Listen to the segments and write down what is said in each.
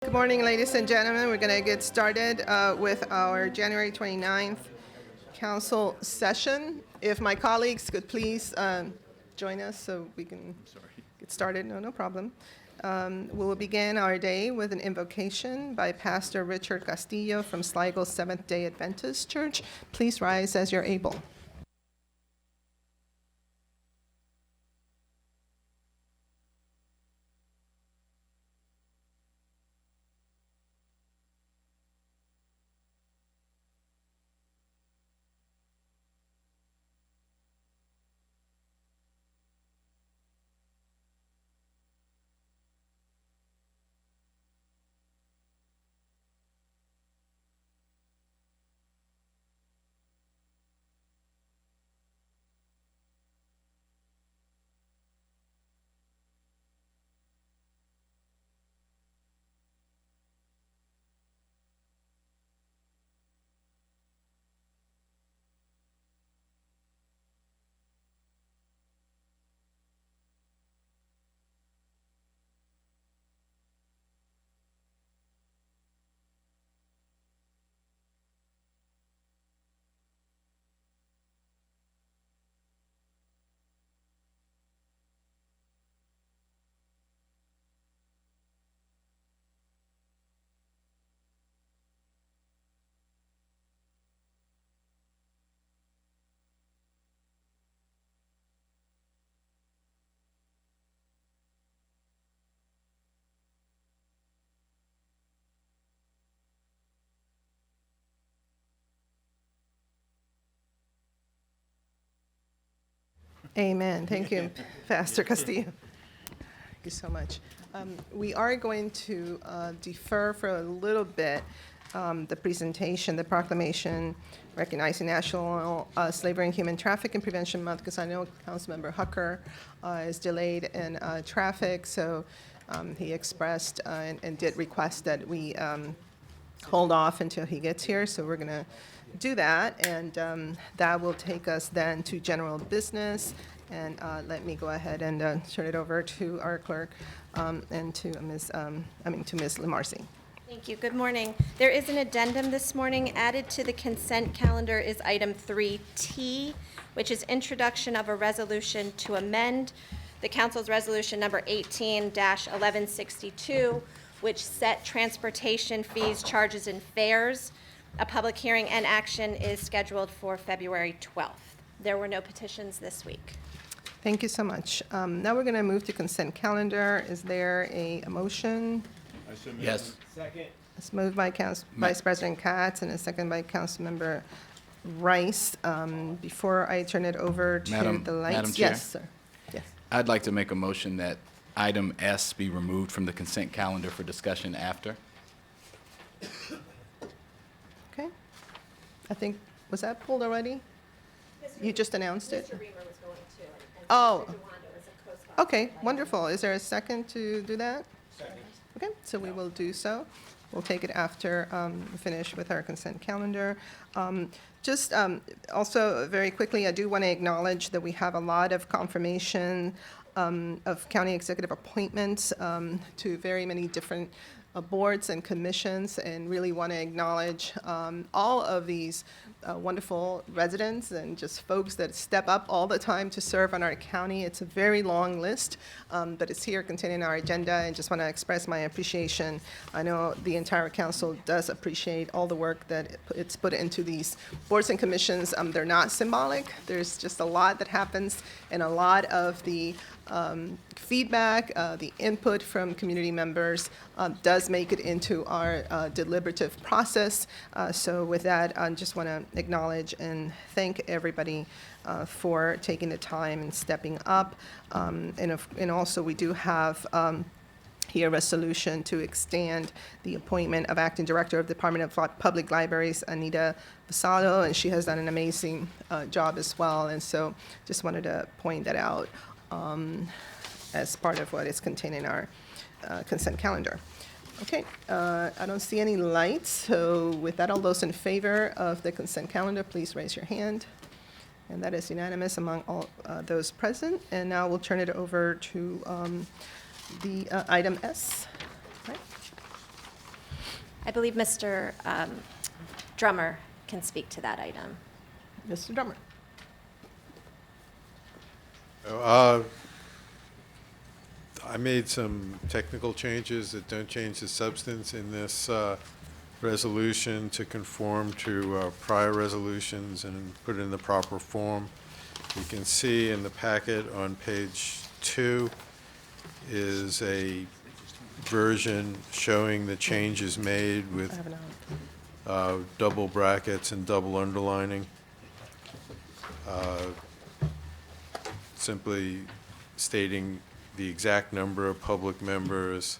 Good morning, ladies and gentlemen. We're going to get started with our January 29th council session. If my colleagues could please join us so we can get started. No problem. We will begin our day with an invocation by Pastor Richard Castillo from Sligo Seventh-day Adventist Church. Please rise as you're able. Amen. Thank you, Pastor Castillo. Thank you so much. We are going to defer for a little bit the presentation, the proclamation recognizing National Slavery and Human Trafficking Prevention Month, because I know Councilmember Hucker is delayed in traffic, so he expressed and did request that we hold off until he gets here, so we're going to do that, and that will take us then to general business. And let me go ahead and turn it over to our clerk and to Ms. LaMarcy. Thank you. Good morning. There is an addendum this morning. Added to the consent calendar is item 3T, which is introduction of a resolution to amend the council's resolution number 18-1162, which set transportation fees, charges, and fares. A public hearing and action is scheduled for February 12th. There were no petitions this week. Thank you so much. Now we're going to move to consent calendar. Is there a motion? Yes. Second. It's moved by Vice President Katz and a second by Councilmember Rice. Before I turn it over to the lights. Madam Chair? Yes, sir. Yes. I'd like to make a motion that item S be removed from the consent calendar for discussion after. Okay. I think, was that pulled already? You just announced it? Mr. Reamer was going to, and Oh. Mr. DeWanda is a co-sponsor. Okay, wonderful. Is there a second to do that? Second. Okay, so we will do so. We'll take it after we finish with our consent calendar. Just also very quickly, I do want to acknowledge that we have a lot of confirmation of county executive appointments to very many different boards and commissions, and really want to acknowledge all of these wonderful residents and just folks that step up all the time to serve on our county. It's a very long list, but it's here containing our agenda, and just want to express my appreciation. I know the entire council does appreciate all the work that it's put into these boards and commissions. They're not symbolic. There's just a lot that happens, and a lot of the feedback, the input from community members does make it into our deliberative process. So with that, I just want to acknowledge and thank everybody for taking the time and stepping up. And also we do have here a resolution to extend the appointment of Acting Director of the Department of Public Libraries, Anita Basalo, and she has done an amazing job as well. And so just wanted to point that out as part of what is contained in our consent calendar. Okay, I don't see any lights, so with that, all those in favor of the consent calendar, please raise your hand. And that is unanimous among all those present. And now we'll turn it over to the item S. Right. I believe Mr. Drummer can speak to that item. Mr. Drummer. I made some technical changes that don't change the substance in this resolution to conform to prior resolutions and put it in the proper form. You can see in the packet on page 2 is a version showing the changes made I with have it on. double brackets and double underlining. Simply stating the exact number of public members,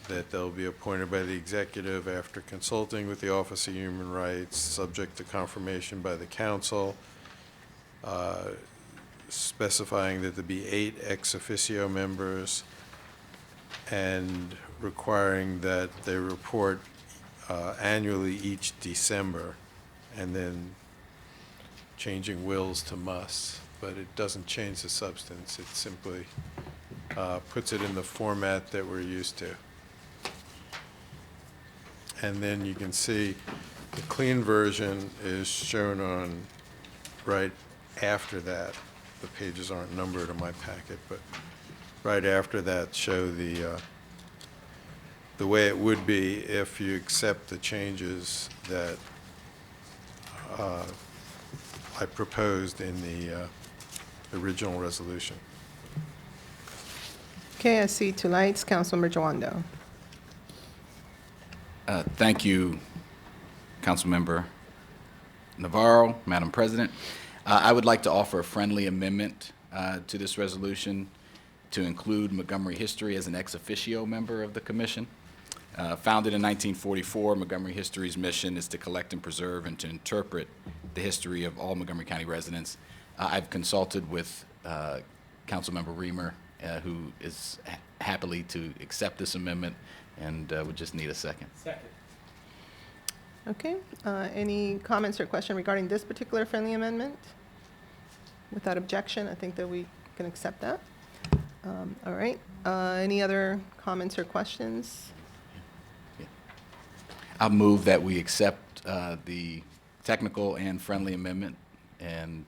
that they'll be appointed by the executive after consulting with the Office of Human Rights, subject to confirmation by the council, specifying that there be 8 ex officio members, and requiring that they report annually each December, and then changing wills to musts. But it doesn't change the substance. It simply puts it in the format that we're used to. And then you can see the clean version is shown on right after that. The pages aren't numbered in my packet, but right after that show the way it would be if you accept the changes that I proposed in the original resolution. Okay, I see 2 lights. Councilmember Joando. Thank you, Councilmember Navarro, Madam President. I would like to offer a friendly amendment to this resolution to include Montgomery history as an ex officio member of the commission. Founded in 1944, Montgomery History's mission is to collect and preserve and to interpret the history of all Montgomery County residents. I've consulted with Councilmember Reamer, who is happily to accept this amendment, and would just need a second. Second. Okay, any comments or question regarding this particular friendly amendment? Without objection, I think that we can accept that. All right, any other comments or questions? I'll move that we accept the technical and friendly amendment and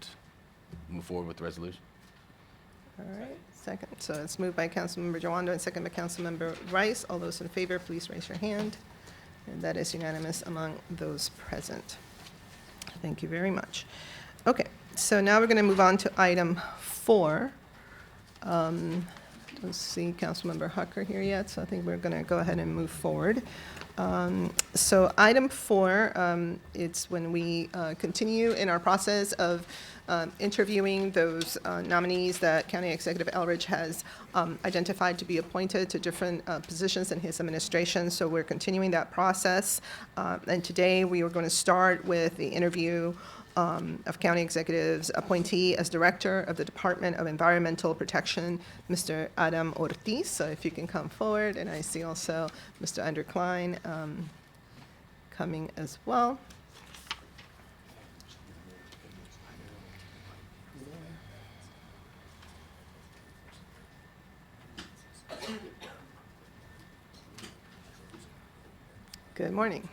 move forward with the resolution. All right, second. So it's moved by Councilmember Joando and second by Councilmember Rice. All those in favor, please raise your hand. And that is unanimous among those present. Thank you very much. Okay, so now we're going to move on to item 4. Don't see Councilmember Hucker here yet, so I think we're going to go ahead and move forward. So item 4, it's when we continue in our process of interviewing those nominees that County Executive Elridge has identified to be appointed to different positions in his administration. So we're continuing that process. And today we are going to start with the interview of County Executive's appointee as Director of the Department of Environmental Protection, Mr. Adam Ortiz. So if you can come forward, and I see also Mr. Andrew Klein coming as well. Good morning.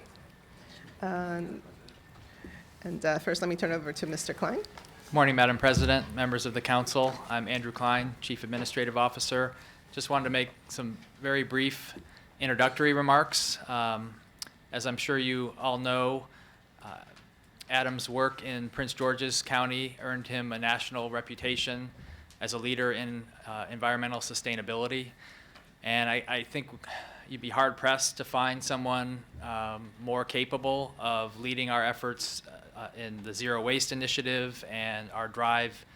First, let me turn over to Mr. Klein. Good morning, Madam President, members of the council. I'm Andrew Klein, Chief Administrative Officer. Just wanted to make some very brief introductory remarks. As I'm sure you all know, Adam's work in Prince George's County earned him a national reputation as a leader in environmental sustainability. And I think you'd be hard-pressed to find someone more capable of leading our efforts in the Zero Waste Initiative and our drive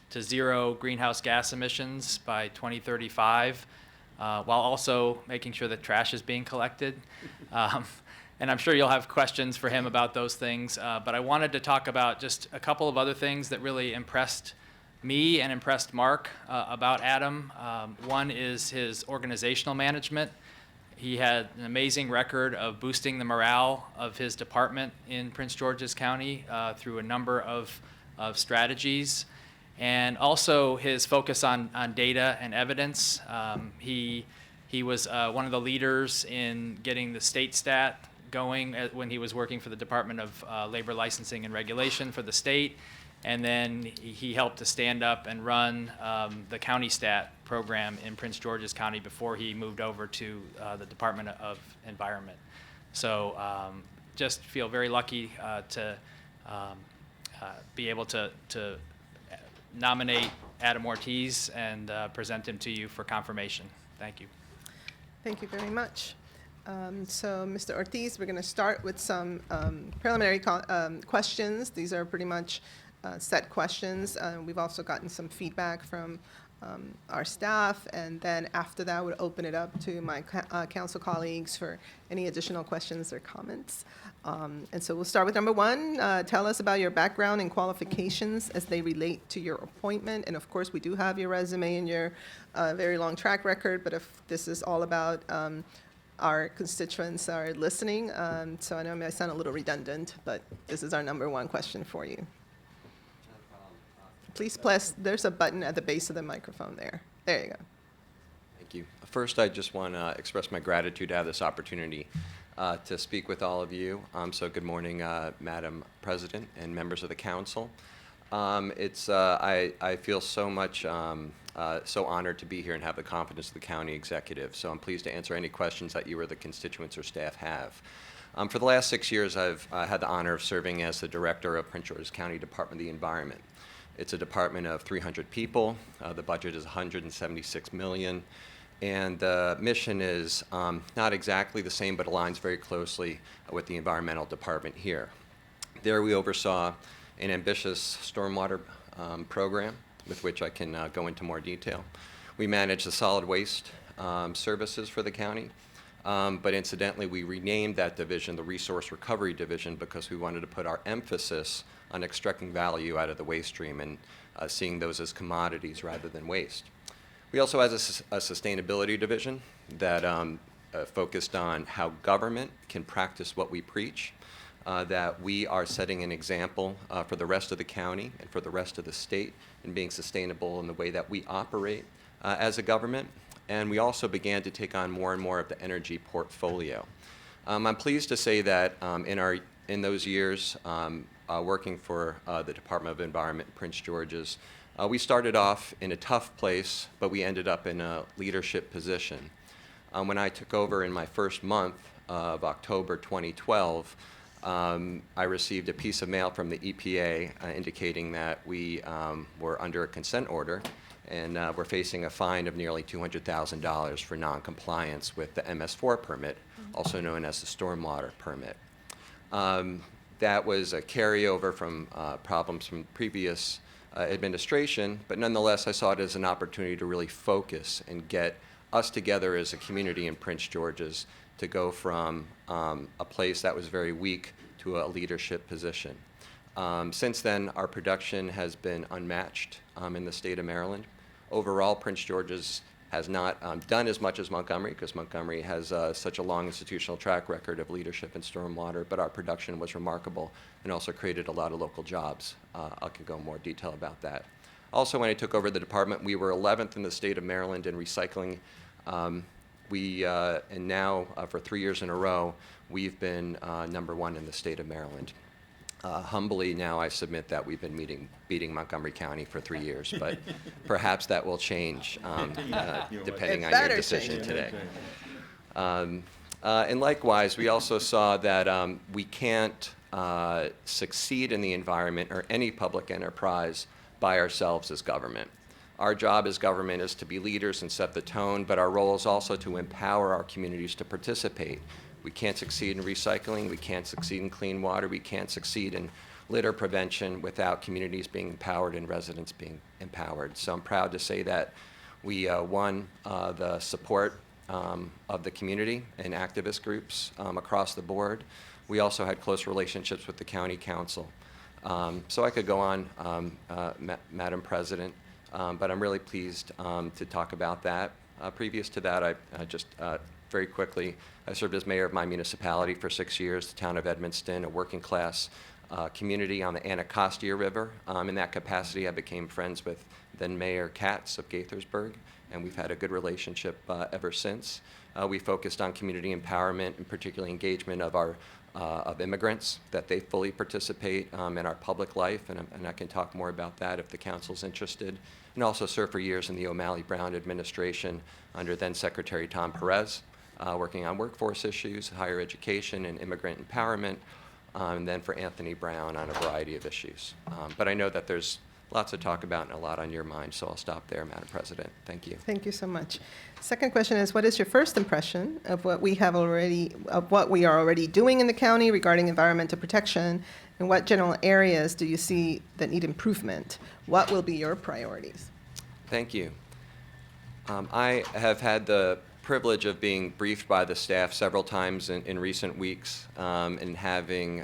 to zero greenhouse gas emissions by 2035, while also making sure that trash is being collected. And I'm sure you'll have questions for him about those things, but I wanted to talk about just a couple of other things that really impressed me and impressed Mark about Adam. One is his organizational management. He had an amazing record of boosting the morale of his department in Prince George's County through a number of strategies, and also his focus on data and evidence. He was one of the leaders in getting the state stat going when he was working for the Department of Labor Licensing and Regulation for the state. And then he helped to stand up and run the county stat program in Prince George's County before he moved over to the Department of Environment. So just feel very lucky to be able to nominate Adam Ortiz and present him to you for confirmation. Thank you. Thank you very much. So, Mr. Ortiz, we're going to start with some preliminary questions. These are pretty much set questions. We've also gotten some feedback from our staff, and then after that, we'll open it up to my council colleagues for any additional questions or comments. And so we'll start with number one. Tell us about your background and qualifications as they relate to your appointment. And of course, we do have your resume and your very long track record, but if this is all about our constituents are listening, so I know I may sound a little redundant, but this is our number one question for you. Please press, there's a button at the base of the microphone there. There you go. Thank you. First, I just want to express my gratitude to have this opportunity to speak with all of you. So good morning, Madam President and members of the council. I feel so much, so honored to be here and have the confidence of the county executive. So I'm pleased to answer any questions that you or the constituents or staff have. For the last 6 years, I've had the honor of serving as the director of Prince George's County Department of the Environment. It's a department of 300 people. The budget is $176 million. And the mission is not exactly the same, but aligns very closely with the environmental department here. There we oversaw an ambitious stormwater program with which I can go into more detail. We manage the solid waste services for the county. But incidentally, we renamed that division the Resource Recovery Division because we wanted to put our emphasis on extracting value out of the waste stream and seeing those as commodities rather than waste. We also have a sustainability division that focused on how government can practice what we preach, that we are setting an example for the rest of the county and for the rest of the state in being sustainable in the way that we operate as a government. And we also began to take on more and more of the energy portfolio. I'm pleased to say that in those years working for the Department of Environment in Prince George's, we started off in a tough place, but we ended up in a leadership position. When I took over in my first month of October 2012, I received a piece of mail from the EPA indicating that we were under a consent order and we're facing a fine of nearly $200,000 for noncompliance with the MS4 permit, also known as the stormwater permit. That was a carryover from problems from previous administration, but nonetheless, I saw it as an opportunity to really focus and get us together as a community in Prince George's to go from a place that was very weak to a leadership position. Since then, our production has been unmatched in the state of Maryland. Overall, Prince George's has not done as much as Montgomery because Montgomery has such a long institutional track record of leadership in stormwater, but our production was remarkable and also created a lot of local jobs. I could go in more detail about that. Also, when I took over the department, we were 11th in the state of Maryland in recycling. And now, for 3 years in a row, we've been #1 in the state of Maryland. Humbly now I submit that we've been beating Montgomery County for 3 years, but perhaps that will change depending on your decision today. And likewise, we also saw that we can't succeed in the environment or any public enterprise by ourselves as government. Our job as government is to be leaders and set the tone, but our role is also to empower our communities to participate. We can't succeed in recycling, we can't succeed in clean water, we can't succeed in litter prevention without communities being empowered and residents being empowered. So I'm proud to say that we won the support of the community and activist groups across the board. We also had close relationships with the county council. So I could go on, Madam President, but I'm really pleased to talk about that. Previous to that, I just very quickly, I served as mayor of my municipality for 6 years, the town of Edmonston, a working class community on the Anacostia River. In that capacity, I became friends with then Mayor Katz of Gaithersburg, and we've had a good relationship ever since. We focused on community empowerment and particularly engagement of our of immigrants, that they fully participate in our public life, and I can talk more about that if the council's interested. And also served for years in the O'Malley Brown administration under then Secretary Tom Perez, working on workforce issues, higher education, and immigrant empowerment, and then for Anthony Brown on a variety of issues. But I know that there's lots to talk about and a lot on your mind, so I'll stop there, Madam President. Thank you. Thank you so much. Second question is, what is your first impression of what we are already doing in the county regarding environmental protection, and what general areas do you see that need improvement? What will be your priorities? Thank you. I have had the privilege of being briefed by the staff several times in recent weeks and having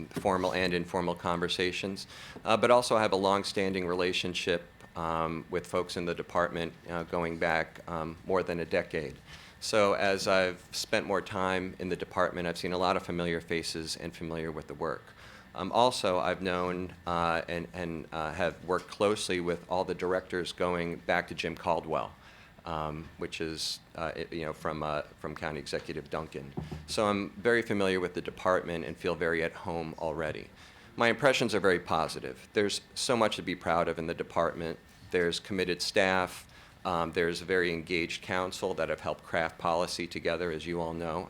formal and informal conversations, but also I have a long-standing relationship with folks in the department going back more than a decade. So as I've spent more time in the department, I've seen a lot of familiar faces and familiar with the work. Also, I've known and have worked closely with all the directors going back to Jim Caldwell, which is from County Executive Duncan. So I'm very familiar with the department and feel very at home already. My impressions are very positive. There's so much to be proud of in the department. There's committed staff. There's a very engaged council that have helped craft policy together, as you all know,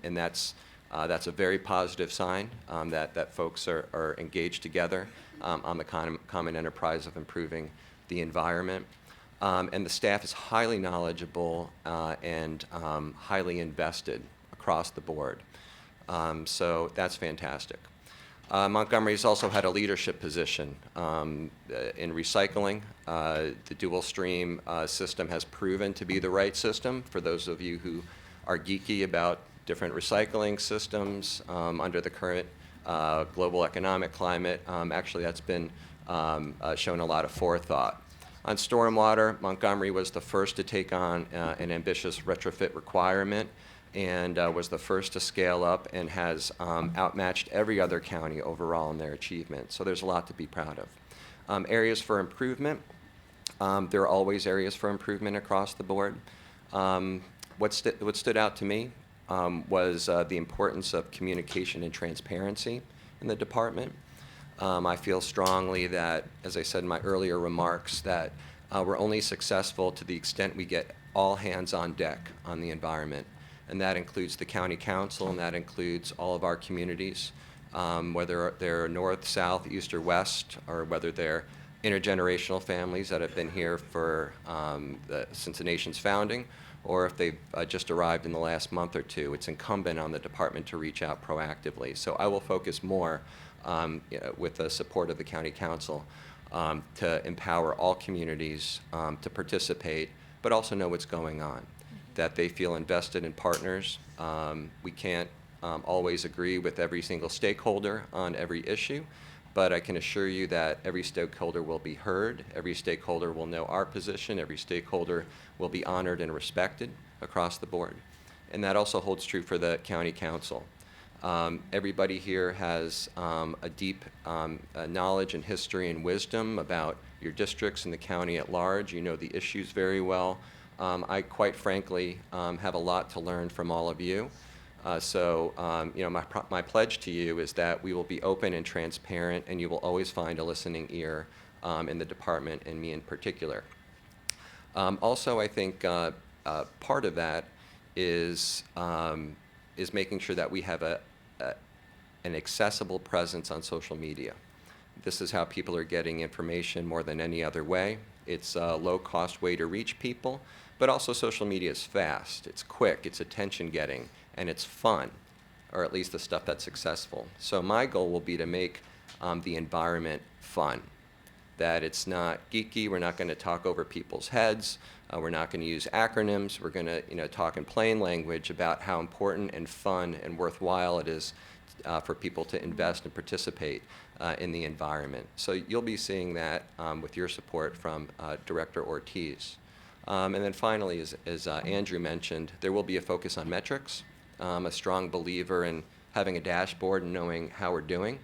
and that's a very positive sign that folks are engaged together on the common enterprise of improving the environment. And the staff is highly knowledgeable and highly invested across the board. So that's fantastic. Montgomery's also had a leadership position in recycling. The dual stream system has proven to be the right system. For those of you who are geeky about different recycling systems under the current global economic climate, actually that's been shown a lot of forethought. On stormwater, Montgomery was the first to take on an ambitious retrofit requirement and was the first to scale up and has outmatched every other county overall in their achievement. So there's a lot to be proud of. Areas for improvement, there are always areas for improvement across the board. What stood out to me was the importance of communication and transparency in the department. I feel strongly that, as I said in my earlier remarks, that we're only successful to the extent we get all hands on deck on the environment. And that includes the county council, and that includes all of our communities, whether they're north, south, east, or west, or whether they're intergenerational families that have been here for since the nation's founding, or if they've just arrived in the last month or two. It's incumbent on the department to reach out proactively. So I will focus more with the support of the county council to empower all communities to participate, but also know what's going on, that they feel invested in partners. We can't always agree with every single stakeholder on every issue, but I can assure you that every stakeholder will be heard, every stakeholder will know our position, every stakeholder will be honored and respected across the board. And that also holds true for the county council. Everybody here has a deep knowledge and history and wisdom about your districts and the county at large. You know the issues very well. I quite frankly have a lot to learn from all of you. My pledge to you is that we will be open and transparent, and you will always find a listening ear in the department, and me in particular. Also, I think part of that is making sure that we have an accessible presence on social media. This is how people are getting information more than any other way. It's a low-cost way to reach people, but also social media is fast, it's quick, it's attention-getting, and it's fun, or at least the stuff that's successful. So my goal will be to make the environment fun, that it's not geeky, we're not going to talk over people's heads, we're not going to use acronyms, we're going to talk in plain language about how important and fun and worthwhile it is for people to invest and participate in the environment. So you'll be seeing that with your support from Director Ortiz. And then finally, as Andrew mentioned, there will be a focus on metrics. I'm a strong believer in having a dashboard and knowing how we're doing,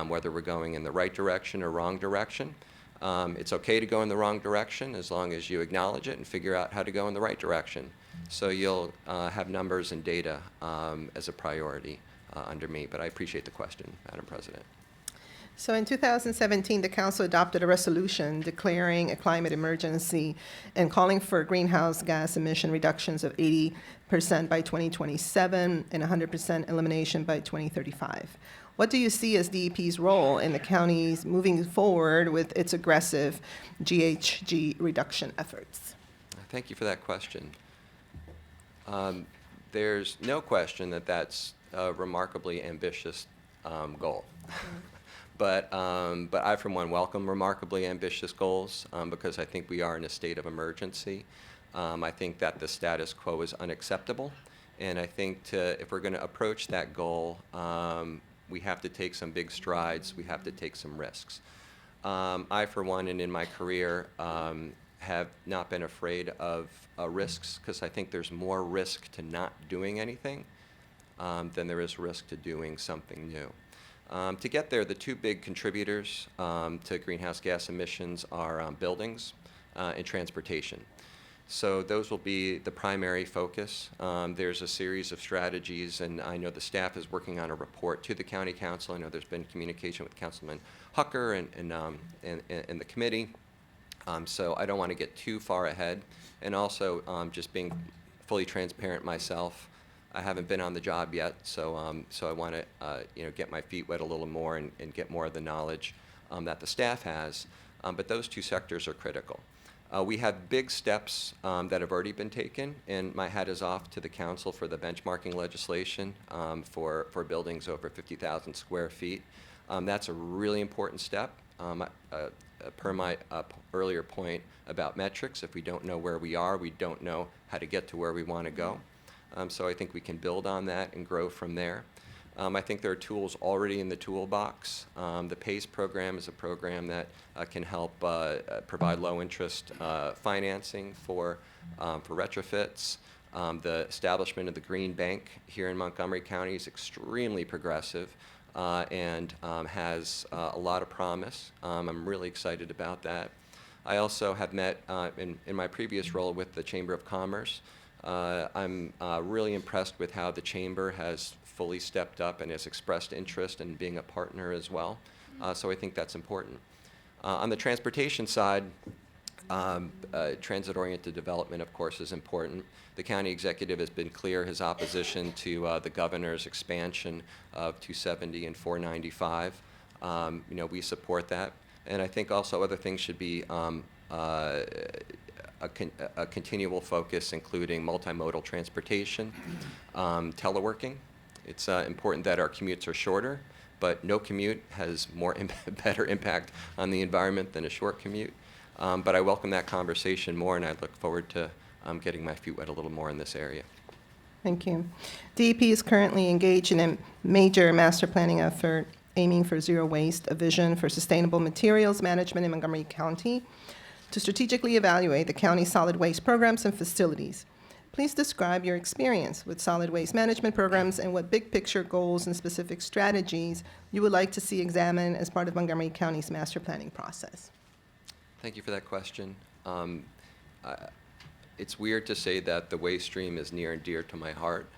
whether we're going in the right direction or wrong direction. It's okay to go in the wrong direction as long as you acknowledge it and figure out how to go in the right direction. So you'll have numbers and data as a priority under me, but I appreciate the question, Madam President. So in 2017, the council adopted a resolution declaring a climate emergency and calling for greenhouse gas emission reductions of 80% by 2027 and 100% elimination by 2035. What do you see as DEP's role in the county's moving forward with its aggressive GHG reduction efforts? Thank you for that question. There's no question that that's a remarkably ambitious goal. But I, for one, welcome remarkably ambitious goals because I think we are in a state of emergency. I think that the status quo is unacceptable. And I think if we're going to approach that goal, we have to take some big strides. We have to take some risks. I, for one, and in my career, have not been afraid of risks because I think there's more risk to not doing anything than there is risk to doing something new. To get there, the two big contributors to greenhouse gas emissions are buildings and transportation. So those will be the primary focus. There's a series of strategies, and I know the staff is working on a report to the County Council. I know there's been communication with Councilman Hucker and the committee. So I don't want to get too far ahead. And also, just being fully transparent myself, I haven't been on the job yet, so I want to get my feet wet a little more and get more of the knowledge that the staff has. But those two sectors are critical. We have big steps that have already been taken, and my hat is off to the council for the benchmarking legislation for buildings over 50,000 square feet. That's a really important step. Per my earlier point about metrics, if we don't know where we are, we don't know how to get to where we want to go. So I think we can build on that and grow from there. I think there are tools already in the toolbox. The PACE program is a program that can help provide low-interest financing for retrofits. The establishment of the Green Bank here in Montgomery County is extremely progressive and has a lot of promise. I'm really excited about that. I also have met in my previous role with the Chamber of Commerce. I'm really impressed with how the Chamber has fully stepped up and has expressed interest in being a partner as well. So I think that's important. On the transportation side, transit-oriented development, of course, is important. The county executive has been clear his opposition to the governor's expansion of 270 and 495. We support that. And I think also other things should be a continual focus, including multimodal transportation, teleworking. It's important that our commutes are shorter, but no commute has better impact on the environment than a short commute. But I welcome that conversation more, and I look forward to getting my feet wet a little more in this area. Thank you. DEP is currently engaged in a major master planning effort aiming for zero waste, a vision for sustainable materials management in Montgomery County to strategically evaluate the county's solid waste programs and facilities. Please describe your experience with solid waste management programs and what big picture goals and specific strategies you would like to see examined as part of Montgomery County's master planning process. Thank you for that question. It's weird to say that the waste stream is near and dear to my heart,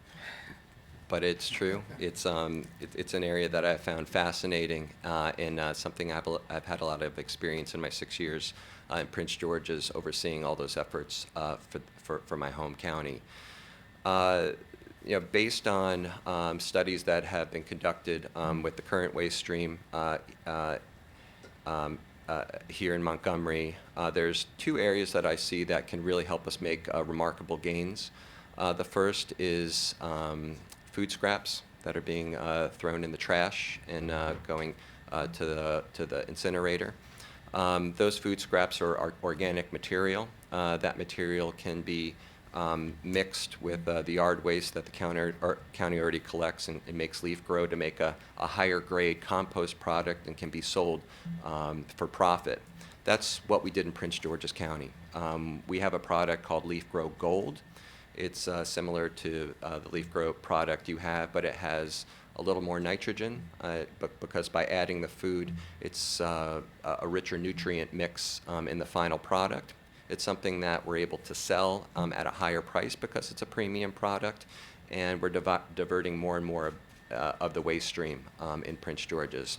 but it's true. It's an area that I've found fascinating and something I've had a lot of experience in my 6 years in Prince George's overseeing all those efforts for my home county. Based on studies that have been conducted with the current waste stream here in Montgomery, there's two areas that I see that can really help us make remarkable gains. The first is food scraps that are being thrown in the trash and going to the incinerator. Those food scraps are organic material. That material can be mixed with the yard waste that the county already collects and makes leaf grow to make a higher grade compost product and can be sold for profit. That's what we did in Prince George's County. We have a product called Leaf Grow Gold. It's similar to the Leaf Grow product you have, but it has a little more nitrogen, but because by adding the food, it's a richer nutrient mix in the final product. It's something that we're able to sell at a higher price because it's a premium product, and we're diverting more and more of the waste stream in Prince George's.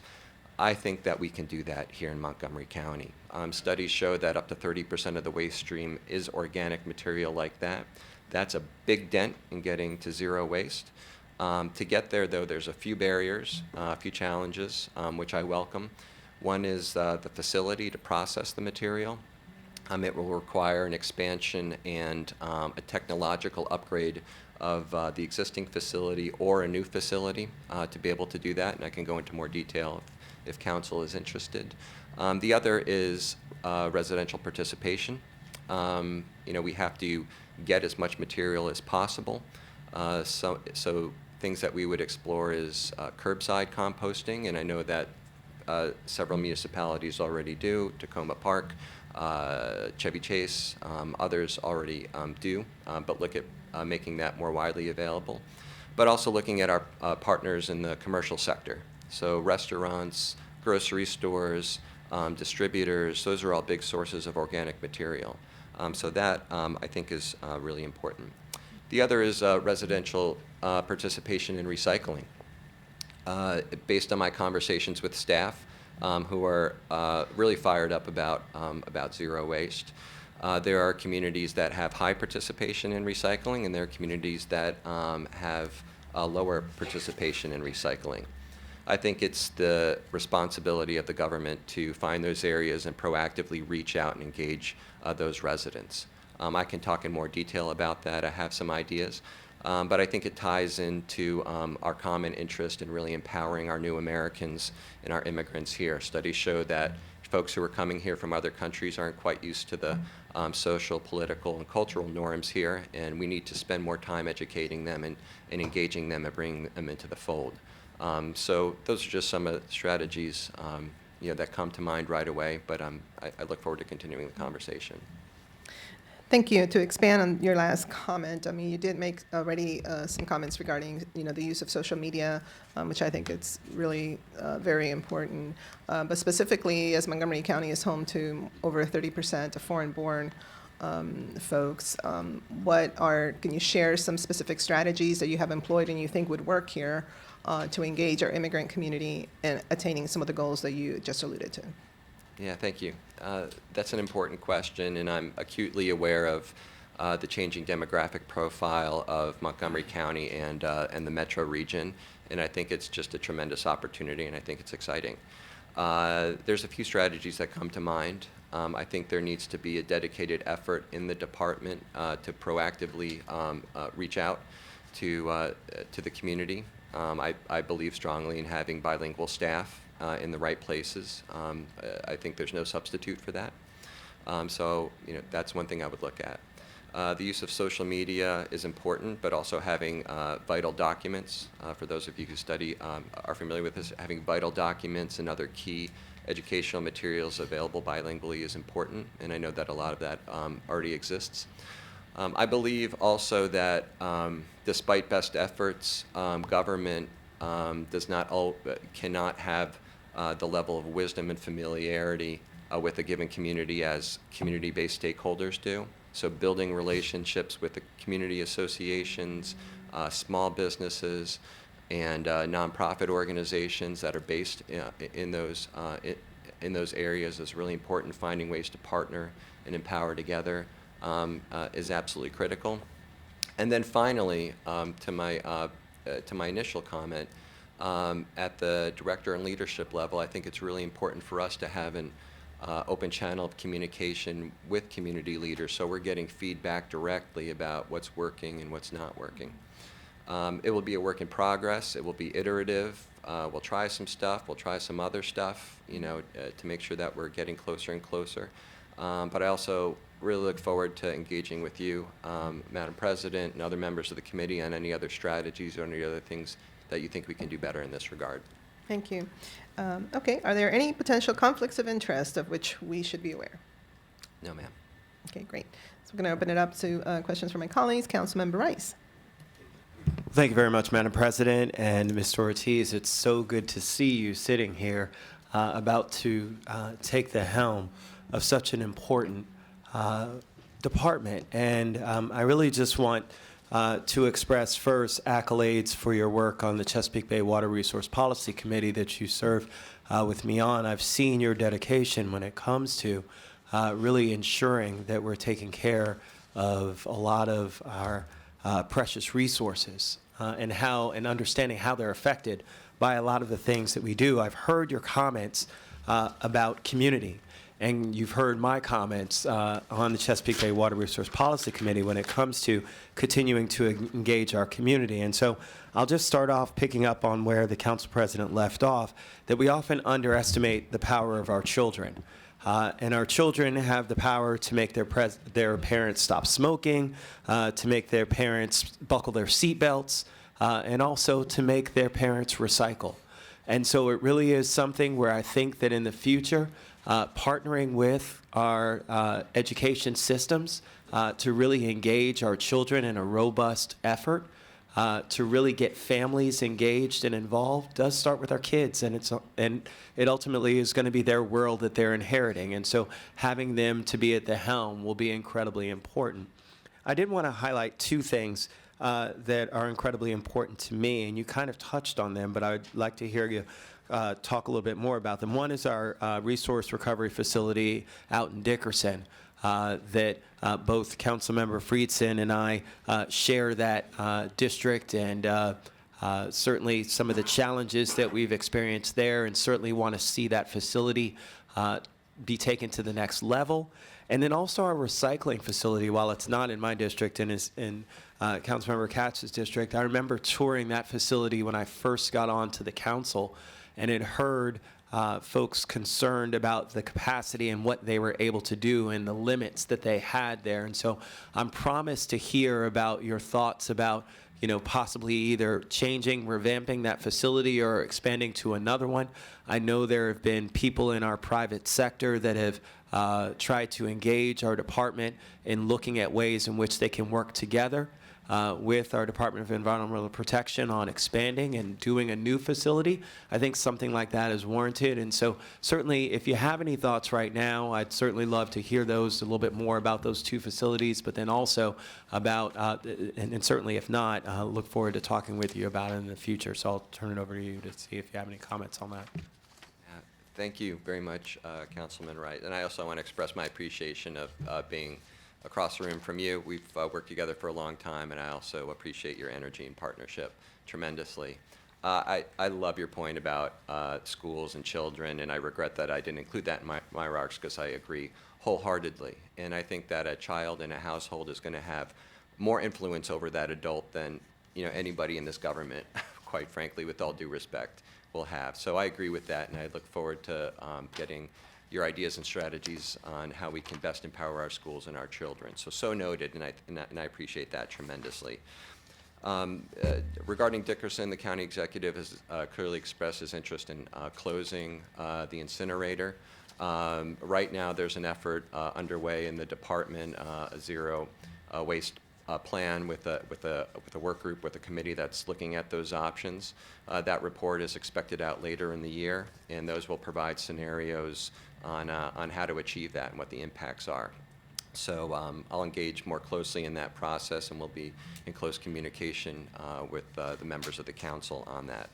I think that we can do that here in Montgomery County. Studies show that up to 30% of the waste stream is organic material like that. That's a big dent in getting to zero waste. To get there, though, there's a few barriers, a few challenges, which I welcome. One is the facility to process the material. It will require an expansion and a technological upgrade of the existing facility or a new facility to be able to do that, and I can go into more detail if council is interested. The other is residential participation. We have to get as much material as possible. So things that we would explore is curbside composting, and I know that several municipalities already do. Tacoma Park, Chevy Chase, others already do, but look at making that more widely available. But also looking at our partners in the commercial sector. So restaurants, grocery stores, distributors, those are all big sources of organic material. So that, I think, is really important. The other is residential participation in recycling. Based on my conversations with staff, who are really fired up about zero waste, there are communities that have high participation in recycling, and there are communities that have lower participation in recycling. I think it's the responsibility of the government to find those areas and proactively reach out and engage those residents. I can talk in more detail about that. I have some ideas. But I think it ties into our common interest in really empowering our new Americans and our immigrants here. Studies show that folks who are coming here from other countries aren't quite used to the social, political, and cultural norms here, and we need to spend more time educating them and engaging them and bringing them into the fold. So those are just some of the strategies that come to mind right away, but I look forward to continuing the conversation. Thank you. To expand on your last comment, I mean, you did make already some comments regarding, the use of social media, which I think it's really very important. But specifically, as Montgomery County is home to over 30% of foreign-born folks, can you share some specific strategies that you have employed and you think would work here to engage our immigrant community in attaining some of the goals that you just alluded to? Yeah, thank you. That's an important question, and I'm acutely aware of the changing demographic profile of Montgomery County and the metro region, and I think it's just a tremendous opportunity, and I think it's exciting. There's a few strategies that come to mind. I think there needs to be a dedicated effort in the department to proactively reach out to the community. I believe strongly in having bilingual staff in the right places. I think there's no substitute for that. So that's one thing I would look at. The use of social media is important, but also having vital documents. For those of you who study, are familiar with this, having vital documents and other key educational materials available bilingually is important, and I know that a lot of that already exists. I believe also that despite best efforts, government cannot have the level of wisdom and familiarity with a given community as community-based stakeholders do. So building relationships with the community associations, small businesses, and nonprofit organizations that are based in those areas is really important. Finding ways to partner and empower together is absolutely critical. And then finally, to my initial comment, at the director and leadership level, I think it's really important for us to have an open channel of communication with community leaders, so we're getting feedback directly about what's working and what's not working. It will be a work in progress. It will be iterative. We'll try some stuff. We'll try some other stuff, to make sure that we're getting closer and closer. But I also really look forward to engaging with you, Madam President, and other members of the committee on any other strategies or any other things that you think we can do better in this regard. Thank you. Okay, are there any potential conflicts of interest of which we should be aware? No, ma'am. Okay, great. So we're going to open it up to questions from my colleagues. Councilmember Rice. Thank you very much, Madam President and Mr. Ortiz. It's so good to see you sitting here about to take the helm of such an important department. And I really just want to express first accolades for your work on the Chesapeake Bay Water Resource Policy Committee that you serve with me on. I've seen your dedication when it comes to really ensuring that we're taking care of a lot of our precious resources and understanding how they're affected by a lot of the things that we do. I've heard your comments about community, and you've heard my comments on the Chesapeake Bay Water Resource Policy Committee when it comes to continuing to engage our community. And so I'll just start off picking up on where the council president left off, that we often underestimate the power of our children. And our children have the power to make their parents stop smoking, to make their parents buckle their seatbelts, and also to make their parents recycle. And so it really is something where I think that in the future, partnering with our education systems to really engage our children in a robust effort to really get families engaged and involved does start with our kids, and it ultimately is going to be their world that they're inheriting. And so having them to be at the helm will be incredibly important. I did want to highlight two things that are incredibly important to me, and you kind of touched on them, but I would like to hear you talk a little bit more about them. One is our resource recovery facility out in Dickerson. That both Councilmember Friedson and I share that district, and certainly some of the challenges that we've experienced there, and certainly want to see that facility be taken to the next level. And then also our recycling facility, while it's not in my district and is in Councilmember Katz's district, I remember touring that facility when I first got onto the council and had heard folks concerned about the capacity and what they were able to do and the limits that they had there. And so I'm promised to hear about your thoughts about, possibly either changing, revamping that facility or expanding to another one. I know there have been people in our private sector that have tried to engage our department in looking at ways in which they can work together with our Department of Environmental Protection on expanding and doing a new facility. I think something like that is warranted. And so certainly if you have any thoughts right now, I'd certainly love to hear those, a little bit more about those two facilities, but then also about, and certainly if not, look forward to talking with you about it in the future. So I'll turn it over to you to see if you have any comments on that. Thank you very much, Councilman Wright. And I also want to express my appreciation of being across the room from you. We've worked together for a long time, and I also appreciate your energy and partnership tremendously. I love your point about schools and children, and I regret that I didn't include that in my remarks because I agree wholeheartedly. And I think that a child in a household is going to have more influence over that adult than anybody in this government, quite frankly, with all due respect, will have. So I agree with that, and I look forward to getting your ideas and strategies on how we can best empower our schools and our children. So noted, and I appreciate that tremendously. Regarding Dickerson, the county executive has clearly expressed his interest in closing the incinerator. Right now, there's an effort underway in the department, a zero waste plan with a work group, with a committee that's looking at those options. That report is expected out later in the year, and those will provide scenarios on how to achieve that and what the impacts are. So I'll engage more closely in that process, and we'll be in close communication with the members of the council on that.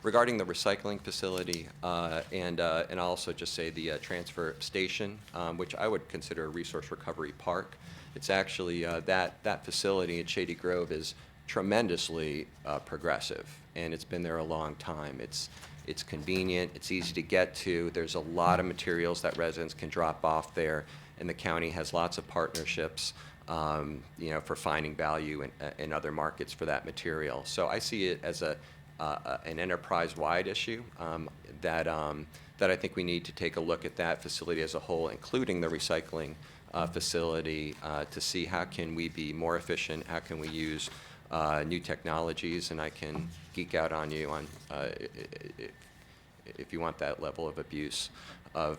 Regarding the recycling facility, and I'll also just say the transfer station, which I would consider a resource recovery park. It's actually that facility at Shady Grove is tremendously progressive, and it's been there a long time. It's convenient, it's easy to get to, there's a lot of materials that residents can drop off there, and the county has lots of partnerships for finding value in other markets for that material. So I see it as an enterprise-wide issue that I think we need to take a look at that facility as a whole, including the recycling facility, to see how can we be more efficient, how can we use new technologies, and I can geek out on you on if you want that level of abuse of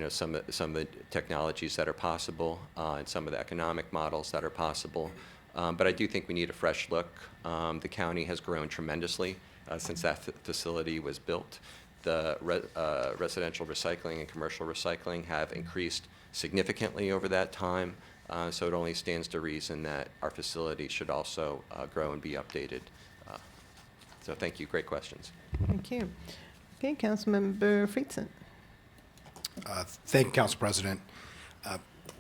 some of the technologies that are possible and some of the economic models that are possible But I do think we need a fresh look. The county has grown tremendously since that facility was built. The residential recycling and commercial recycling have increased significantly over that time, so it only stands to reason that our facility should also grow and be updated. So thank you, great questions. Thank you. Okay, Councilmember Friedson. Thank you, Council President.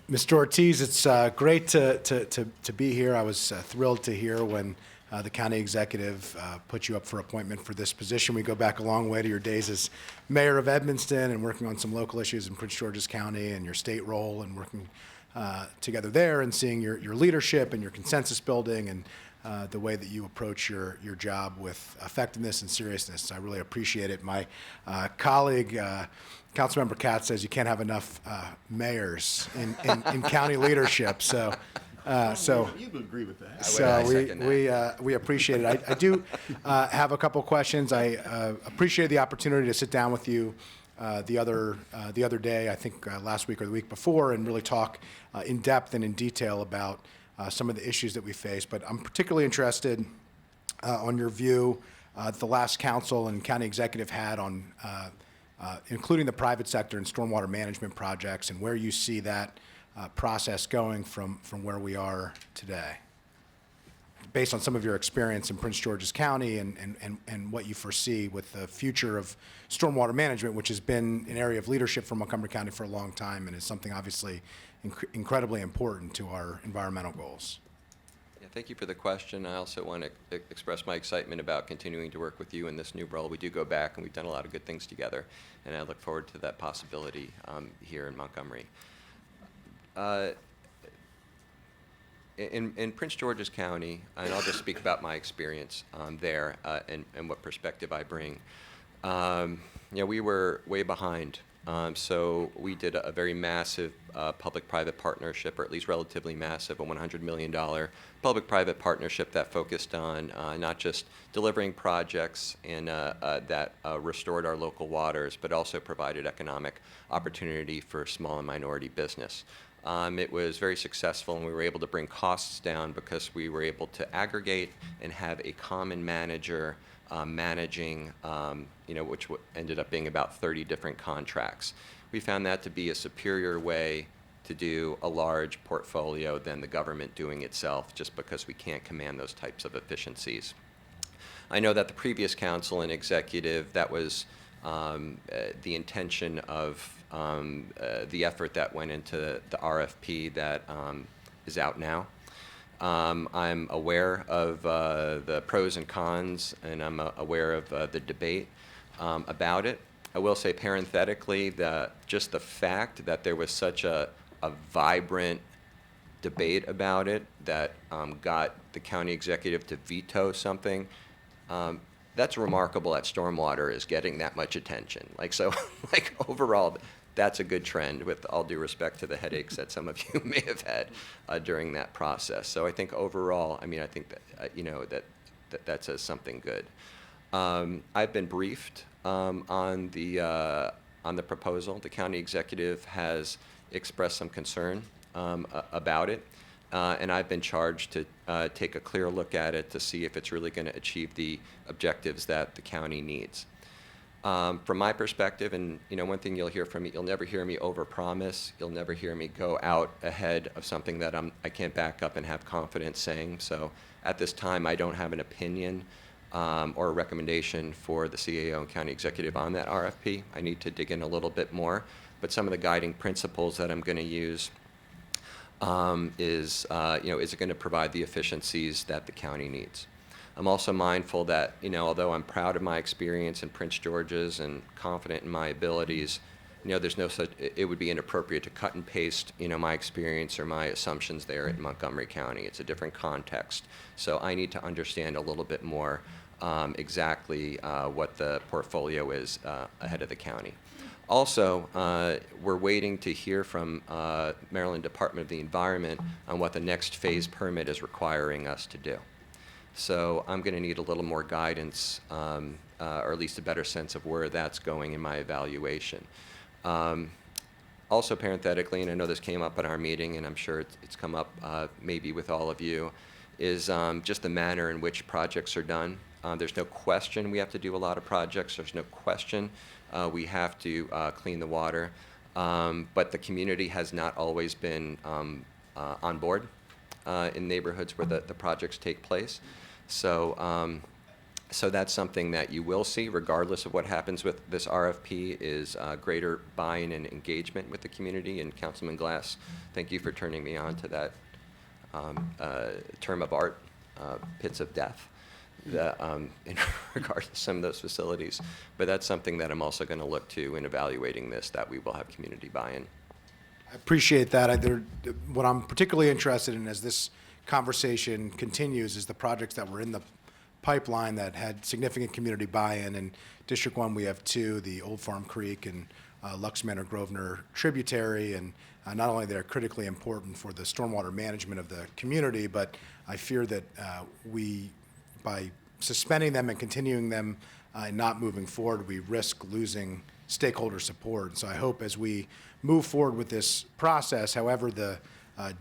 Mr. Ortiz, it's great to be here. I was thrilled to hear when the county executive put you up for appointment for this position. We go back a long way to your days as mayor of Edmonston and working on some local issues in Prince George's County and your state role and working together there and seeing your leadership and your consensus building and the way that you approach your job with effectiveness and seriousness. I really appreciate it. My colleague, Councilmember Katz, says you can't have enough mayors in county leadership. So You would agree with that. I so second that. we appreciate it. I do have a couple questions. I appreciate the opportunity to sit down with you the other day, I think last week or the week before, and really talk in depth and in detail about some of the issues that we face. But I'm particularly interested on your view the last council and county executive had on including the private sector and stormwater management projects and where you see that process going from where we are today, based on some of your experience in Prince George's County and what you foresee with the future of stormwater management, which has been an area of leadership for Montgomery County for a long time and is something obviously incredibly important to our environmental goals. Yeah, thank you for the question. I also want to express my excitement about continuing to work with you in this new role. We do go back, and we've done a lot of good things together, and I look forward to that possibility here in Montgomery. In Prince George's County, and I'll just speak about my experience there and what perspective I bring. We were way behind. So we did a very massive public-private partnership, or at least relatively massive, a $100 million public-private partnership that focused on not just delivering projects and that restored our local waters, but also provided economic opportunity for small and minority business. It was very successful, and we were able to bring costs down because we were able to aggregate and have a common manager managing, which ended up being about 30 different contracts. We found that to be a superior way to do a large portfolio than the government doing itself, just because we can't command those types of efficiencies. I know that the previous council and executive, that was the intention of the effort that went into the RFP that is out now. I'm aware of the pros and cons, and I'm aware of the debate about it. I will say parenthetically that just the fact that there was such a vibrant debate about it that got the county executive to veto something, that's remarkable that stormwater is getting that much attention. Overall, that's a good trend, with all due respect to the headaches that some of you may have had during that process. So I think overall, I think that that says something good. I've been briefed on the proposal. The county executive has expressed some concern about it, and I've been charged to take a clear look at it to see if it's really going to achieve the objectives that the county needs. From my perspective, and one thing you'll hear from me, you'll never hear me overpromise. You'll never hear me go out ahead of something that I can't back up and have confidence saying. So at this time, I don't have an opinion or a recommendation for the CAO and county executive on that RFP. I need to dig in a little bit more. But some of the guiding principles that I'm going to use is it going to provide the efficiencies that the county needs? I'm also mindful that, although I'm proud of my experience in Prince George's and confident in my abilities, there's no such, it would be inappropriate to cut and paste, my experience or my assumptions there in Montgomery County. It's a different context. So I need to understand a little bit more exactly what the portfolio is ahead of the county. Also, we're waiting to hear from Maryland Department of the Environment on what the next phase permit is requiring us to do. So I'm going to need a little more guidance, or at least a better sense of where that's going in my evaluation. Also, parenthetically, and I know this came up at our meeting, and I'm sure it's come up maybe with all of you, is just the manner in which projects are done. There's no question we have to do a lot of projects. There's no question we have to clean the water. But the community has not always been on board in neighborhoods where the projects take place. So, so that's something that you will see, regardless of what happens with this RFP, is greater buy-in and engagement with the community. And Councilman Glass, thank you for turning me on to that term of art, pits of death, in regard to some of those facilities. But that's something that I'm also going to look to in evaluating this, that we will have community buy-in. I appreciate that. What I'm particularly interested in as this conversation continues is the projects that were in the pipeline that had significant community buy-in. In District 1, we have 2, the Old Farm Creek and Lux Manor Grosvenor tributary, and not only they're critically important for the stormwater management of the community, but I fear that we, by suspending them and continuing them and not moving forward, we risk losing stakeholder support. So I hope as we move forward with this process, however the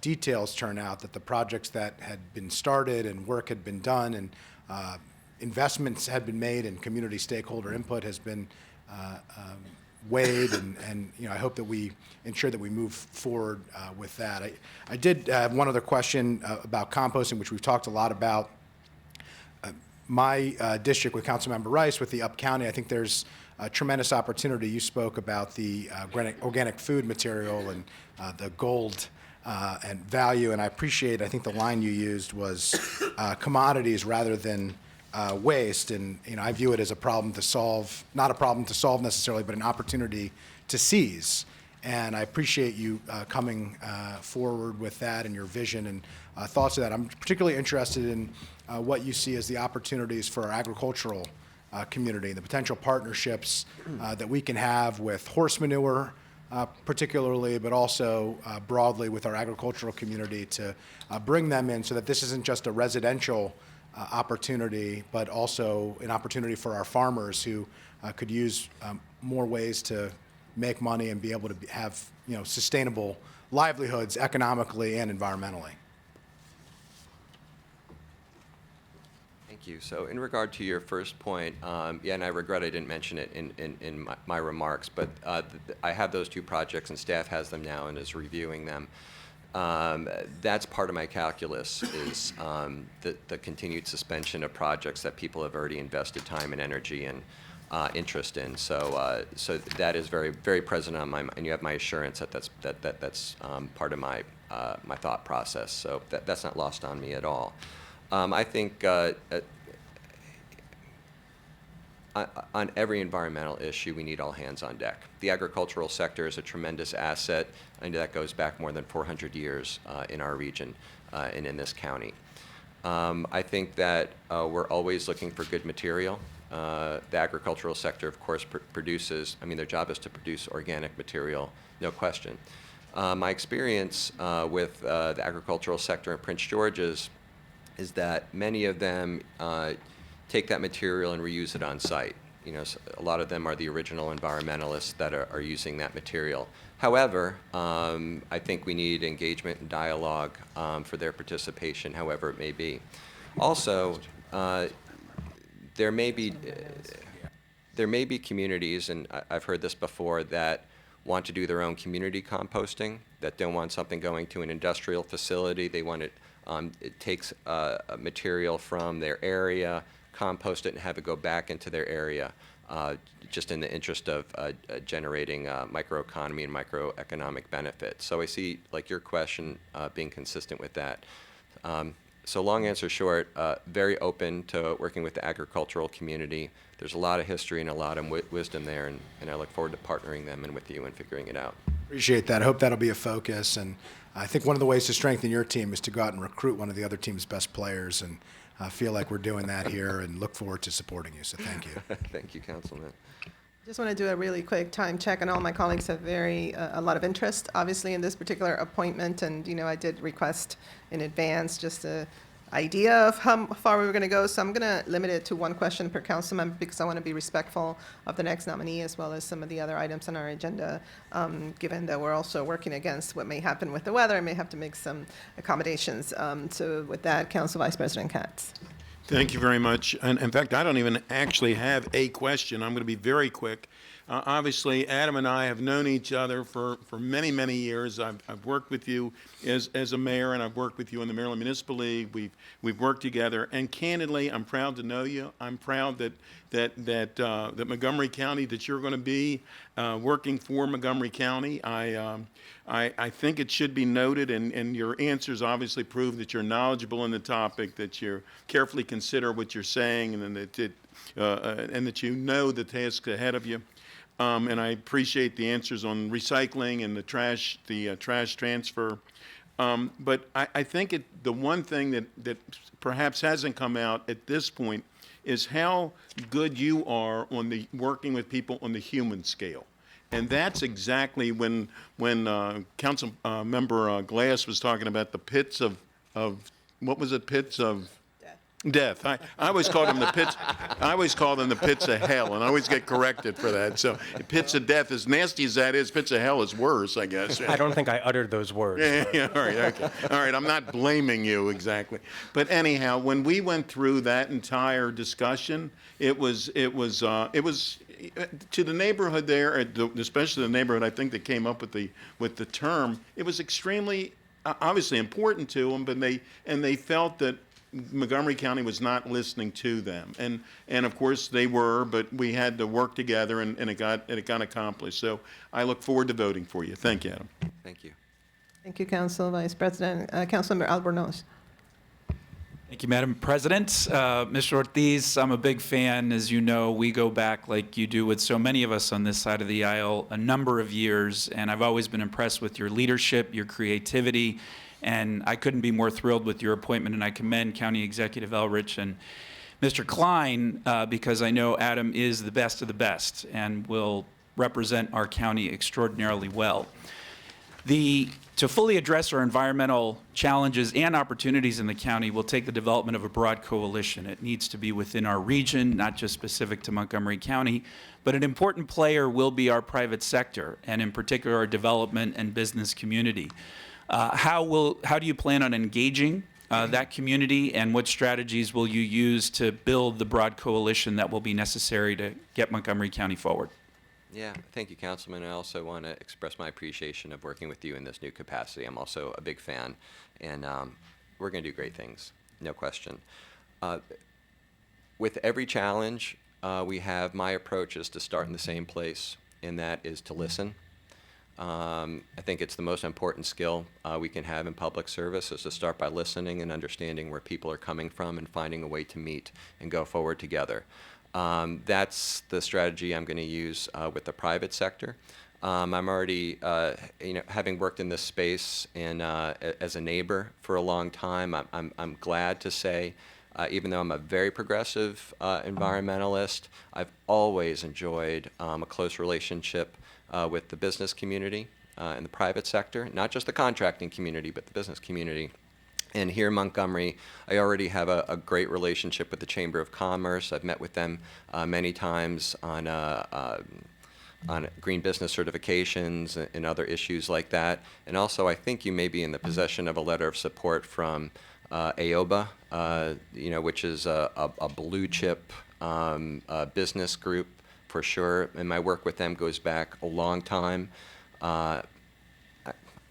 details turn out, that the projects that had been started and work had been done and investments had been made and community stakeholder input has been weighed, and I hope that we ensure that we move forward with that. I did have one other question about composting, which we've talked a lot about. My district with Councilmember Rice, with the Up County, I think there's a tremendous opportunity. You spoke about the organic food material and the gold and value, and I appreciate, I think the line you used was commodities rather than waste, and I view it as a problem to solve, not a problem to solve necessarily, but an opportunity to seize. And I appreciate you coming forward with that and your vision and thoughts of that. I'm particularly interested in what you see as the opportunities for our agricultural community, the potential partnerships that we can have with horse manure, particularly, but also broadly with our agricultural community to bring them in so that this isn't just a residential opportunity, but also an opportunity for our farmers who could use more ways to make money and be able to have sustainable livelihoods economically and environmentally. Thank you. So in regard to your first point, yeah, and I regret I didn't mention it in my remarks, but I have those 2 projects and staff has them now and is reviewing them. That's part of my calculus, is the continued suspension of projects that people have already invested time and energy and interest in. So so that is very, very present on my mind, and you have my assurance that that's part of my my thought process. So that's not lost on me at all. I think on every environmental issue, we need all hands on deck. The agricultural sector is a tremendous asset, and that goes back more than 400 years in our region and in this county. I think that we're always looking for good material. The agricultural sector, of course, produces, their job is to produce organic material, no question. My experience with the agricultural sector in Prince George's is that many of them take that material and reuse it on site. A lot of them are the original environmentalists that are using that material. However, I think we need engagement and dialogue for their participation, however it may be. Also, there may be communities, and I've heard this before, that want to do their own community composting, that don't want something going to an industrial facility. They want it takes a material from their area, compost it, and have it go back into their area, just in the interest of generating microeconomy and microeconomic benefit. So I see, like your question, being consistent with that. So long answer short, very open to working with the agricultural community. There's a lot of history and a lot of wisdom there, and I look forward to partnering them and with you and figuring it out. Appreciate that. I hope that'll be a focus. And I think one of the ways to strengthen your team is to go out and recruit one of the other team's best players. And I feel like we're doing that here and look forward to supporting you. So thank you. Thank you, Councilman. Just want to do a really quick time check, and all my colleagues have a lot of interest, obviously, in this particular appointment. And, I did request in advance just to idea of how far we were going to go, so I'm going to limit it to one question per council member because I want to be respectful of the next nominee as well as some of the other items on our agenda, given that we're also working against what may happen with the weather and may have to make some accommodations. So with that, Council Vice President Katz. Thank you very much. And in fact, I don't even actually have a question. I'm going to be very quick. Obviously, Adam and I have known each other for many, many years. I've worked with you as a mayor, and I've worked with you in the Maryland Municipal League. We've worked together, and candidly, I'm proud to know you. I'm proud that Montgomery County, that you're going to be working for Montgomery County. I think it should be noted, and your answers obviously prove that you're knowledgeable in the topic, that you carefully consider what you're saying, and that you know the tasks ahead of you. And I appreciate the answers on recycling and the trash transfer. But I think the one thing that perhaps hasn't come out at this point is how good you are on the working with people on the human scale. And that's exactly when Council Member Glass was talking about the pits of what was it? Pits of death. I always called them the pits. I always call them the pits of hell, and I always get corrected for that. So pits of death, as nasty as that is, pits of hell is worse, I guess. I don't think I uttered those words. Yeah, all right, okay. All right, I'm not blaming you exactly. But anyhow, when we went through that entire discussion, it was to the neighborhood there, especially the neighborhood I think that came up with the term, it was extremely obviously important to them, but they felt that Montgomery County was not listening to them, and of course they were, but we had to work together, and it got accomplished. So I look forward to voting for you. Thank you, Adam. Thank you. Thank you, Council Vice President. Councilmember Albornoz. Thank you, Madam President. Mr. Ortiz, I'm a big fan. As you know, we go back, like you do with so many of us on this side of the aisle, a number of years, and I've always been impressed with your leadership, your creativity, and I couldn't be more thrilled with your appointment, and I commend County Executive Elrich and Mr. Klein because I know Adam is the best of the best and will represent our county extraordinarily well. To fully address our environmental challenges and opportunities in the county will take the development of a broad coalition. It needs to be within our region, not just specific to Montgomery County, but an important player will be our private sector, and in particular our development and business community. How do you plan on engaging that community, and what strategies will you use to build the broad coalition that will be necessary to get Montgomery County forward? Yeah, thank you, Councilman. I also want to express my appreciation of working with you in this new capacity. I'm also a big fan, and we're going to do great things, no question. With every challenge we have, my approach is to start in the same place, and that is to listen. I think it's the most important skill we can have in public service, is to start by listening and understanding where people are coming from and finding a way to meet and go forward together. That's the strategy I'm going to use with the private sector. I'm already, having worked in this space and as a neighbor for a long time, I'm glad to say, even though I'm a very progressive environmentalist, I've always enjoyed a close relationship with the business community and the private sector, not just the contracting community, but the business community. And here in Montgomery, I already have a great relationship with the Chamber of Commerce. I've met with them many times on green business certifications and other issues like that. And also, I think you may be in the possession of a letter of support from AOBA, which is a blue chip business group for sure. And my work with them goes back a long time.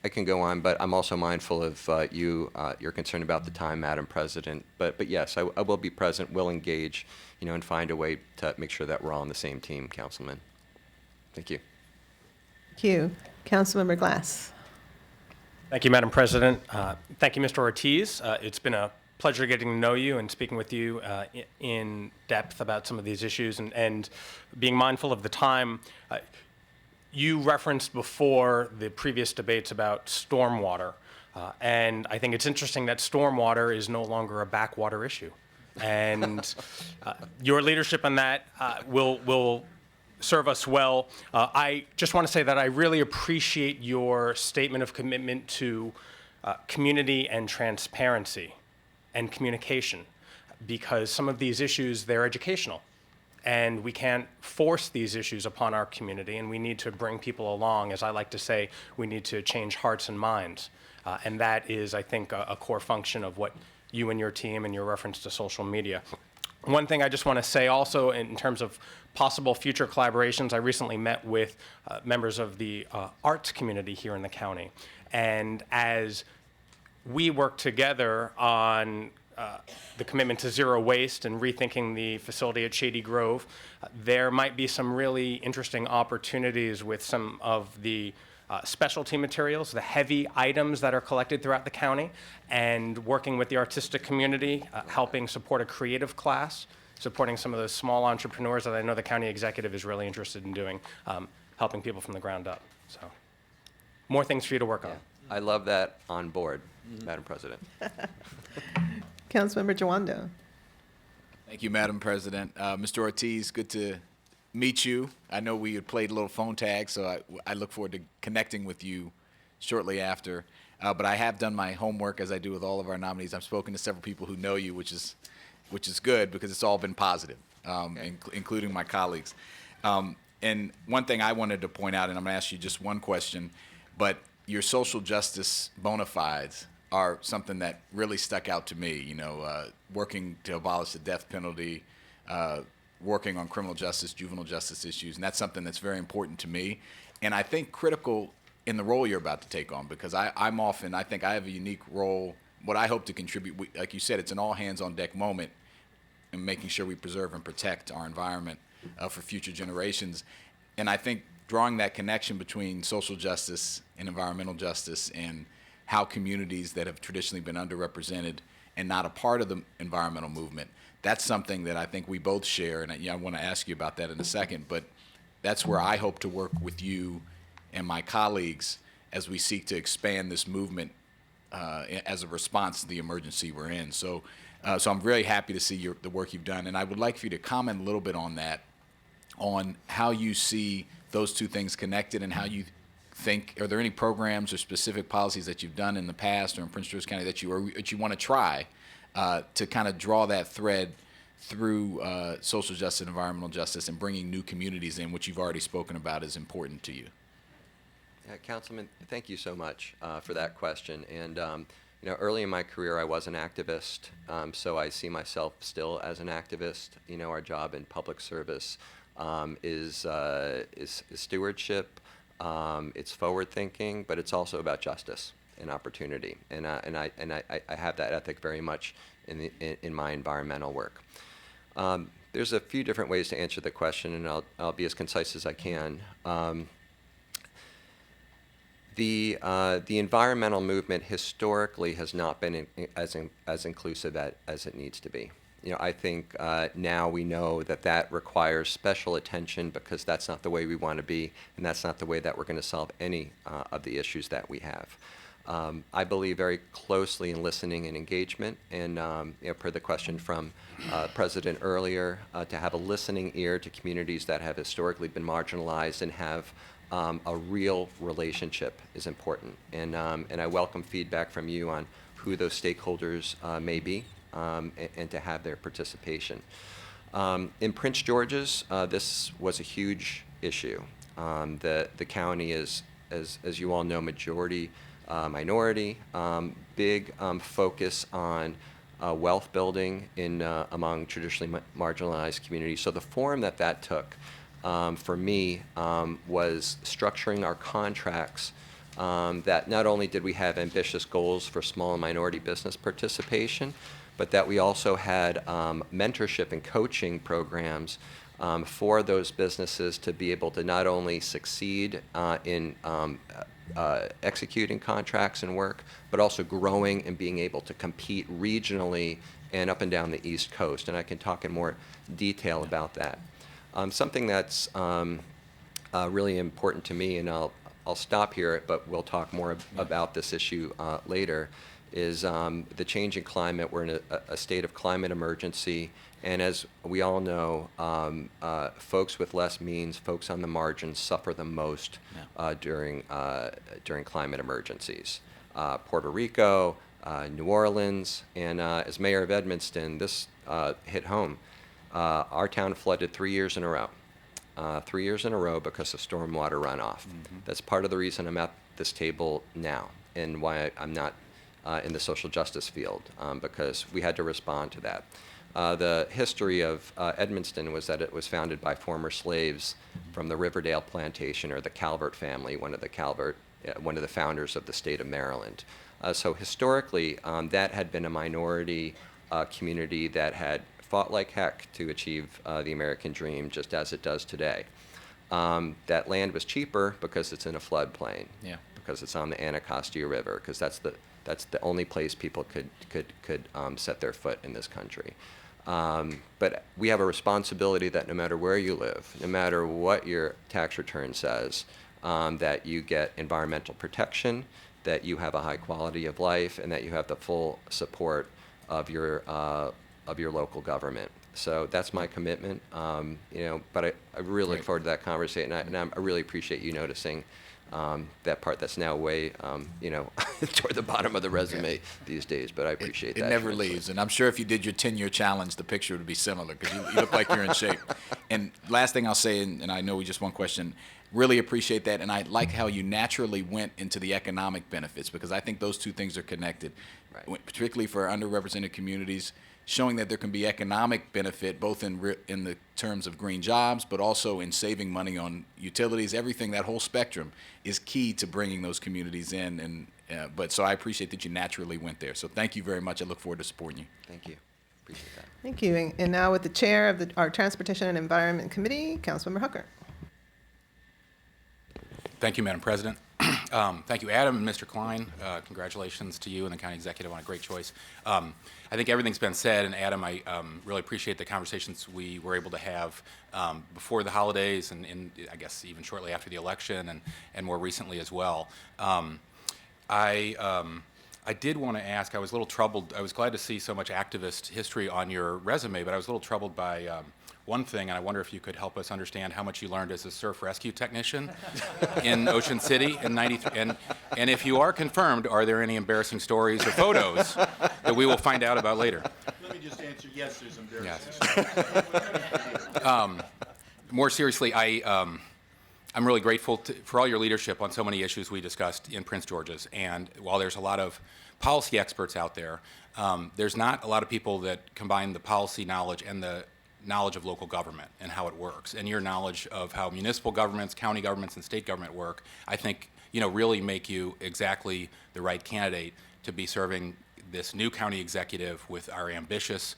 I can go on, but I'm also mindful of your concern about the time, Madam President. But yes, I will be present, will engage, and find a way to make sure that we're all on the same team, Councilman. Thank you. Thank you. Councilmember Glass. Thank you, Madam President. Thank you, Mr. Ortiz. It's been a pleasure getting to know you and speaking with you in depth about some of these issues and being mindful of the time. You referenced before the previous debates about stormwater, and I think it's interesting that stormwater is no longer a backwater issue. And your leadership on that will serve us well. I just want to say that I really appreciate your statement of commitment to community and transparency. and communication, because some of these issues, they're educational. And we can't force these issues upon our community, and we need to bring people along. As I like to say, we need to change hearts and minds. And that is, I think, a core function of what you and your team and your reference to social media. One thing I just want to say also in terms of possible future collaborations, I recently met with members of the arts community here in the county. And as we work together on the commitment to zero waste and rethinking the facility at Shady Grove, there might be some really interesting opportunities with some of the specialty materials, the heavy items that are collected throughout the county, and working with the artistic community, helping support a creative class, supporting some of those small entrepreneurs that I know the county executive is really interested in doing, helping people from the ground up. So, more things for you to work on. I love that on board, Madam President. Councilmember Jawando. Thank you, Madam President. Mr. Ortiz, good to meet you. I know we had played a little phone tag, so I look forward to connecting with you shortly after. But I have done my homework, as I do with all of our nominees. I've spoken to several people who know you, which is good because it's all been positive, including my colleagues. And one thing I wanted to point out, and I'm going to ask you just one question, but your social justice bona fides are something that really stuck out to me. You know, working to abolish the death penalty, working on criminal justice, juvenile justice issues, and that's something that's very important to me. And I think critical in the role you're about to take on, because I think I have a unique role. What I hope to contribute, like you said, it's an all hands on deck moment in making sure we preserve and protect our environment for future generations. And I think drawing that connection between social justice and environmental justice and how communities that have traditionally been underrepresented and not a part of the environmental movement, that's something that I think we both share, and I want to ask you about that in a second, but that's where I hope to work with you and my colleagues as we seek to expand this movement as a response to the emergency we're in. So I'm very happy to see the work you've done, and I would like for you to comment a little bit on that, on how you see those two things connected and how you think, are there any programs or specific policies that you've done in the past or in Prince George County that you want to try to kind of draw that thread through social justice and environmental justice and bringing new communities in, which you've already spoken about is important to you? Yeah, Councilman, thank you so much for that question. And you know, early in my career, I was an activist, so I see myself still as an activist. You know, our job in public service is stewardship. It's forward thinking, but it's also about justice and opportunity. And I have that ethic very much in my environmental work. There's a few different ways to answer the question, and I'll be as concise as I can. The environmental movement historically has not been as inclusive as it needs to be. You know, I think now we know that requires special attention because that's not the way we want to be, and that's not the way that we're going to solve any of the issues that we have. I believe very closely in listening and engagement, and you know, per the question from President earlier, to have a listening ear to communities that have historically been marginalized and have a real relationship is important. And I welcome feedback from you on who those stakeholders may be. And to have their participation. In Prince George's, this was a huge issue. The county is, as you all know, majority minority, big focus on wealth building among traditionally marginalized communities. So the form that took for me was structuring our contracts that not only did we have ambitious goals for small and minority business participation, but that we also had mentorship and coaching programs for those businesses to be able to not only succeed in executing contracts and work, but also growing and being able to compete regionally and up and down the East Coast. And I can talk in more detail about that. Something that's really important to me, and I'll stop here, but we'll talk more about this issue later, is the changing climate. We're in a state of climate emergency, and as we all know, folks with less means, folks on the margins, suffer the most during climate emergencies. Puerto Rico, New Orleans, and as mayor of Edmonston, this hit home. Our town flooded 3 years in a row. 3 years in a row because of stormwater runoff. That's part of the reason I'm at this table now and why I'm not in the social justice field, because we had to respond to that. The history of Edmonston was that it was founded by former slaves from the Riverdale plantation, or the Calvert family, one of the founders of the state of Maryland. So historically, that had been a minority community that had fought like heck to achieve the American dream, just as it does today. That land was cheaper because it's in a floodplain, because it's on the Anacostia River, because that's the only place people could set their foot in this country. But we have a responsibility that no matter where you live, no matter what your tax return says, that you get environmental protection, that you have a high quality of life, and that you have the full support of your local government. So that's my commitment. But I really look forward to that conversation, and I really appreciate you noticing that part that's now way, toward the bottom of the resume these days, but I appreciate that. It never leaves, and I'm sure if you did your 10-year challenge, the picture would be similar, because you look like you're in shape. And last thing I'll say, and I know we just one question, really appreciate that, and I like how you naturally went into the economic benefits, because I think those two things are connected, particularly for underrepresented communities, showing that there can be economic benefit both in the terms of green jobs, but also in saving money on utilities. Everything, that whole spectrum, is key to bringing those communities in. But so I appreciate that you naturally went there. So thank you very much. I look forward to supporting you. Thank you. Appreciate that. Thank you. And now with the chair of our Transportation and Environment Committee, Councilmember Hooker. Thank you, Madam President. Thank you, Adam and Mr. Klein. Congratulations to you and the county executive on a great choice. I think everything's been said, and Adam, I really appreciate the conversations we were able to have before the holidays and I guess even shortly after the election and more recently as well. I did want to ask, I was a little troubled. I was glad to see so much activist history on your resume, but I was a little troubled by one thing, and I wonder if you could help us understand how much you learned as a surf rescue technician in Ocean City in '93. And if you are confirmed, are there any embarrassing stories or photos that we will find out about later? Let me just answer, yes, there's embarrassing. More seriously, I'm really grateful for all your leadership on so many issues we discussed in Prince George's. And while there's a lot of policy experts out there, there's not a lot of people that combine the policy knowledge and the knowledge of local government and how it works. And your knowledge of how municipal governments, county governments, and state government work, I think, really make you exactly the right candidate to be serving this new county executive with our ambitious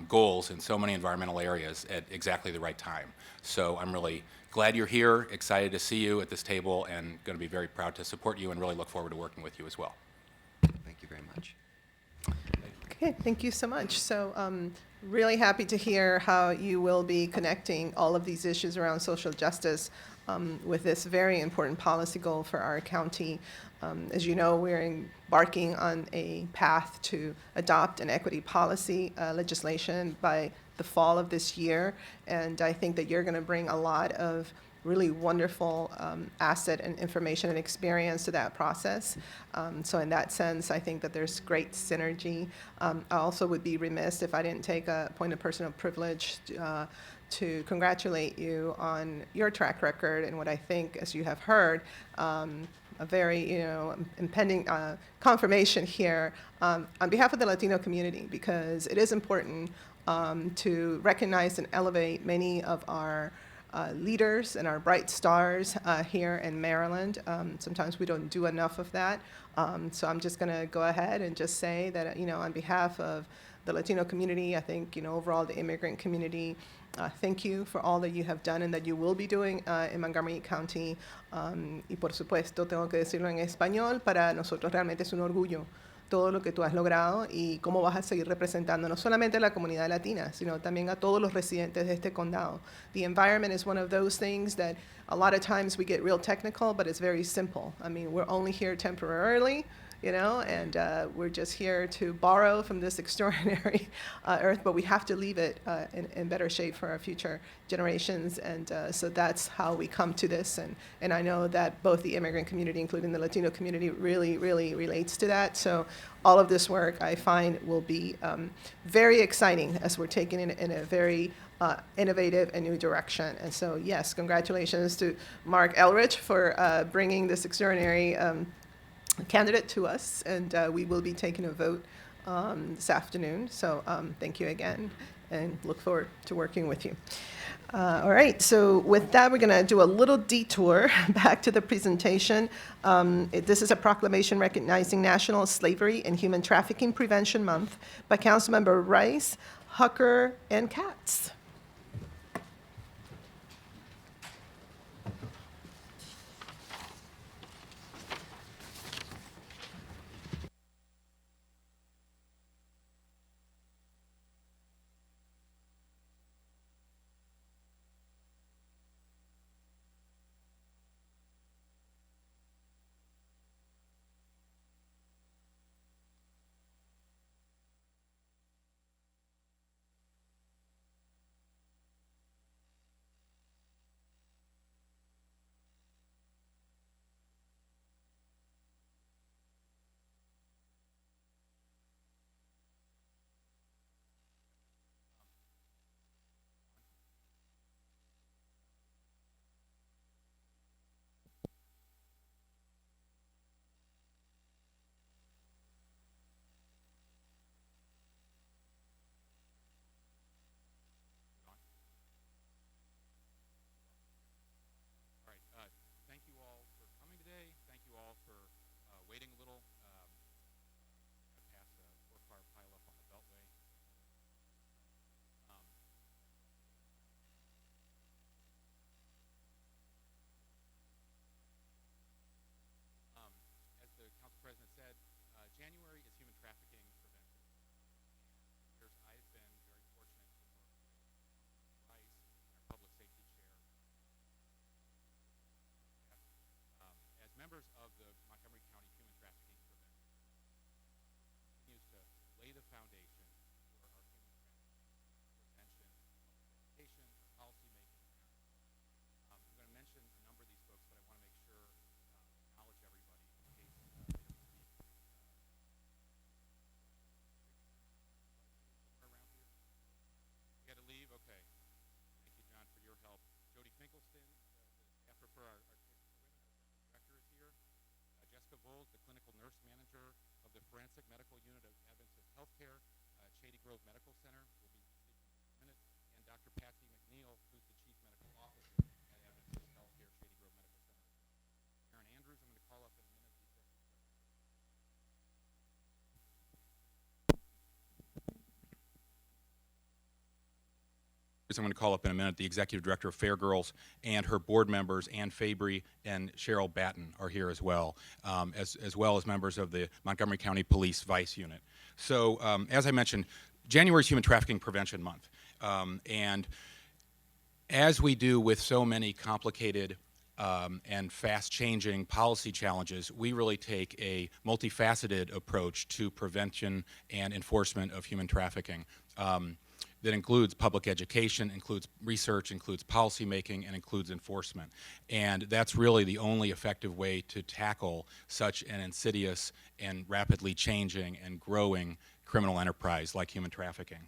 goals in so many environmental areas at exactly the right time. So I'm really glad you're here, excited to see you at this table, and going to be very proud to support you and really look forward to working with you as well. Thank you very much. Okay, thank you so much. So really happy to hear how you will be connecting all of these issues around social justice with this very important policy goal for our county. As you know, we're embarking on a path to adopt an equity policy legislation by the fall of this year, and I think that you're going to bring a lot of really wonderful asset and information and experience to that process. So in that sense, I think that there's great synergy. I also would be remiss if I didn't take a point of personal privilege to congratulate you on your track record and what I think, as you have heard, a very impending confirmation here on behalf of the Latino community, because it is important to recognize and elevate many of our leaders and our bright stars here in Maryland. Sometimes we don't do enough of that. So I'm just going to go ahead and just say that, on behalf of the Latino community, I think, overall the immigrant community, thank you for all that you have done and that you will be doing in Montgomery County. Y por supuesto, tengo que decirlo en español, para nosotros realmente es un orgullo todo lo que tú has logrado y cómo vas a seguir representando no solamente a la comunidad latina, sino también a todos los residentes de este condado. The environment is one of those things that a lot of times we get real technical, but it's very simple. I mean, we're only here temporarily. and we're just here to borrow from this extraordinary earth, but we have to leave it in better shape for our future generations. And so that's how we come to this. And I know that both the immigrant community, including the Latino community, really, really relates to that. So all of this work, I find, will be very exciting as we're taking it in a very innovative and new direction. And so, yes, congratulations to Mark Elrich for bringing this extraordinary candidate to us. And we will be taking a vote this afternoon. So thank you again, and look forward to working with you. All right, so with that, we're going to do a little detour back to the presentation. This is a proclamation recognizing National Slavery and Human Trafficking Prevention Month by Councilmember Rice, Hucker, and Katz. All right. Thank you all for coming today. Thank you all for waiting a little. I passed a four-car pileup on the Beltway. Um, as the council president said, January is Human Trafficking Prevention. And I've been very fortunate to work with Rice, our public safety chair, as members of the Montgomery County Human Trafficking Prevention continues to lay the foundation for our human trafficking prevention, education, policy making. I'm going to mention a number of these folks, but I want to make sure acknowledge everybody in case they don't speak. Somewhere around here. You got to leave. Okay. Thank you, John, for your help. Jody Finkelstein, the staffer for our director is here. Jessica Vold, the clinical nurse manager of the Forensic Medical Unit of Adventist Healthcare, Shady Grove Medical Center, will be speaking in a minute, and Dr. Patsy McNeil, who's the chief medical officer at Adventist Healthcare, Shady Grove Medical Center. Aaron Andrews, I'm going to call up in a minute. I'm going to call up in a minute the executive director of Fair Girls, and her board members, Ann Fabry and Cheryl Batten, are here as well as members of the Montgomery County Police Vice Unit. So, as I mentioned, January is Human Trafficking Prevention Month. And as we do with so many complicated and fast-changing policy challenges, we really take a multifaceted approach to prevention and enforcement of human trafficking. That includes public education, includes research, includes policy making, and includes enforcement. And that's really the only effective way to tackle such an insidious and rapidly changing and growing criminal enterprise like human trafficking.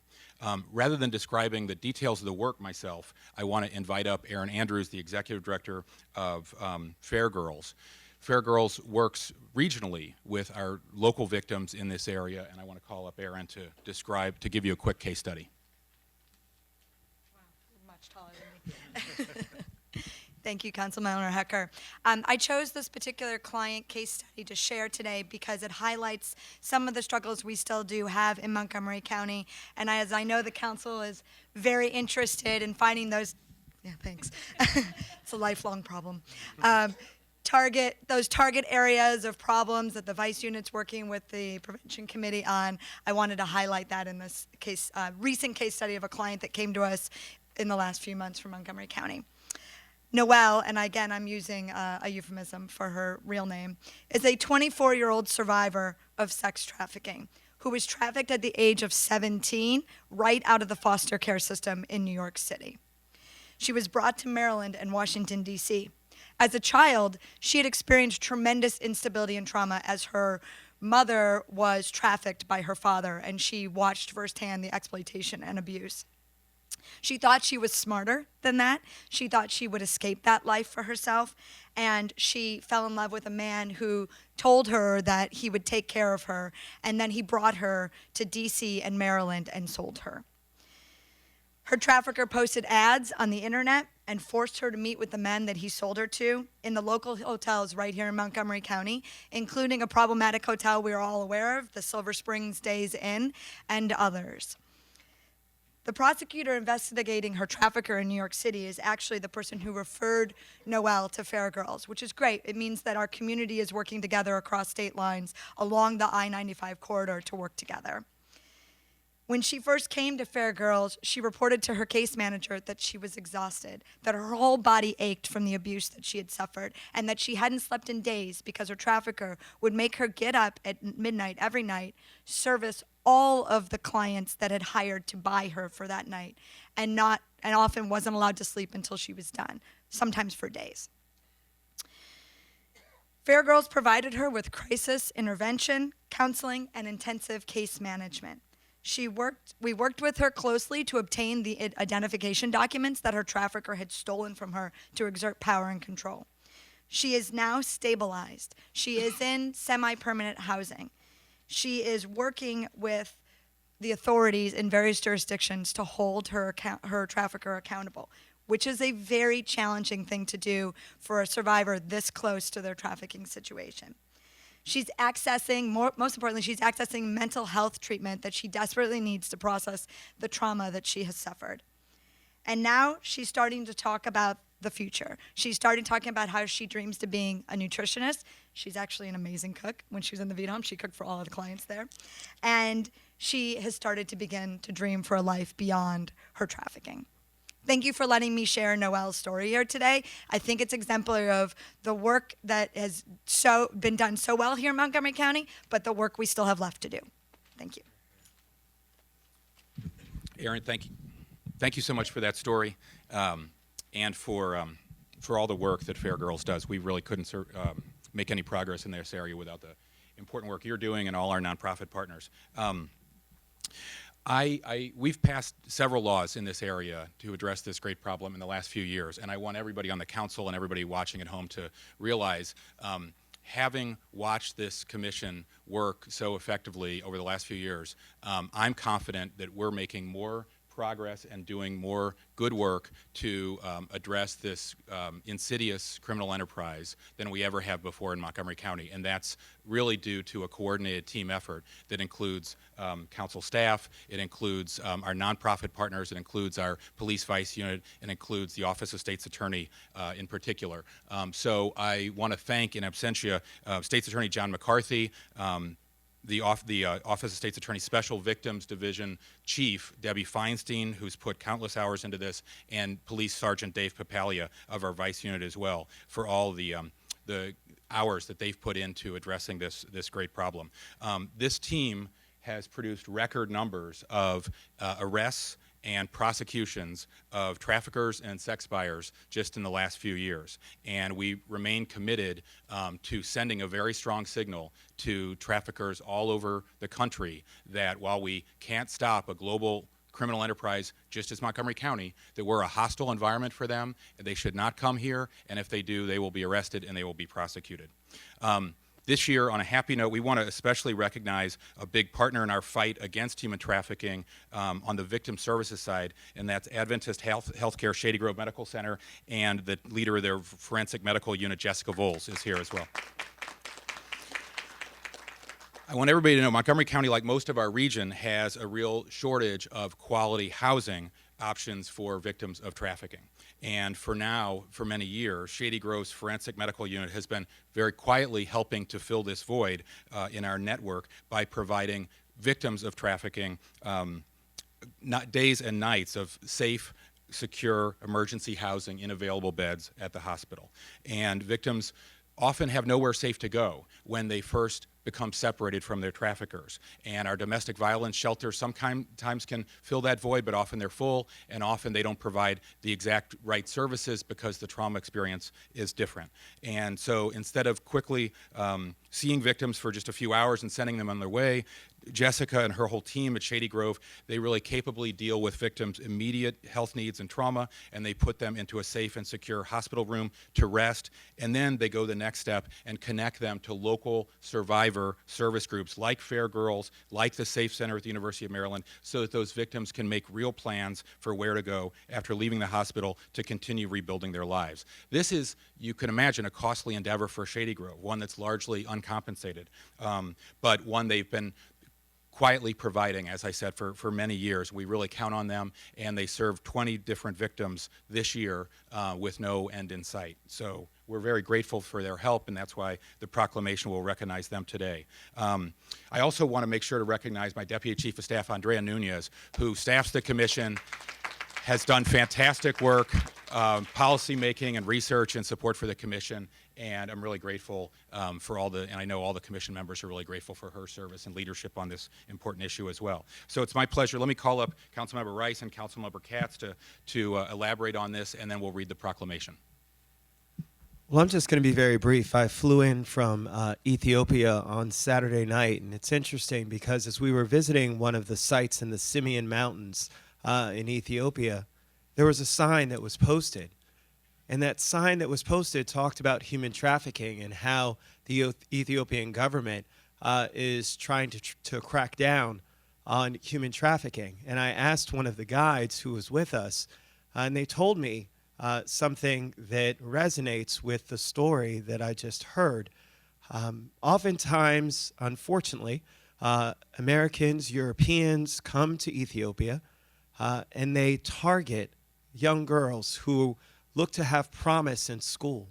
Rather than describing the details of the work myself, I want to invite up Aaron Andrews, the executive director of Fair Girls. Fair Girls works regionally with our local victims in this area, and I want to call up Aaron to give you a quick case study. Much taller than me. Thank you, Councilmember Hecker. I chose this particular client case study to share today because it highlights some of the struggles we still do have in Montgomery County. And as I know the council is very interested in finding those, yeah, thanks. It's a lifelong problem. Target areas of problems that the Vice Unit's working with the Prevention Committee on. I wanted to highlight that in this case, recent case study of a client that came to us in the last few months from Montgomery County. Noelle, and again, I'm using a euphemism for her real name, is a 24-year-old survivor of sex trafficking who was trafficked at the age of 17 right out of the foster care system in New York City. She was brought to Maryland and Washington, D.C. As a child, she had experienced tremendous instability and trauma as her mother was trafficked by her father, and she watched firsthand the exploitation and abuse. She thought she was smarter than that. She thought she would escape that life for herself, and she fell in love with a man who told her that he would take care of her, and then he brought her to D.C. and Maryland and sold her. Her trafficker posted ads on the internet and forced her to meet with the men that he sold her to in the local hotels right here in Montgomery County, including a problematic hotel we are all aware of, the Silver Springs Days Inn, and others. The prosecutor investigating her trafficker in New York City is actually the person who referred Noelle to Fair Girls, which is great. It means that our community is working together across state lines along the I-95 corridor to work together. When she first came to Fair Girls, she reported to her case manager that she was exhausted, that her whole body ached from the abuse that she had suffered, and that she hadn't slept in days because her trafficker would make her get up at midnight every night, service all of the clients that had hired to buy her for that night, and often wasn't allowed to sleep until she was done, sometimes for days. Fair Girls provided her with crisis intervention, counseling, and intensive case management. We worked with her closely to obtain the identification documents that her trafficker had stolen from her to exert power and control. She is now stabilized. She is in semi-permanent housing. She is working with the authorities in various jurisdictions to hold her trafficker accountable, which is a very challenging thing to do for a survivor this close to their trafficking situation. She's accessing, most importantly, she's accessing mental health treatment that she desperately needs to process the trauma that she has suffered. And now she's starting to talk about the future. She started talking about how she dreams to being a nutritionist. She's actually an amazing cook. When she was in the Vietnam, she cooked for all of the clients there. And she has started to begin to dream for a life beyond her trafficking. Thank you for letting me share Noelle's story here today. I think it's exemplary of the work that has been done so well here in Montgomery County, but the work we still have left to do. Thank you. Erin, thank you. Thank you so much for that story, and for all the work that Fair Girls does. We really couldn't make any progress in this area without the important work you're doing and all our nonprofit partners. We've passed several laws in this area to address this great problem in the last few years, and I want everybody on the council and everybody watching at home to realize, having watched this commission work so effectively over the last few years, I'm confident that we're making more progress and doing more good work to address this insidious criminal enterprise than we ever have before in Montgomery County. And that's really due to a coordinated team effort that includes council staff, it includes our nonprofit partners, it includes our police vice unit, and includes the Office of State's Attorney in particular. So I want to thank in absentia State's Attorney John McCarthy, the Office of State's Attorney Special Victims Division Chief, Debbie Feinstein, who's put countless hours into this, and Police Sergeant Dave Papalia of our Vice Unit as well, for all the hours that they've put into addressing this great problem. This team has produced record numbers of arrests and prosecutions of traffickers and sex buyers just in the last few years. And we remain committed to sending a very strong signal to traffickers all over the country that while we can't stop a global criminal enterprise just as Montgomery County, that we're a hostile environment for them, they should not come here, and if they do, they will be arrested and they will be prosecuted. This year, on a happy note, we want to especially recognize a big partner in our fight against human trafficking on the victim services side, and that's Adventist Healthcare Shady Grove Medical Center, and the leader of their forensic medical unit, Jessica Voles, is here as well. I want everybody to know Montgomery County, like most of our region, has a real shortage of quality housing options for victims of trafficking. And for many years, Shady Grove's Forensic Medical Unit has been very quietly helping to fill this void in our network by providing victims of trafficking days and nights of safe, secure emergency housing in available beds at the hospital. And victims often have nowhere safe to go when they first become separated from their traffickers. And our domestic violence shelters sometimes can fill that void, but often they're full, and often they don't provide the exact right services because the trauma experience is different. And so instead of quickly seeing victims for just a few hours and sending them on their way, Jessica and her whole team at Shady Grove, they really capably deal with victims' immediate health needs and trauma, and they put them into a safe and secure hospital room to rest. And then they go the next step and connect them to local survivor service groups like Fair Girls, like the Safe Center at the University of Maryland, so that those victims can make real plans for where to go after leaving the hospital to continue rebuilding their lives. This is, you can imagine, a costly endeavor for Shady Grove, one that's largely uncompensated, but one they've been quietly providing, as I said, for many years. We really count on them, and they served 20 different victims this year with no end in sight. So we're very grateful for their help, and that's why the proclamation will recognize them today. I also want to make sure to recognize my Deputy Chief of Staff, Andrea Nunez, who staffs the commission, has done fantastic work, policy making and research and support for the commission, and I'm really grateful for and I know all the commission members are really grateful for her service and leadership on this important issue as well. So it's my pleasure. Let me call up Councilmember Rice and Councilmember Katz to elaborate on this, and then we'll read the proclamation. Well, I'm just going to be very brief. I flew in from Ethiopia on Saturday night, and it's interesting because as we were visiting one of the sites in the Simeon Mountains in Ethiopia, there was a sign that was posted. And that sign that was posted talked about human trafficking and how the Ethiopian government is trying to crack down on human trafficking. And I asked one of the guides who was with us, and they told me something that resonates with the story that I just heard. Oftentimes, unfortunately, Americans, Europeans come to Ethiopia and they target young girls who look to have promise in school.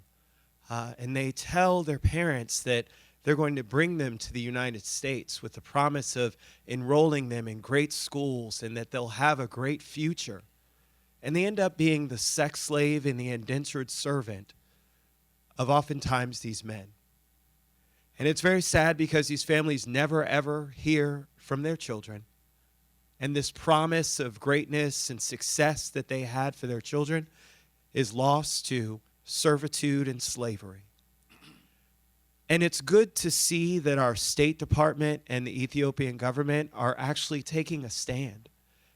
And they tell their parents that they're going to bring them to the United States with the promise of enrolling them in great schools and that they'll have a great future. And they end up being the sex slave and the indentured servant of oftentimes these men. And it's very sad because these families never, ever hear from their children. And this promise of greatness and success that they had for their children is lost to servitude and slavery. And it's good to see that our State Department and the Ethiopian government are actually taking a stand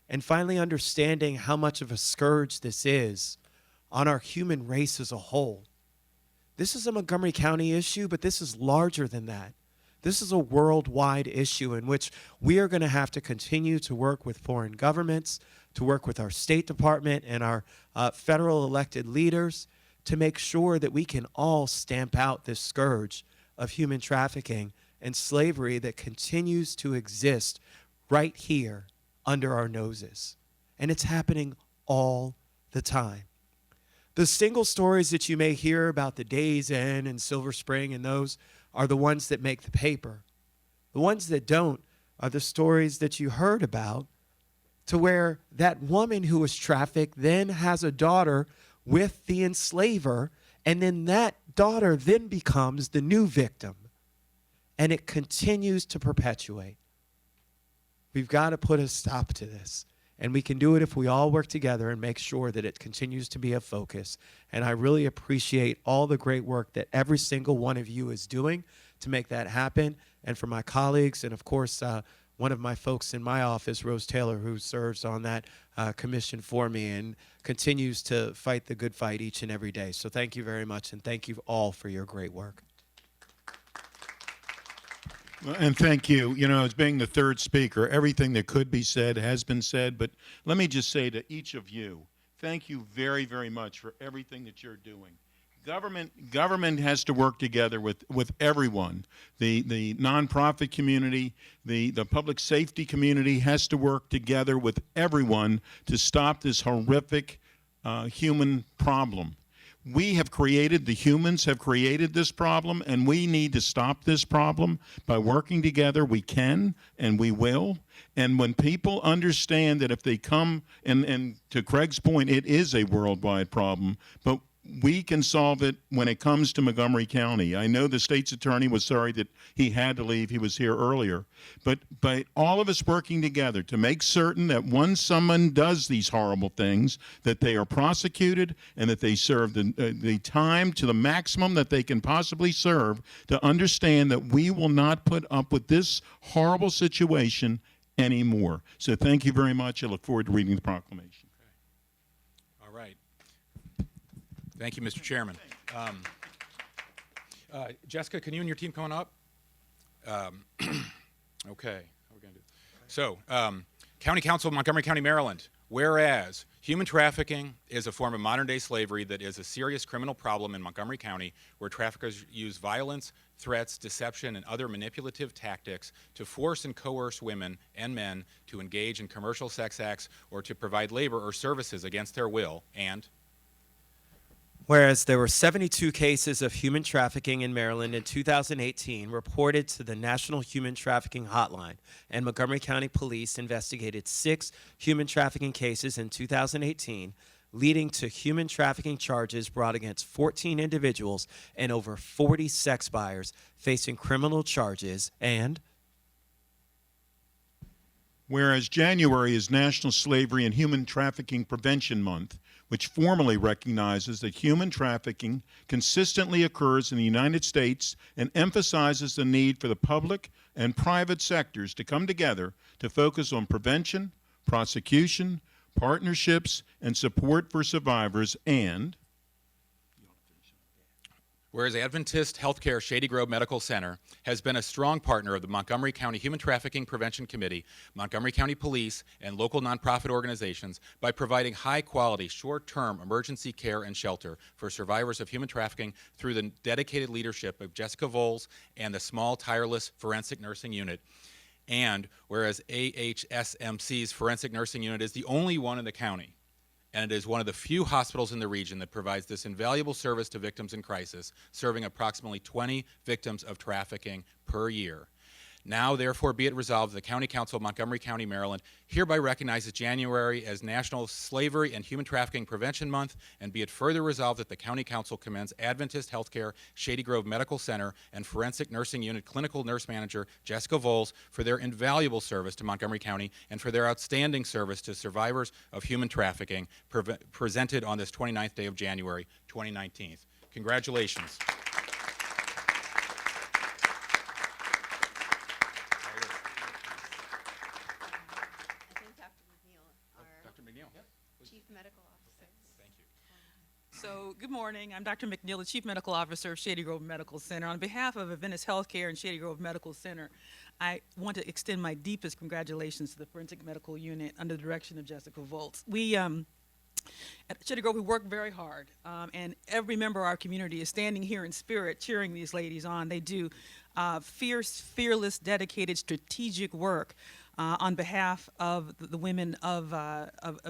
and finally understanding how much of a scourge this is on our human race as a whole. This is a Montgomery County issue, but this is larger than that. This is a worldwide issue in which we are going to have to continue to work with foreign governments, to work with our State Department and our federal elected leaders to make sure that we can all stamp out this scourge of human trafficking and slavery that continues to exist right here under our noses. And it's happening all the time. The single stories that you may hear about the Days Inn and Silver Spring and those are the ones that make the paper. The ones that don't are the stories that you heard about, to where that woman who was trafficked then has a daughter with the enslaver, and then that daughter then becomes the new victim. And it continues to perpetuate. We've got to put a stop to this. And we can do it if we all work together and make sure that it continues to be a focus. And I really appreciate all the great work that every single one of you is doing to make that happen. And for my colleagues, and of course, one of my folks in my office, Rose Taylor, who serves on that commission for me and continues to fight the good fight each and every day. So thank you very much, and thank you all for your great work. Well, and thank you. You know, as being the third speaker, everything that could be said has been said, but let me just say to each of you, thank you very, very much for everything that you're doing. Government has to work together with everyone. The nonprofit community, the public safety community has to work together with everyone to stop this horrific human problem. we have created, the humans have created this problem, and we need to stop this problem by working together. We can and we will. And when people understand that if they come, and to Craig's point, it is a worldwide problem, but we can solve it when it comes to Montgomery County. I know the state's attorney was sorry that he had to leave. He was here earlier. But by all of us working together to make certain that once someone does these horrible things, that they are prosecuted and that they serve the time to the maximum that they can possibly serve, to understand that we will not put up with this horrible situation anymore. So thank you very much. I look forward to reading the proclamation. All right. Thank you, Mr. Chairman. Jessica, can you and your team come on up? Okay. How are we going to do? So, County Council of Montgomery County, Maryland. Whereas human trafficking is a form of modern-day slavery that is a serious criminal problem in Montgomery County, where traffickers use violence, threats, deception, and other manipulative tactics to force and coerce women and men to engage in commercial sex acts or to provide labor or services against their will, and Whereas there were 72 cases of human trafficking in Maryland in 2018 reported to the National Human Trafficking Hotline, and Montgomery County Police investigated 6 human trafficking cases in 2018, leading to human trafficking charges brought against 14 individuals and over 40 sex buyers facing criminal charges, and Whereas January is National Slavery and Human Trafficking Prevention Month, which formally recognizes that human trafficking consistently occurs in the United States and emphasizes the need for the public and private sectors to come together to focus on prevention, prosecution, partnerships, and support for survivors, and whereas Adventist Healthcare Shady Grove Medical Center has been a strong partner of the Montgomery County Human Trafficking Prevention Committee, Montgomery County Police, and local nonprofit organizations by providing high-quality, short-term emergency care and shelter for survivors of human trafficking through the dedicated leadership of Jessica Voles and the small, tireless forensic nursing unit. And whereas AHSMC's forensic nursing unit is the only one in the county, and it is one of the few hospitals in the region that provides this invaluable service to victims in crisis, serving approximately 20 victims of trafficking per year. Now, therefore, be it resolved, the County Council of Montgomery County, Maryland, hereby recognizes January as National Slavery and Human Trafficking Prevention Month, and be it further resolved that the County Council commends Adventist Healthcare Shady Grove Medical Center and Forensic Nursing Unit Clinical Nurse Manager Jessica Voles for their invaluable service to Montgomery County and for their outstanding service to survivors of human trafficking presented on this 29th day of January, 2019. Congratulations. Chief Medical Officer. Thank you. So, good morning. I'm Dr. McNeil, the Chief Medical Officer of Shady Grove Medical Center. On behalf of Adventist Healthcare and Shady Grove Medical Center, I want to extend my deepest congratulations to the Forensic Medical Unit under the direction of Jessica Volz. We, at Shady Grove, we work very hard, and every member of our community is standing here in spirit cheering these ladies on. They do fierce, fearless, dedicated, strategic work on behalf of the women of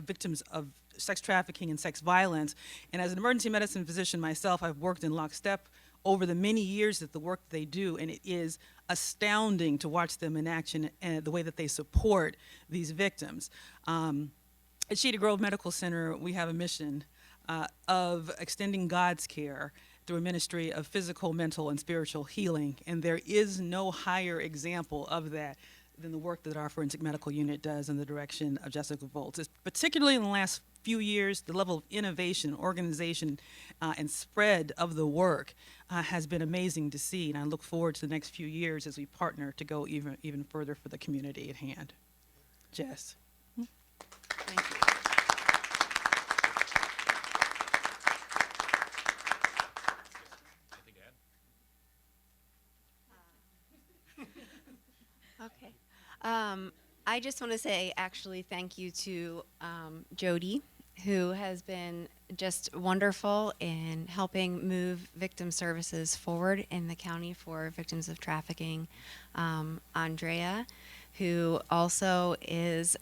victims of sex trafficking and sex violence. And as an emergency medicine physician myself, I've worked in lockstep over the many years that the work they do, and it is astounding to watch them in action and the way that they support these victims. At Shady Grove Medical Center, we have a mission of extending God's care through a ministry of physical, mental, and spiritual healing, and there is no higher example of that than the work that our forensic medical unit does in the direction of Jessica Volz. Particularly in the last few years, the level of innovation, organization, and spread of the work has been amazing to see, and I look forward to the next few years as we partner to go even further for the community at hand. Jess. Thank you. Okay. I just want to say actually thank you to Jody, who has been just wonderful in helping move victim services forward in the county for victims of trafficking. Andrea, who also is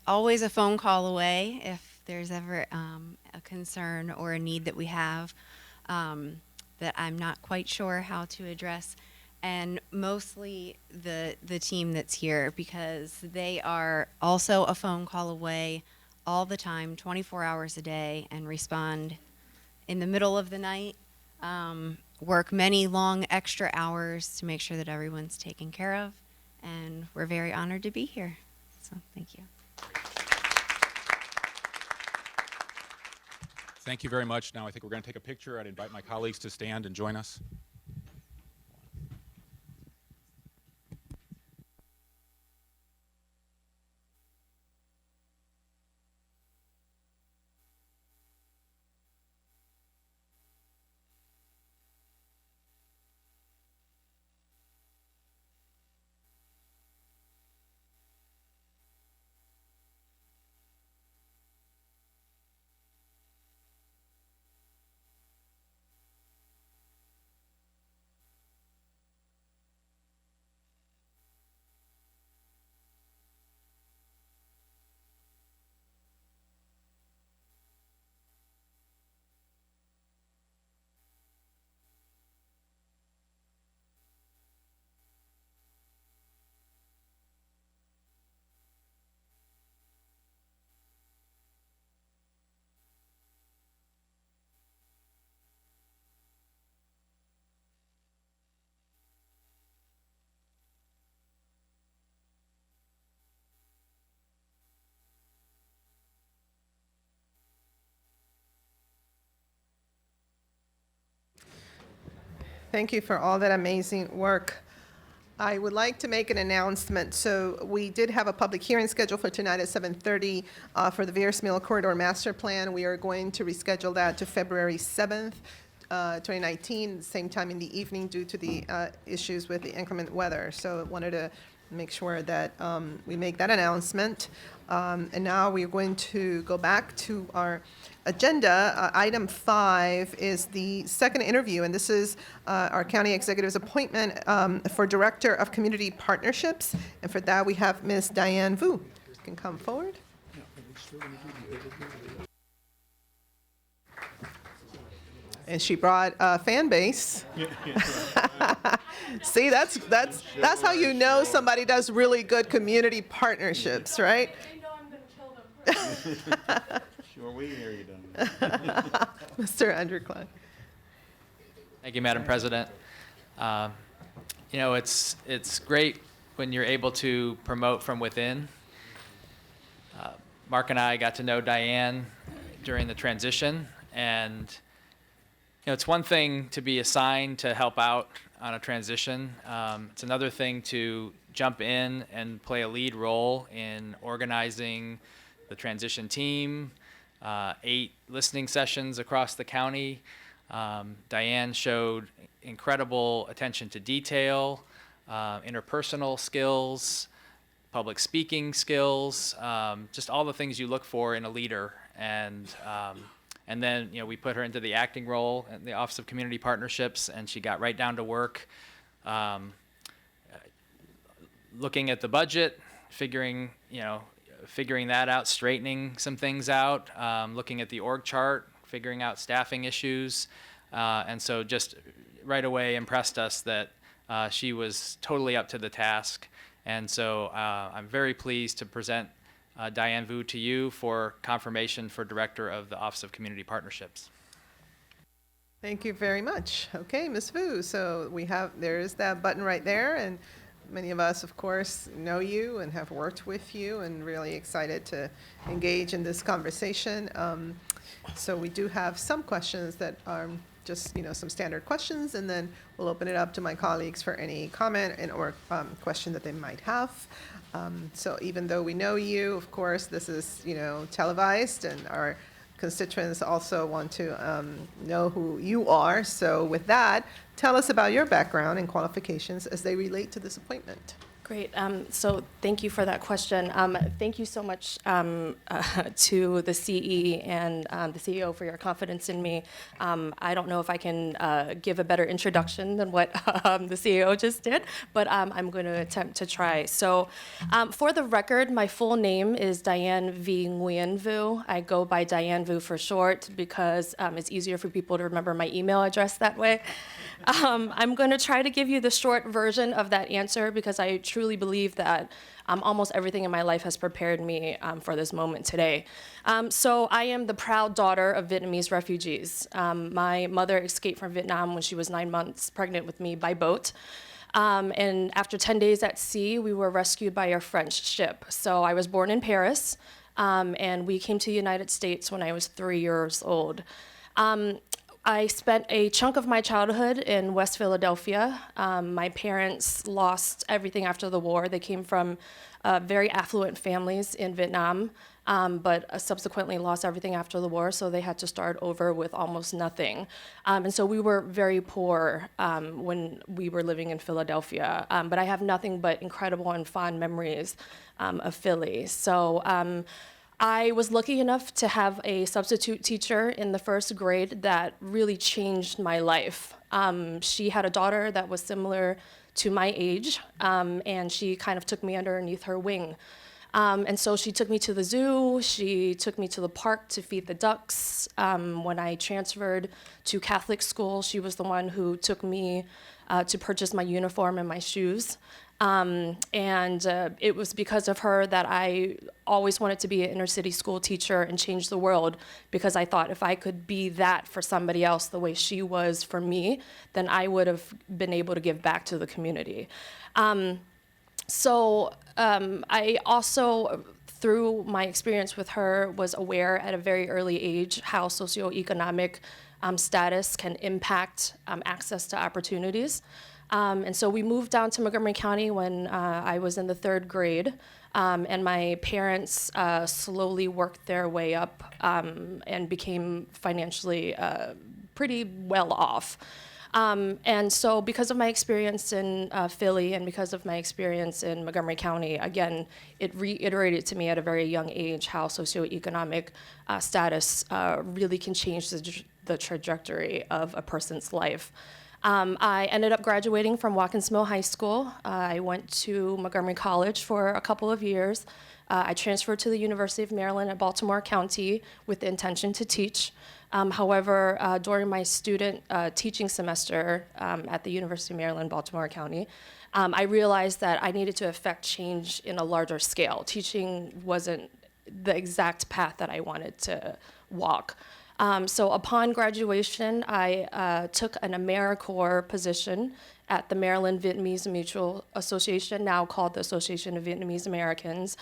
always a phone call away if there's ever a concern or a need that we have that I'm not quite sure how to address, and mostly the team that's here, because they are also a phone call away all the time, 24 hours a day, and respond in the middle of the night, work many long extra hours to make sure that everyone's taken care of, and we're very honored to be here. So thank you. Thank you very much. Now I think we're going to take a picture. I'd invite my colleagues to stand and join us. Thank you for all that amazing work. I would like to make an announcement. So we did have a public hearing scheduled for tonight at 7:30 for the Vieres Mill Corridor Master Plan. We are going to reschedule that to February 7th, 2019, same time in the evening due to the issues with the inclement weather. So I wanted to make sure that we make that announcement. And now we're going to go back to our agenda. Item 5 is the second interview, and this is our county executive's appointment for Director of Community Partnerships. And for that, we have Ms. Diane Vu. You can come forward. And she brought a fan base. See, that's how you know somebody does really good community partnerships, right? Sure, we hear you, Don. Mr. Andrew Klein. Thank you, Madam President. You know, it's great when you're able to promote from within. Mark and I got to know Diane during the transition, and you know, it's one thing to be assigned to help out on a transition. It's another thing to jump in and play a lead role in organizing the transition team, 8 listening sessions across the county. Diane showed incredible attention to detail, interpersonal skills, public speaking skills, just all the things you look for in a leader. And then, you know, we put her into the acting role in the Office of Community Partnerships, and she got right down to work, looking at the budget, figuring that out, straightening some things out, looking at the org chart, figuring out staffing issues, and so just right away impressed us that she was totally up to the task. And so I'm very pleased to present Diane Vu to you for confirmation for Director of the Office of Community Partnerships. Thank you very much. Okay, Ms. Vu, so there is that button right there, and many of us, of course, know you and have worked with you and really excited to engage in this conversation. So we do have some questions that are just, you know, some standard questions, and then we'll open it up to my colleagues for any comment or question that they might have. So even though we know you, of course, this is, you know, televised, and our constituents also want to know who you are. So with that, tell us about your background and qualifications as they relate to this appointment. Great. So thank you for that question. Thank you so much to the CE and the CEO for your confidence in me. I don't know if I can give a better introduction than what the CEO just did, but I'm going to attempt to try. So for the record, my full name is Diane V. Nguyen Vu. I go by Diane Vu for short because it's easier for people to remember my email address that way. I'm going to try to give you the short version of that answer because I truly believe that almost everything in my life has prepared me for this moment today. So I am the proud daughter of Vietnamese refugees. My mother escaped from Vietnam when she was 9 months pregnant with me by boat. And after 10 days at sea, we were rescued by a French ship. So I was born in Paris, and we came to the United States when I was 3 years old. I spent a chunk of my childhood in West Philadelphia. My parents lost everything after the war. They came from very affluent families in Vietnam, but subsequently lost everything after the war, so they had to start over with almost nothing. And so we were very poor when we were living in Philadelphia, but I have nothing but incredible and fond memories of Philly. So I was lucky enough to have a substitute teacher in the first grade that really changed my life. She had a daughter that was similar to my age, and she kind of took me underneath her wing. And so she took me to the zoo, she took me to the park to feed the ducks. When I transferred to Catholic school, she was the one who took me to purchase my uniform and my shoes. It was because of her that I always wanted to be an inner city school teacher and change the world, because I thought if I could be that for somebody else the way she was for me, then I would have been able to give back to the community. I also, through my experience with her, was aware at a very early age how socioeconomic status can impact access to opportunities. And so we moved down to Montgomery County when I was in the 3rd grade, and my parents slowly worked their way up and became financially pretty well off. And so because of my experience in Philly and because of my experience in Montgomery County, again, it reiterated to me at a very young age how socioeconomic status really can change the trajectory of a person's life. I ended up graduating from Watkins Mill High School. I went to Montgomery College for a couple of years. I transferred to the University of Maryland at Baltimore County with the intention to teach. However, during my student teaching semester at the University of Maryland, Baltimore County, I realized that I needed to affect change in a larger scale. Teaching wasn't the exact path that I wanted to walk. So upon graduation, I took an AmeriCorps position at the Maryland Vietnamese Mutual Association, now called the Association of Vietnamese Americans,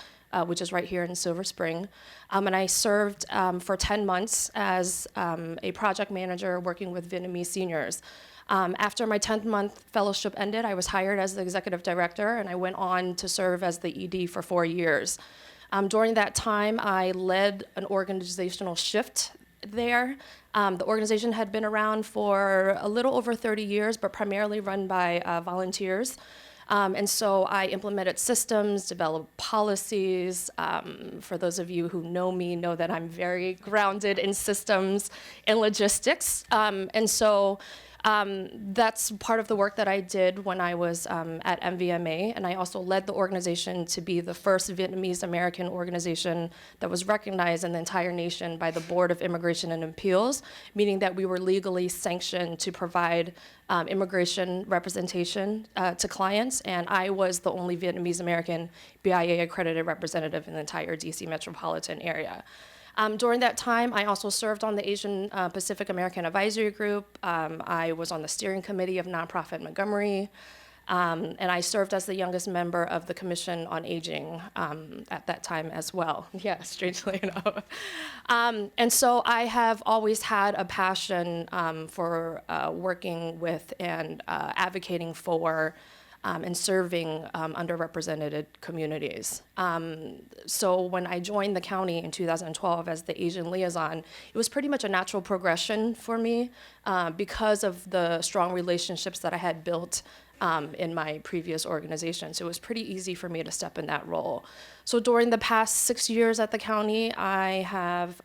which is right here in Silver Spring. And I served for 10 months as a project manager working with Vietnamese seniors. After my 10th month fellowship ended, I was hired as the executive director, and I went on to serve as the ED for 4 years. During that time, I led an organizational shift there. The organization had been around for a little over 30 years, but primarily run by volunteers. And so I implemented systems, developed policies. For those of you who know me, know that I'm very grounded in systems and logistics. That's part of the work that I did when I was at MVMA, and I also led the organization to be the first Vietnamese American organization that was recognized in the entire nation by the Board of Immigration and Appeals, meaning that we were legally sanctioned to provide immigration representation to clients, and I was the only Vietnamese American BIA accredited representative in the entire DC metropolitan area. During that time, I also served on the Asian Pacific American Advisory Group. I was on the steering committee of nonprofit Montgomery, and I served as the youngest member of the Commission on Aging at that time as well. Yeah, strangely enough. And so I have always had a passion for working with and advocating for and serving underrepresented communities. So when I joined the county in 2012 as the Asian liaison, it was pretty much a natural progression for me because of the strong relationships that I had built in my previous organization. So it was pretty easy for me to step in that role. So during the past 6 years at the county, I have,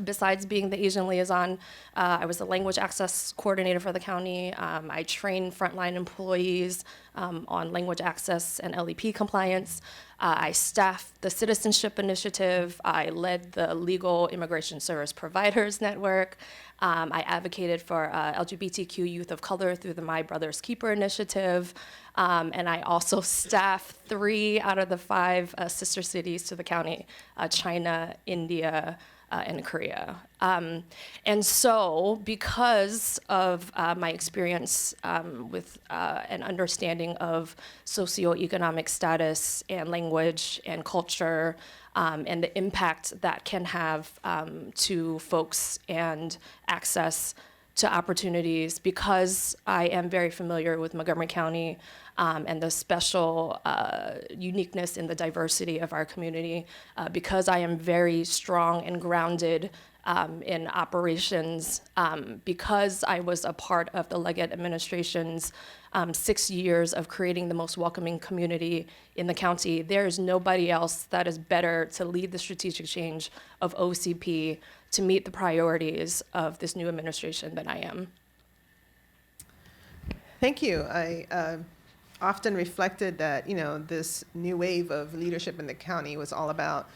besides being the Asian liaison, I was the language access coordinator for the county. I trained frontline employees on language access and LEP compliance. I staffed the citizenship initiative. I led the legal immigration service providers network. I advocated for LGBTQ youth of color through the My Brother's Keeper initiative. And I also staff 3 out of the 5 sister cities to the county, China, India, and Korea. And so because of my experience with an understanding of socioeconomic status and language and culture, and the impact that can have to folks and access to opportunities, because I am very familiar with Montgomery County and the special uniqueness in the diversity of our community, because I am very strong and grounded in operations, because I was a part of the Leggett administration's 6 years of creating the most welcoming community in the county. There is nobody else that is better to lead the strategic change of OCP to meet the priorities of this new administration than I am. Thank you. I often reflected that, this new wave of leadership in the county was all about,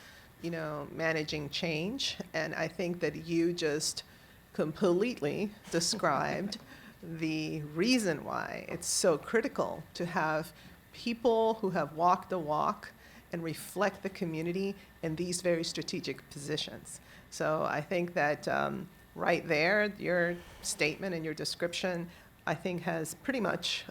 managing change. And I think that you just completely described the reason why it's so critical to have people who have walked the walk and reflect the community in these very strategic positions. So I think that right there, your statement and your description, I think, has pretty much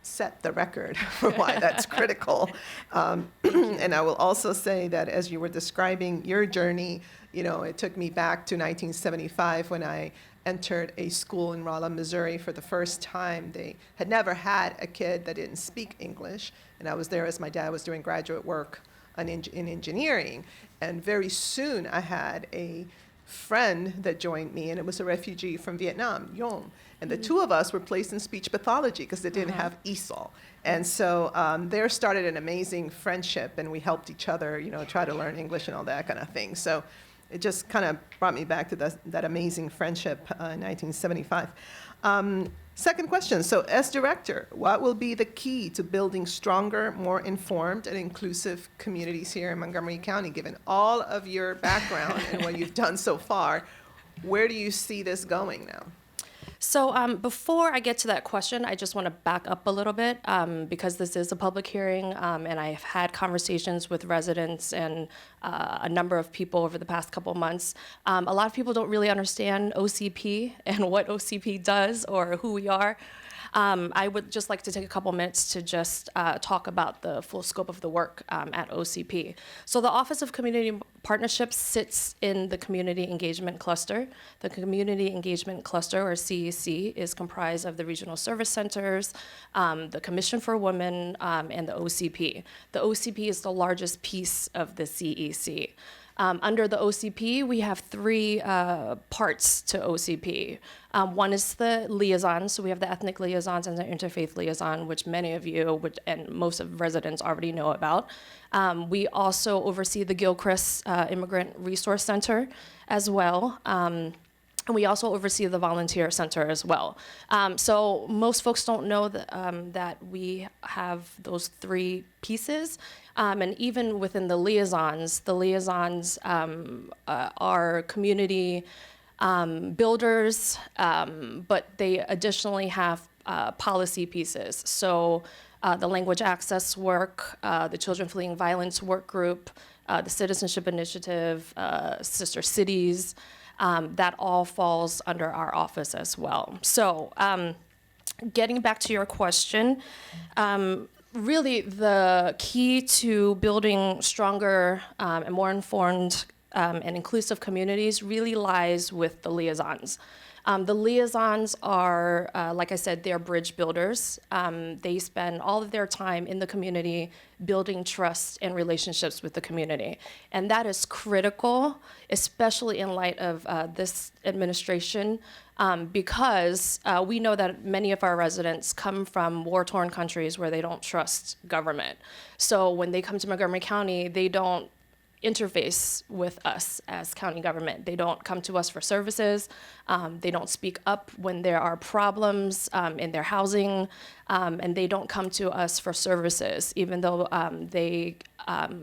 set the record for why that's critical. And I will also say that as you were describing your journey, it took me back to 1975 when I entered a school in Rolla, Missouri for the first time. They had never had a kid that didn't speak English, and I was there as my dad was doing graduate work in engineering. And very soon I had a friend that joined me, and it was a refugee from Vietnam, Yong. And the two of us were placed in speech pathology because they didn't have ESOL. And so there started an amazing friendship, and we helped each other, try to learn English and all that kind of thing. So it just kind of brought me back to that amazing friendship in 1975. Second question, so as director, what will be the key to building stronger, more informed and inclusive communities here in Montgomery County, given all of your background and what you've done so far? Where do you see this going now? So before I get to that question, I just want to back up a little bit because this is a public hearing, and I've had conversations with residents and a number of people over the past couple months. A lot of people don't really understand OCP and what OCP does or who we are. I would just like to take a couple minutes to just talk about the full scope of the work at OCP. So the Office of Community Partnerships sits in the Community Engagement Cluster. The Community Engagement Cluster, or CEC, is comprised of the Regional Service Centers, the Commission for Women, and the OCP. The OCP is the largest piece of the CEC. Under the OCP, we have 3 parts to OCP. One is the liaisons, so we have the ethnic liaisons and the interfaith liaison, which many of you and most of residents already know about. We also oversee the Gilchrist Immigrant Resource Center as well. And we also oversee the volunteer center as well. So most folks don't know that we have those 3 pieces. And even within the liaisons are community builders, but they additionally have policy pieces. So the language access work, the Children Fleeing Violence work group, the Citizenship Initiative, Sister Cities, that all falls under our office as well. So getting back to your question, really the key to building stronger and more informed and inclusive communities really lies with the liaisons. The liaisons are, like I said, they're bridge builders. They spend all of their time in the community building trust and relationships with the community. And that is critical, especially in light of this administration, because we know that many of our residents come from war-torn countries where they don't trust government. So when they come to Montgomery County, they don't interface with us as county government. They don't come to us for services. They don't speak up when there are problems in their housing, and they don't come to us for services, even though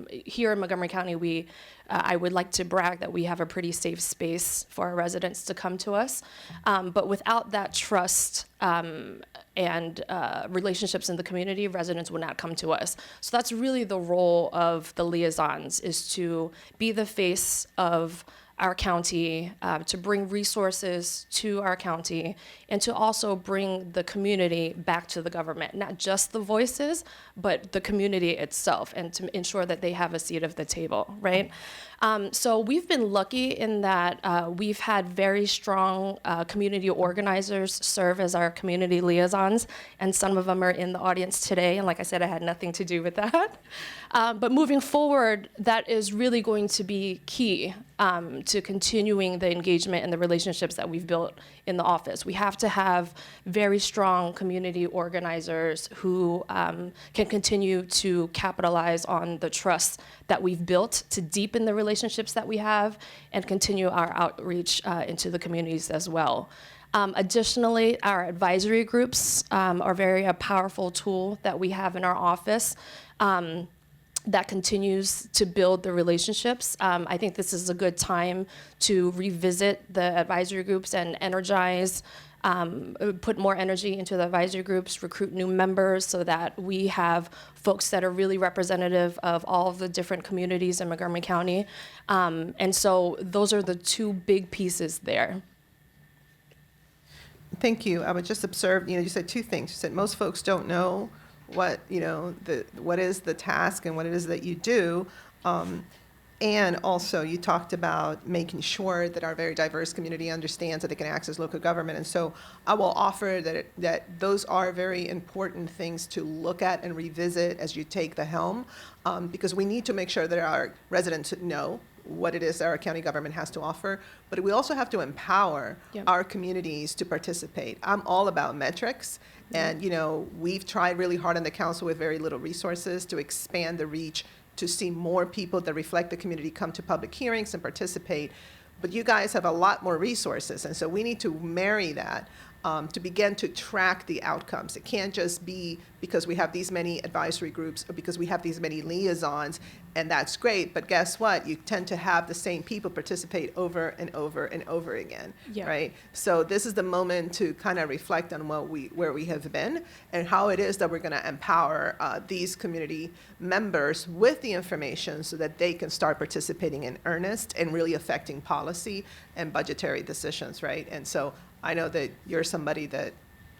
here in Montgomery County, I would like to brag that we have a pretty safe space for our residents to come to us. But without that trust and relationships in the community, residents would not come to us. So that's really the role of the liaisons, is to be the face of our county, to bring resources to our county, and to also bring the community back to the government, not just the voices, but the community itself, and to ensure that they have a seat at the table, right? So we've been lucky in that we've had very strong community organizers serve as our community liaisons, and some of them are in the audience today, and like I said, I had nothing to do with that. But moving forward, that is really going to be key to continuing the engagement and the relationships that we've built in the office. We have to have very strong community organizers who can continue to capitalize on the trust that we've built to deepen the relationships that we have and continue our outreach into the communities as well. Additionally, our advisory groups are a powerful tool that we have in our office. That continues to build the relationships. I think this is a good time to revisit the advisory groups and energize, put more energy into the advisory groups, recruit new members so that we have folks that are really representative of all of the different communities in Montgomery County. And so those are the two big pieces there. Thank you. I would just observe, you said two things. You said most folks don't know what is the task and what it is that you do. And also you talked about making sure that our very diverse community understands that they can access local government. And so I will offer that those are very important things to look at and revisit as you take the helm, because we need to make sure that our residents know what it is that our county government has to offer, but we also have to empower our communities to participate. I'm all about metrics. And, we've tried really hard on the council with very little resources to expand the reach, to see more people that reflect the community come to public hearings and participate. But you guys have a lot more resources, and so we need to marry that to begin to track the outcomes. It can't just be because we have these many advisory groups or because we have these many liaisons, and that's great, but guess what? You tend to have the same people participate over and over and over again, right? So this is the moment to kind of reflect on where we have been and how it is that we're going to empower these community members with the information so that they can start participating in earnest and really affecting policy and budgetary decisions, right? And so I know that you're somebody that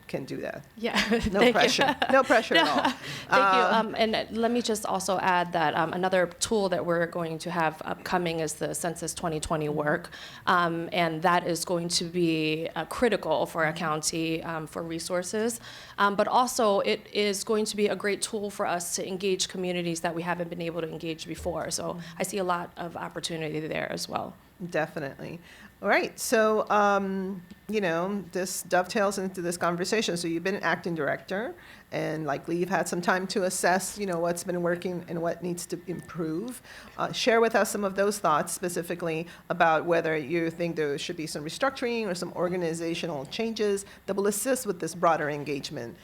can do that. Yeah. No pressure. No pressure at all. Thank you. And let me just also add that another tool that we're going to have upcoming is the Census 2020 work. And that is going to be critical for our county for resources. But also it is going to be a great tool for us to engage communities that we haven't been able to engage before. So I see a lot of opportunity there as well. Definitely. All right, so, this dovetails into this conversation. So you've been an acting director, and likely you've had some time to assess, what's been working and what needs to improve. Share with us some of those thoughts specifically about whether you think there should be some restructuring or some organizational changes that will assist with this broader engagement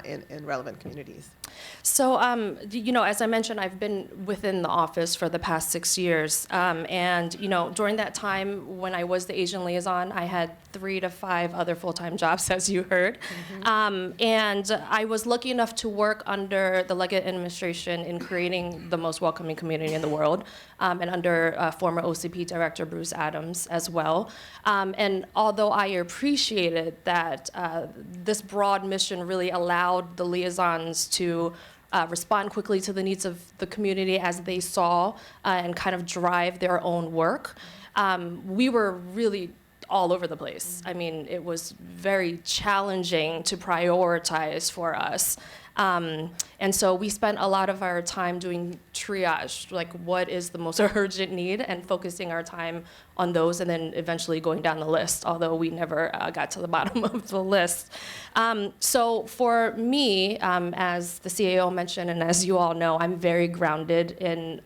in relevant communities. So, as I mentioned, I've been within the office for the past 6 years. And, during that time when I was the Asian liaison, I had 3 to 5 other full-time jobs, as you heard. And I was lucky enough to work under the Leggett administration in creating the most welcoming community in the world, and under former OCP Director Bruce Adams as well. And although I appreciated that this broad mission really allowed the liaisons to respond quickly to the needs of the community as they saw and kind of drive their own work, we were really all over the place. I mean, it was very challenging to prioritize for us. And so we spent a lot of our time doing triage, like what is the most urgent need, and focusing our time on those, and then eventually going down the list, although we never got to the bottom of the list. So for me, as the CAO mentioned, and as you all know, I'm very grounded in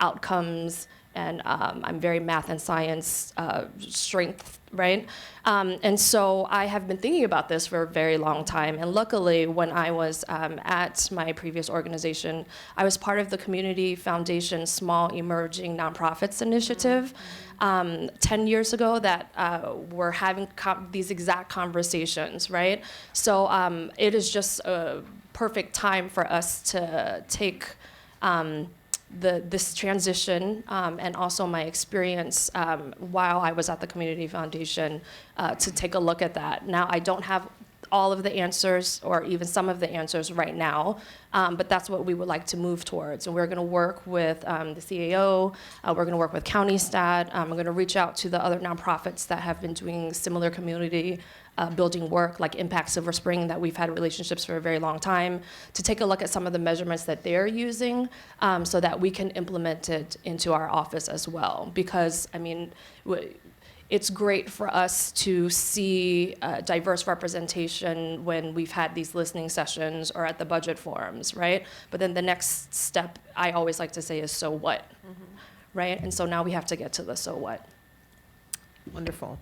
outcomes, and I'm very math and science strength, right? And so I have been thinking about this for a very long time. And luckily, when I was at my previous organization, I was part of the Community Foundation Small Emerging Nonprofits Initiative 10 years ago that were having these exact conversations, right? So it is just a perfect time for us to take this transition and also my experience while I was at the Community Foundation to take a look at that. Now, I don't have all of the answers or even some of the answers right now, but that's what we would like to move towards. And we're going to work with the CAO, we're going to work with County Stat, we're going to reach out to the other nonprofits that have been doing similar community building work like Impact Silver Spring that we've had relationships for a very long time, to take a look at some of the measurements that they're using so that we can implement it into our office as well. Because, I mean, it's great for us to see diverse representation when we've had these listening sessions or at the budget forums, right? But then the next step, I always like to say, is so what, right? And so now we have to get to the so what. Wonderful.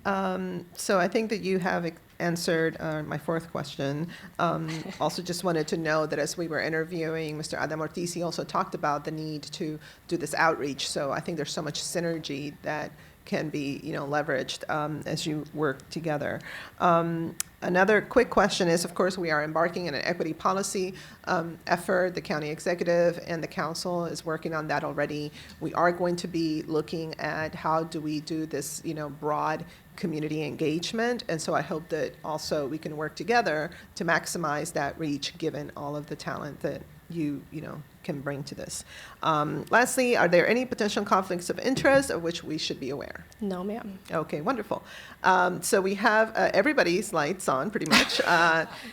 So I think that you have answered my fourth question. Also just wanted to know that as we were interviewing Mr. Adam Ortiz, he also talked about the need to do this outreach. So I think there's so much synergy that can be, leveraged as you work together. Another quick question is, of course, we are embarking in an equity policy effort. The county executive and the council is working on that already. We are going to be looking at how do we do this, broad community engagement. And so I hope that also we can work together to maximize that reach, given all of the talent that you can bring to this. Lastly, are there any potential conflicts of interest of which we should be aware? No, ma'am. Okay, wonderful. So we have everybody's lights on pretty much.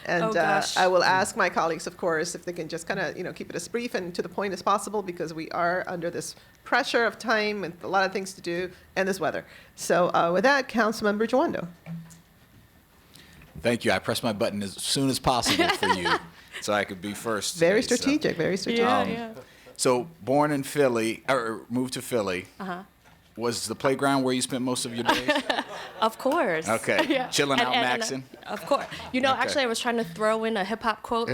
And Oh, gosh. I will ask my colleagues, of course, if they can just kind of, keep it as brief and to the point as possible, because we are under this pressure of time with a lot of things to do and this weather. So with that, Councilmember Joando. Thank you. I pressed my button as soon as possible for you, so I could be first. Very today, so. strategic, very strategic. Yeah. So born in Philly, or moved to Philly. Was the playground where you spent most of your days? Of course. Okay. Yeah. Chilling out, And, maxing? of course. Okay. Actually, I was trying to throw in a hip hop quote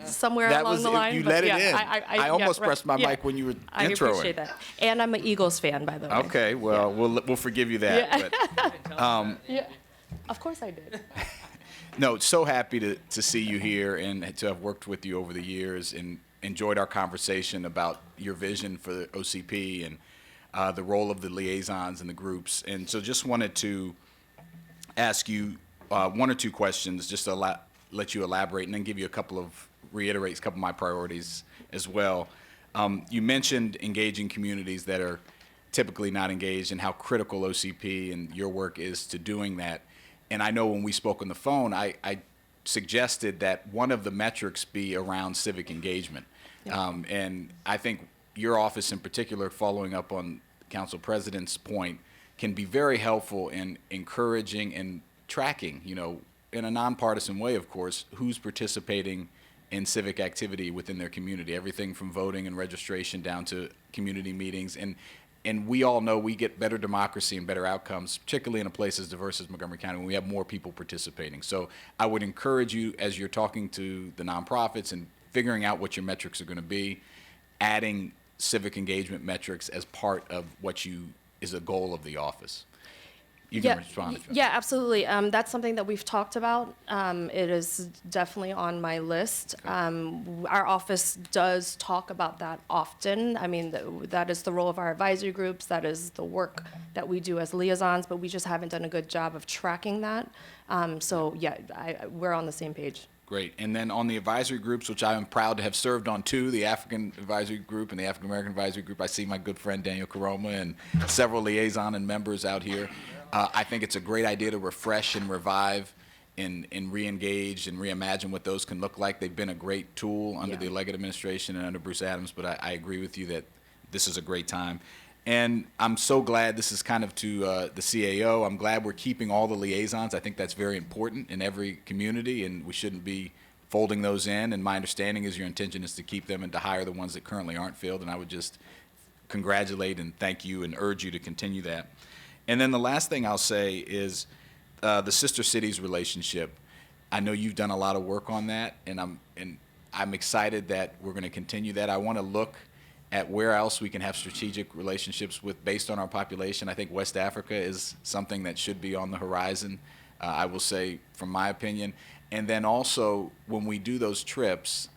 somewhere That along was the line. you but let it yeah, in. I almost pressed my yeah. mic when you were I introing. appreciate that. And I'm an Eagles fan, by the way. Okay, well, we'll forgive you that. Yeah. But, Yeah. Of course I did. no, so happy to see you here and to have worked with you over the years and enjoyed our conversation about your vision for the OCP and the role of the liaisons and the groups. And so just wanted to ask you one or two questions just to let you elaborate and then give you reiterate a couple of my priorities as well. You mentioned engaging communities that are typically not engaged and how critical OCP and your work is to doing that. And I know when we spoke on the phone, I suggested that one of the metrics be around civic engagement. Yeah. And I think your office in particular, following up on Council President's point, can be very helpful in encouraging and tracking, in a nonpartisan way, of course, who's participating in civic activity within their community, everything from voting and registration down to community meetings. And we all know we get better democracy and better outcomes, particularly in a place as diverse as Montgomery County, when we have more people participating. So I would encourage you, as you're talking to the nonprofits and figuring out what your metrics are going to be, adding civic engagement metrics as part of what is a goal of the office. You can respond if you want. Yeah, absolutely. That's something that we've talked about. It is definitely on my list. Our office does talk about that often. I mean, that is the role of our advisory groups. That is the work that we do as liaisons, but we just haven't done a good job of tracking that. So yeah, we're on the same page. Great. And then on the advisory groups, which I am proud to have served on two, the African Advisory Group and the African American Advisory Group, I see my good friend Daniel Karoma and several liaison and members out here. I think it's a great idea to refresh and revive and re-engage and reimagine what those can look like. They've been a great tool under the Leggett administration and under Bruce Adams, but I agree with you that this is a great time. And I'm so glad, this is kind of to the CAO, I'm glad we're keeping all the liaisons. I think that's very important in every community, and we shouldn't be folding those in. And my understanding is your intention is to keep them and to hire the ones that currently aren't filled, and I would just congratulate and thank you and urge you to continue that. And then the last thing I'll say is the sister cities relationship. I know you've done a lot of work on that, and I'm excited that we're going to continue that. I want to look at where else we can have strategic relationships with based on our population. I think West Africa is something that should be on the horizon, I will say, from my opinion. And then also, when we do those trips,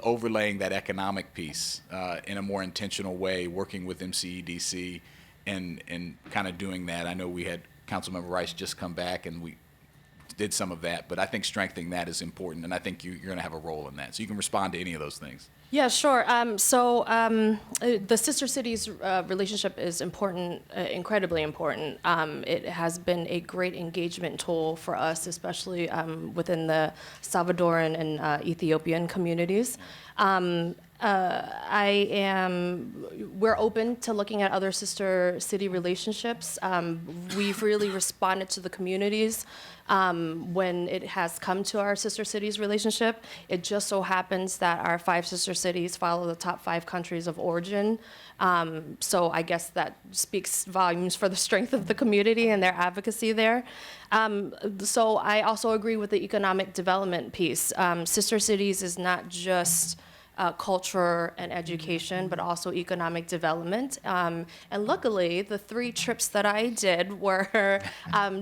overlaying that economic piece in a more intentional way, working with MCEDC and kind of doing that. I know we had Councilmember Rice just come back, and we did some of that, but I think strengthening that is important, and I think you're going to have a role in that. So you can respond to any of those things. Yeah, sure. The Sister Cities relationship is important, incredibly important. It has been a great engagement tool for us, especially within the Salvadoran and Ethiopian communities. We're open to looking at other sister city relationships. We've really responded to the communities when it has come to our sister cities relationship. It just so happens that our 5 sister cities follow the top 5 countries of origin. So I guess that speaks volumes for the strength of the community and their advocacy there. So I also agree with the economic development piece. Sister cities is not just culture and education, but also economic development. And luckily, the 3 trips that I did were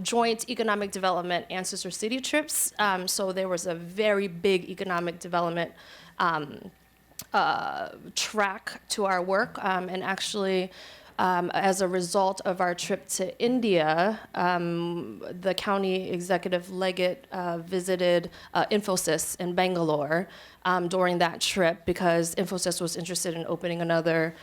joint economic development and sister city trips. So there was a very big economic development track to our work. And actually, as a result of our trip to India, the county executive Leggett visited Infosys in Bangalore during that trip because Infosys was interested in opening another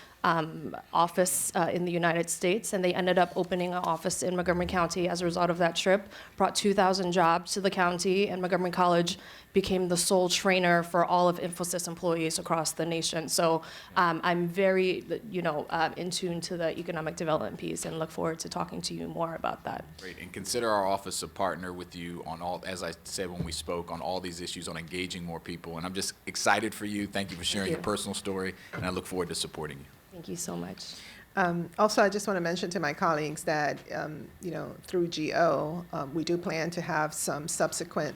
office in the United States, and they ended up opening an office in Montgomery County as a result of that trip, brought 2,000 jobs to the county, and Montgomery College became the sole trainer for all of Infosys employees across the nation. So I'm very, in tune to the economic development piece and look forward to talking to you more about that. Great, and consider our office a partner with you on all, as I said when we spoke, on all these issues, on engaging more people. And I'm just excited for you. Thank you for sharing your personal story, and I look forward to supporting you. Thank you so much. Also, I just want to mention to my colleagues that, through GO, we do plan to have some subsequent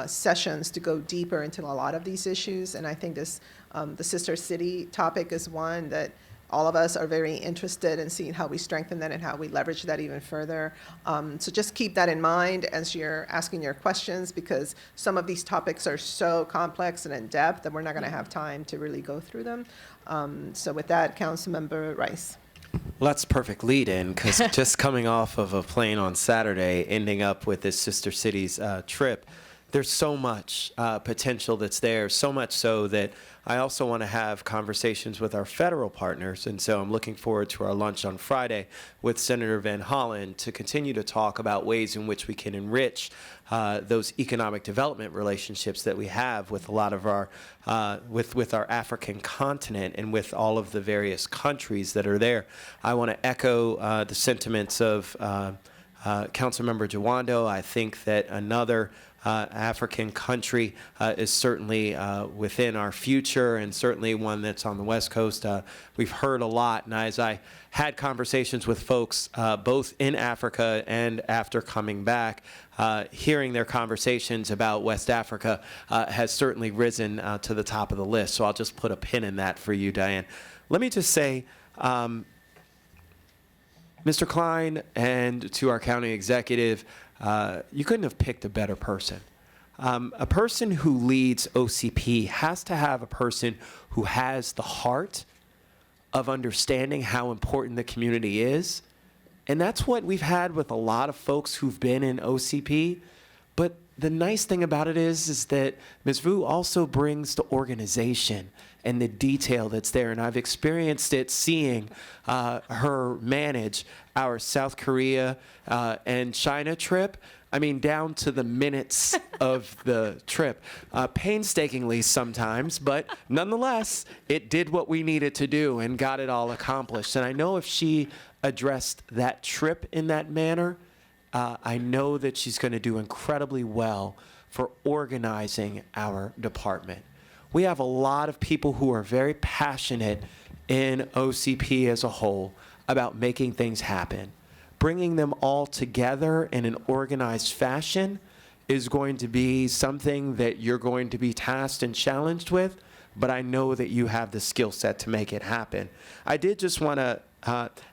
sessions to go deeper into a lot of these issues. And I think this, the sister city topic is one that all of us are very interested in seeing how we strengthen that and how we leverage that even further. So just keep that in mind as you're asking your questions, because some of these topics are so complex and in depth that we're not going to have time to really go through them. So with that, Councilmember Rice. Well, that's a perfect lead-in, because just coming off of a plane on Saturday, ending up with this Sister Cities trip, there's so much potential that's there, so much so that I also want to have conversations with our federal partners. And so I'm looking forward to our lunch on Friday with Senator Van Hollen to continue to talk about ways in which we can enrich those economic development relationships that we have with a lot of our, with our African continent and with all of the various countries that are there. I want to echo the sentiments of Councilmember Jawando. I think that another African country is certainly within our future, and certainly one that's on the West Coast. We've heard a lot, and as I had conversations with folks both in Africa and after coming back, hearing their conversations about West Africa has certainly risen to the top of the list. So I'll just put a pin in that for you, Diane. Let me just say, Mr. Klein, and to our county executive, you couldn't have picked a better person. A person who leads OCP has to have a person who has the heart of understanding how important the community is. And that's what we've had with a lot of folks who've been in OCP. But the nice thing about it is that Ms. Vu also brings the organization and the detail that's there. And I've experienced it seeing her manage our South Korea and China trip. I mean, down to the minutes of the trip. Painstakingly sometimes, but nonetheless, it did what we needed to do and got it all accomplished. And I know if she addressed that trip in that manner, I know that she's going to do incredibly well for organizing our department. We have a lot of people who are very passionate in OCP as a whole about making things happen. Bringing them all together in an organized fashion is going to be something that you're going to be tasked and challenged with, but I know that you have the skill set to make it happen. I did just want to,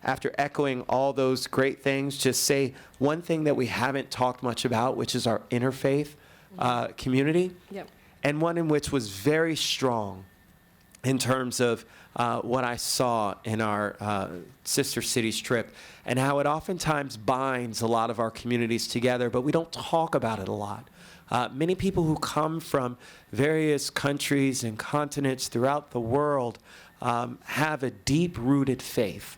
after echoing all those great things, just say one thing that we haven't talked much about, which is our interfaith community, Yep. and one in which was very strong in terms of what I saw in our Sister Cities trip, and how it oftentimes binds a lot of our communities together, but we don't talk about it a lot. Many people who come from various countries and continents throughout the world have a deep-rooted faith.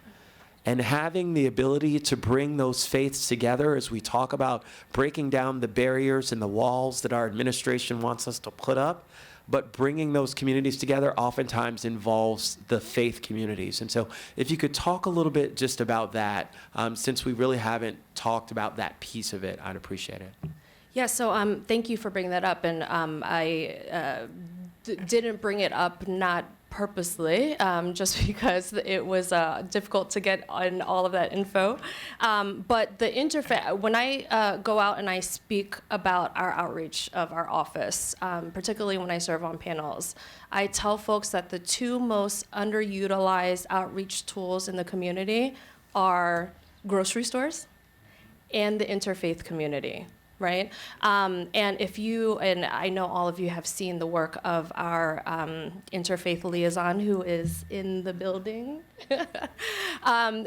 And having the ability to bring those faiths together as we talk about breaking down the barriers and the walls that our administration wants us to put up, but bringing those communities together oftentimes involves the faith communities. And so if you could talk a little bit just about that, since we really haven't talked about that piece of it, I'd appreciate it. Yeah, so thank you for bringing that up. And I didn't bring it up, not purposely, just because it was difficult to get on all of that info. But the interfaith, when I go out and I speak about our outreach of our office, particularly when I serve on panels, I tell folks that the two most underutilized outreach tools in the community are grocery stores and the interfaith community. Right? And if you, and I know all of you have seen the work of our interfaith liaison who is in the building,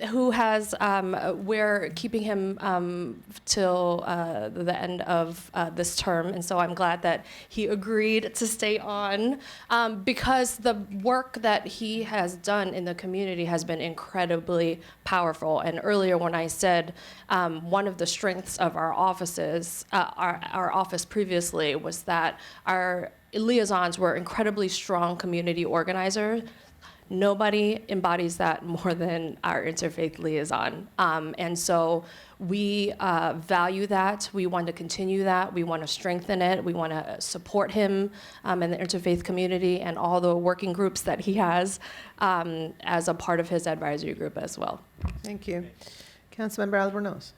who has, we're keeping him till the end of this term. And so I'm glad that he agreed to stay on because the work that he has done in the community has been incredibly powerful. And earlier when I said one of the strengths of our offices, our office previously, was that our liaisons were incredibly strong community organizers. Nobody embodies that more than our interfaith liaison. And so we value that. We want to continue that. We want to strengthen it. We want to support him in the interfaith community and all the working groups that he has as a part of his advisory group as well. Thank you. Councilmember Albornoz.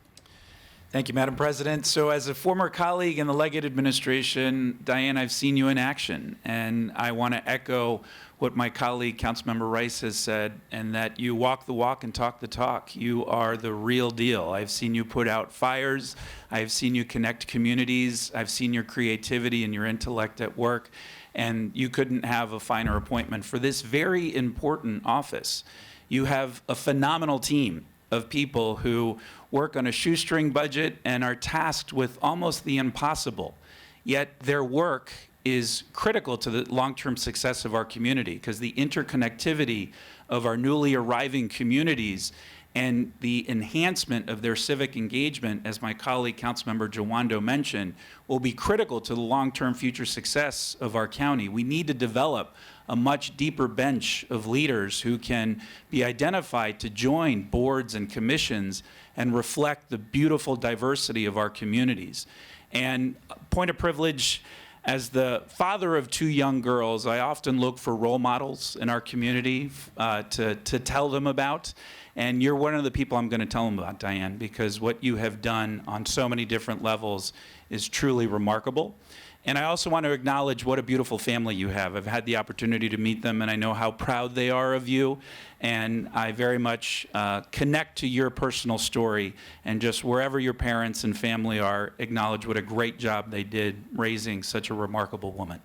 Thank you, Madam President. So as a former colleague in the Leggett administration, Diane, I've seen you in action, and I want to echo what my colleague, Councilmember Rice, has said, and that you walk the walk and talk the talk. You are the real deal. I've seen you put out fires. I've seen you connect communities. I've seen your creativity and your intellect at work, and you couldn't have a finer appointment for this very important office. You have a phenomenal team of people who work on a shoestring budget and are tasked with almost the impossible. Yet their work is critical to the long-term success of our community, because the interconnectivity of our newly arriving communities and the enhancement of their civic engagement, as my colleague Councilmember Jawando mentioned, will be critical to the long-term future success of our county. We need to develop a much deeper bench of leaders who can be identified to join boards and commissions and reflect the beautiful diversity of our communities. And point of privilege, as the father of two young girls, I often look for role models in our community to tell them about. And you're one of the people I'm going to tell them about, Diane, because what you have done on so many different levels is truly remarkable. And I also want to acknowledge what a beautiful family you have. I've had the opportunity to meet them, and I know how proud they are of you. And I very much connect to your personal story, and just wherever your parents and family are, acknowledge what a great job they did raising such a remarkable woman.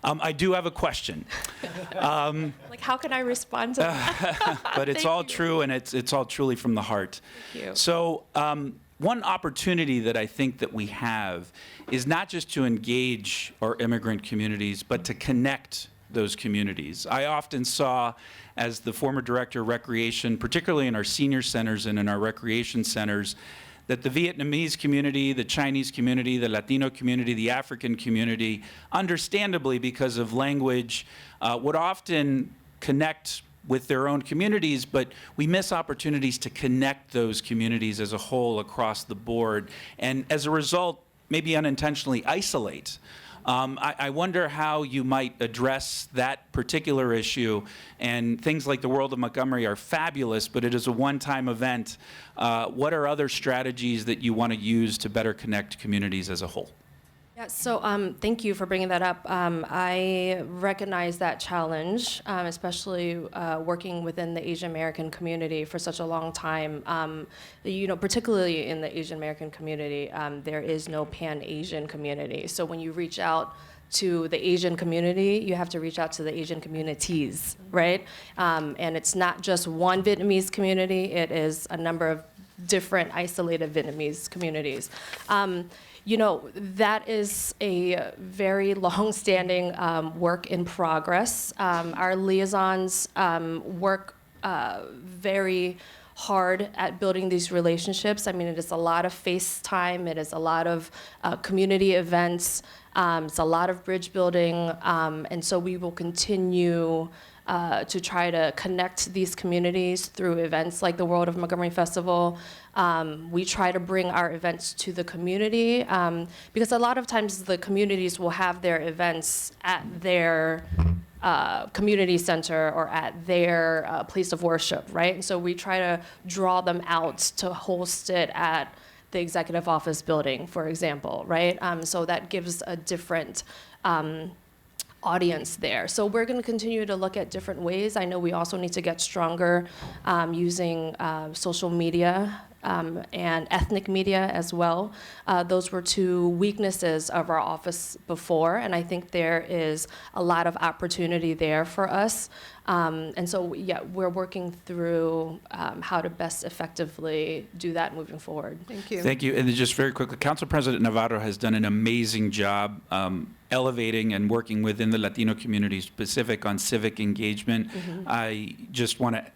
I do have a question. Like, how can I respond to that? But it's all true, and it's all truly from the heart. Thank you. So one opportunity that I think that we have is not just to engage our immigrant communities, but to connect those communities. I often saw, as the former director of recreation, particularly in our senior centers and in our recreation centers, that the Vietnamese community, the Chinese community, the Latino community, the African community, understandably because of language, would often connect with their own communities, but we miss opportunities to connect those communities as a whole across the board, and as a result, maybe unintentionally isolate. I wonder how you might address that particular issue, and things like the World of Montgomery are fabulous, but it is a one-time event. What are other strategies that you want to use to better connect communities as a whole? Yeah, so thank you for bringing that up. I recognize that challenge, especially working within the Asian American community for such a long time. Particularly in the Asian American community, there is no Pan-Asian community. So when you reach out to the Asian community, you have to reach out to the Asian communities, right? And it's not just one Vietnamese community, it is a number of different isolated Vietnamese communities. That is a very long-standing work in progress. Our liaisons work very hard at building these relationships. I mean, it is a lot of FaceTime, it is a lot of community events, it's a lot of bridge building, and so we will continue to try to connect these communities through events like the World of Montgomery Festival. We try to bring our events to the community because a lot of times the communities will have their events at their community center or at their place of worship, right? And so we try to draw them out to host it at the executive office building, for example, right? So that gives a different audience there. So we're going to continue to look at different ways. I know we also need to get stronger using social media and ethnic media as well. Those were two weaknesses of our office before, and I think there is a lot of opportunity there for us. And so, yeah, we're working through how to best effectively do that moving forward. Thank you. Thank you. And then just very quickly, Council President Navarro has done an amazing job elevating and working within the Latino community specific on civic engagement. I just want to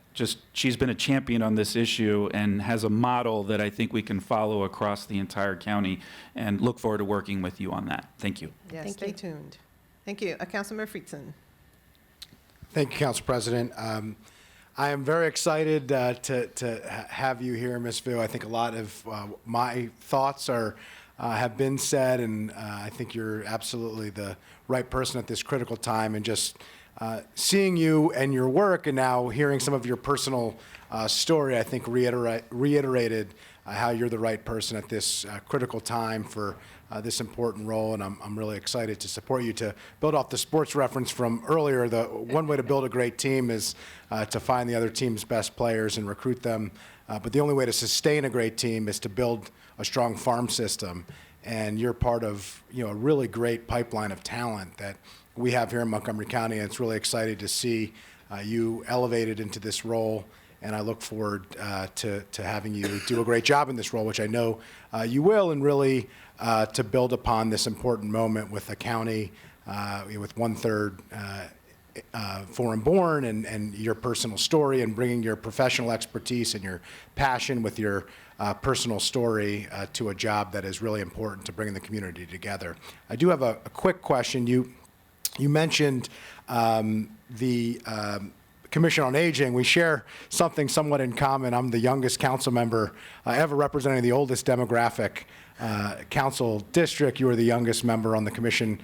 she's been a champion on this issue and has a model that I think we can follow across the entire county, and look forward to working with you on that. Thank you. Yes, stay tuned. Thank you. Councilmember Friedson. Thank you, Council President. I am very excited to have you here, Ms. Vu. I think a lot of my thoughts have been said, and I think you're absolutely the right person at this critical time. And just seeing you and your work, and now hearing some of your personal story, I think reiterated how you're the right person at this critical time for this important role, and I'm really excited to support you. To build off the sports reference from earlier, the one way to build a great team is to find the other team's best players and recruit them, but the only way to sustain a great team is to build a strong farm system, and you're part of a really great pipeline of talent that we have here in Montgomery County, and it's really exciting to see you elevated into this role, and I look forward to having you do a great job in this role, which I know you will, and really to build upon this important moment with the county with 1/3 foreign-born, and your personal story, and bringing your professional expertise and your passion with your personal story to a job that is really important to bringing the community together. I do have a quick question. You mentioned the Commission on Aging. We share something somewhat in common. I'm the youngest council member ever representing the oldest demographic council district. You are the youngest member on the Commission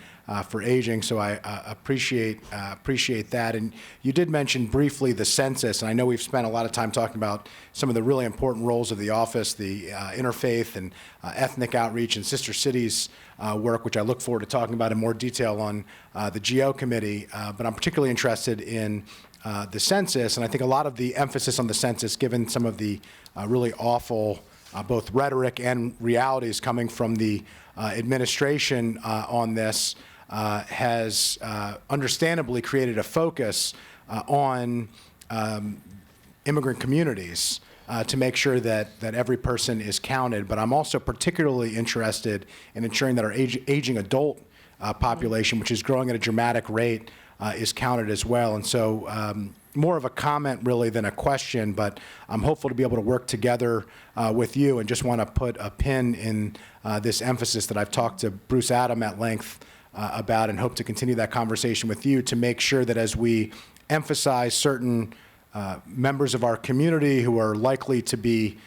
for Aging, so I appreciate that. And you did mention briefly the census, and I know we've spent a lot of time talking about some of the really important roles of the office, the interfaith and ethnic outreach and sister cities work, which I look forward to talking about in more detail on the GO committee. But I'm particularly interested in the census, and I think a lot of the emphasis on the census, given some of the really awful both rhetoric and realities coming from the administration on this, has understandably created a focus on immigrant communities to make sure that every person is counted. But I'm also particularly interested in ensuring that our aging adult population, which is growing at a dramatic rate, is counted as well. And so more of a comment really than a question, but I'm hopeful to be able to work together with you, and just want to put a pin in this emphasis that I've talked to Bruce Adam at length about, and hope to continue that conversation with you to make sure that as we emphasize certain members of our community who are likely to be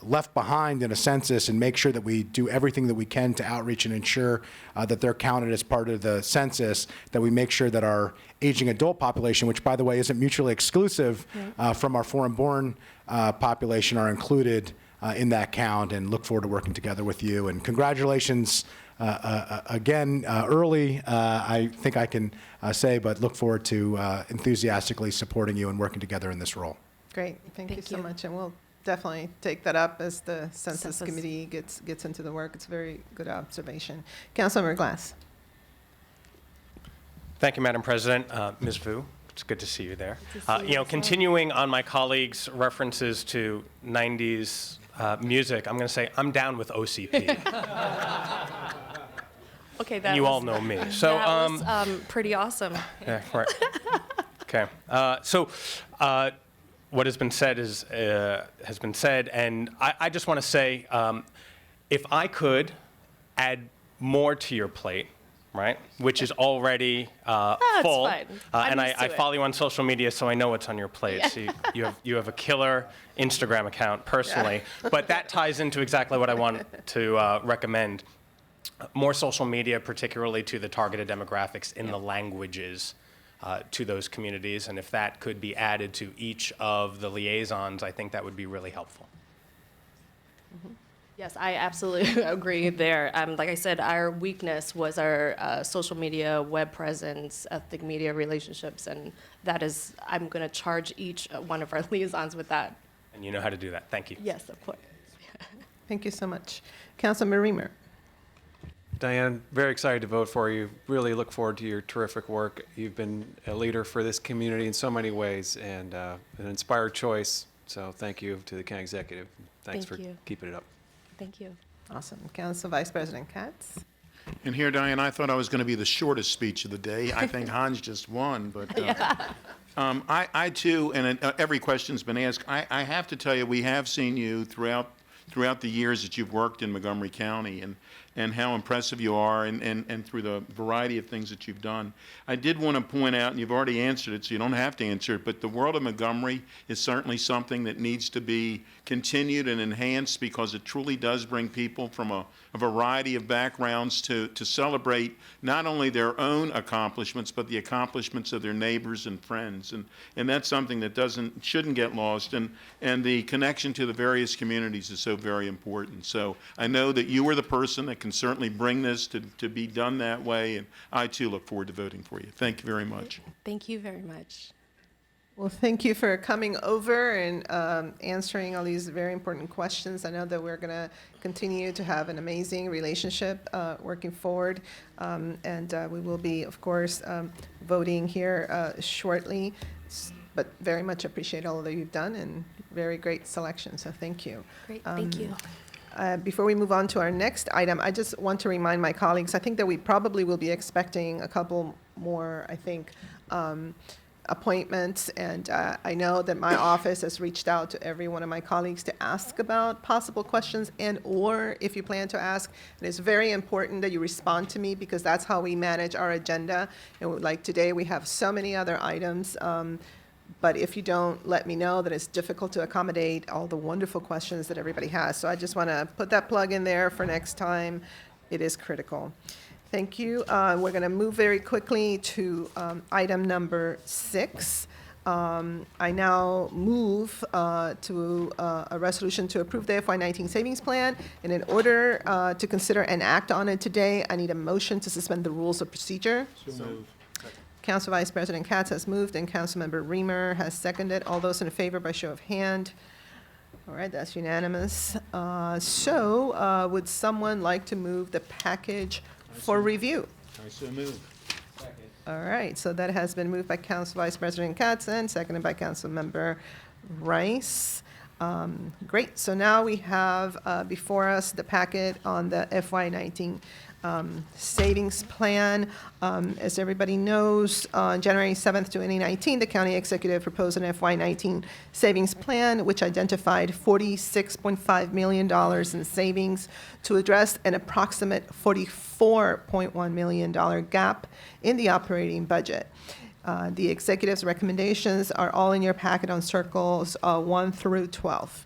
left behind in a census, and make sure that we do everything that we can to outreach and ensure that they're counted as part of the census, that we make sure that our aging adult population, which by the way isn't mutually exclusive from our foreign-born population, are included in that count, and look forward to working together with you. And congratulations again early, I think I can say, but look forward to enthusiastically supporting you and working together in this role. Great, thank you so much, and we'll definitely take that up as the Census Committee gets into the work. It's a very good observation. Councilmember Glass. Thank you, Madam President. Ms. Vu, it's good to see you there. Continuing on my colleagues' references to 90s music, I'm going to say I'm down with OCP. Okay, that you all know me. So that was pretty awesome. Yeah, right. Okay. What has been said has been said, and I just want to say, if I could add more to your plate, right, which is already full, fine. and I'm used I to it. follow you on social media, so I know what's on your plate. Yeah. So you have a killer Instagram account personally, but that ties into exactly what I want to recommend. More social media, particularly to the targeted demographics in the languages to those communities. And if that could be added to each of the liaisons, I think that would be really helpful. Yes, I absolutely agree there. Like I said, our weakness was our social media, web presence, ethnic media relationships, and that is, I'm going to charge each one of our liaisons with that. And you know how to do that. Thank you. Yes, of course. Thank you so much. Councilmember Reamer. Diane, very excited to vote for you. Really look forward to your terrific work. You've been a leader for this community in so many ways, and an inspired choice. So thank you to the county executive. Thanks Thank for you. keeping it up. Thank you. Awesome. Council Vice President Katz. And here, Diane, I thought I was going to be the shortest speech of the day. I think Hans just won, but I too, and every question's been asked. I have to tell you, we have seen you throughout the years that you've worked in Montgomery County, and how impressive you are, and through the variety of things that you've done. I did want to point out, and you've already answered it, so you don't have to answer it, but the world of Montgomery is certainly something that needs to be continued and enhanced, because it truly does bring people from a variety of backgrounds to celebrate not only their own accomplishments, but the accomplishments of their neighbors and friends. And that's something that shouldn't get lost. And the connection to the various communities is so very important. So I know that you are the person that can certainly bring this to be done that way, and I too look forward to voting for you. Thank you very much. Thank you very much. Well, thank you for coming over and answering all these very important questions. I know that we're going to continue to have an amazing relationship working forward, and we will be, of course, voting here shortly, but very much appreciate all that you've done, and very great selection, so thank you. Great, thank you. Before we move on to our next item, I just want to remind my colleagues, I think that we probably will be expecting a couple more, I think, appointments, and I know that my office has reached out to every one of my colleagues to ask about possible questions, and or if you plan to ask, and it's very important that you respond to me, because that's how we manage our agenda. And like today, we have so many other items, but if you don't let me know, that it's difficult to accommodate all the wonderful questions that everybody has. So I just want to put that plug in there for next time. It is critical. Thank you. We're going to move very quickly to item number 6. I now move to a resolution to approve the FY19 savings plan. And in order to consider and act on it today, I need a motion to suspend the rules of procedure. So moved. Council Vice President Katz has moved, and Councilmember Reamer has seconded. All those in favor by show of hand. All right, that's unanimous. So would someone like to move the package for review? I so move. All right, so that has been moved by Council Vice President Katz and seconded by Councilmember Rice. Great, so now we have before us the packet on the FY19 savings plan. As everybody knows, on January 7th, 2019, the county executive proposed an FY19 savings plan, which identified $46.5 million in savings to address an approximate $44.1 million gap in the operating budget. The executive's recommendations are all in your packet on circles 1 through 12.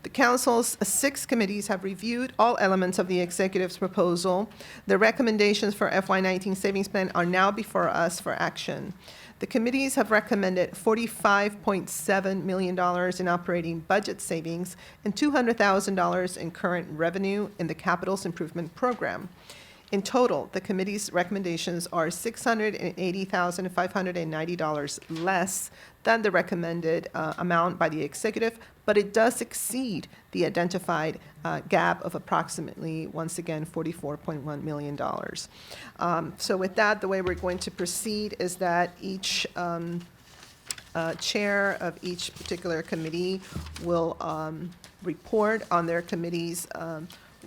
The council's 6 committees have reviewed all elements of the executive's proposal. The recommendations for FY19 savings plan are now before us for action. The committees have recommended $45.7 million in operating budget savings and $200,000 in current revenue in the Capitals Improvement Program. In total, the committee's recommendations are $680,590 less than the recommended amount by the executive, but it does exceed the identified gap of approximately, once again, $44.1 million. So with that, the way we're going to proceed is that each chair of each particular committee will report on their committee's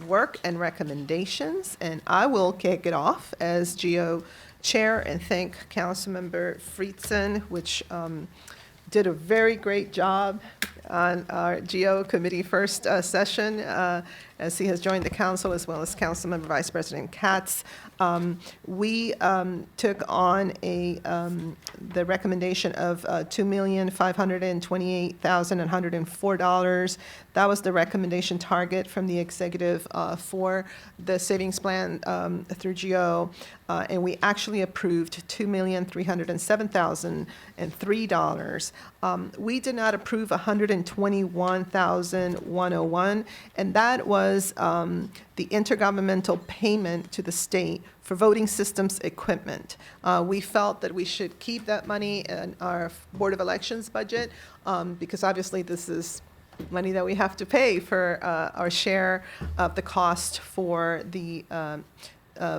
work and recommendations, and I will kick it off as GO Chair and thank Councilmember Friedson, which did a very great job on our GO Committee first session as he has joined the council, as well as Councilmember Vice President Katz. We took on the recommendation of $2,528,104. That was the recommendation target from the executive for the savings plan through GO, and we actually approved $2,307,003. We did not approve $121,101, and that was the intergovernmental payment to the state for voting systems equipment. We felt that we should keep that money in our Board of Elections budget because obviously this is money that we have to pay for our share of the cost for the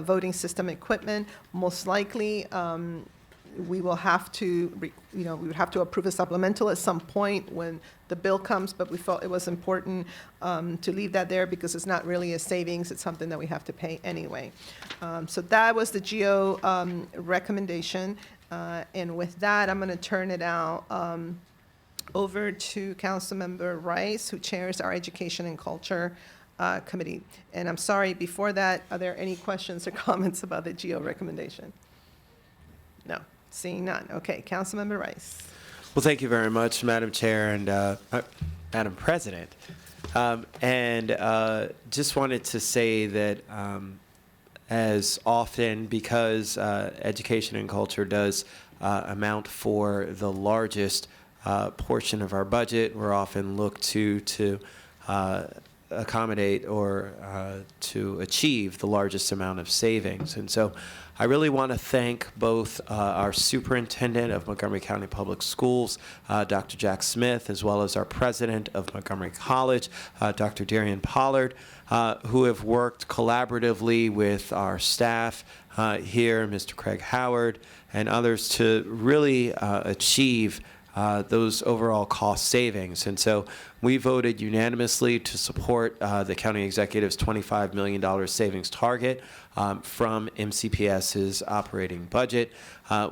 voting system equipment. Most likely, we will have to, we would have to approve a supplemental at some point when the bill comes, but we felt it was important to leave that there because it's not really a savings, it's something that we have to pay anyway. So that was the GO recommendation, and with that, I'm gonna turn it out over to Councilmember Rice, who chairs our Education and Culture Committee. And I'm sorry, before that, are there any questions or comments about the GO recommendation? No. Seeing none. Okay, Councilmember Rice. Well, thank you very much, Madam Chair and Madam President. Just wanted to say that as often, because education and culture does amount for the largest portion of our budget, we're often looked to accommodate or to achieve the largest amount of savings. And so I really want to thank both our superintendent of Montgomery County Public Schools, Dr. Jack Smith, as well as our president of Montgomery College, Dr. Darian Pollard, who have worked collaboratively with our staff here, Mr. Craig Howard, and others to really achieve those overall cost savings. And so we voted unanimously to support the county executive's $25 million savings target from MCPS's operating budget.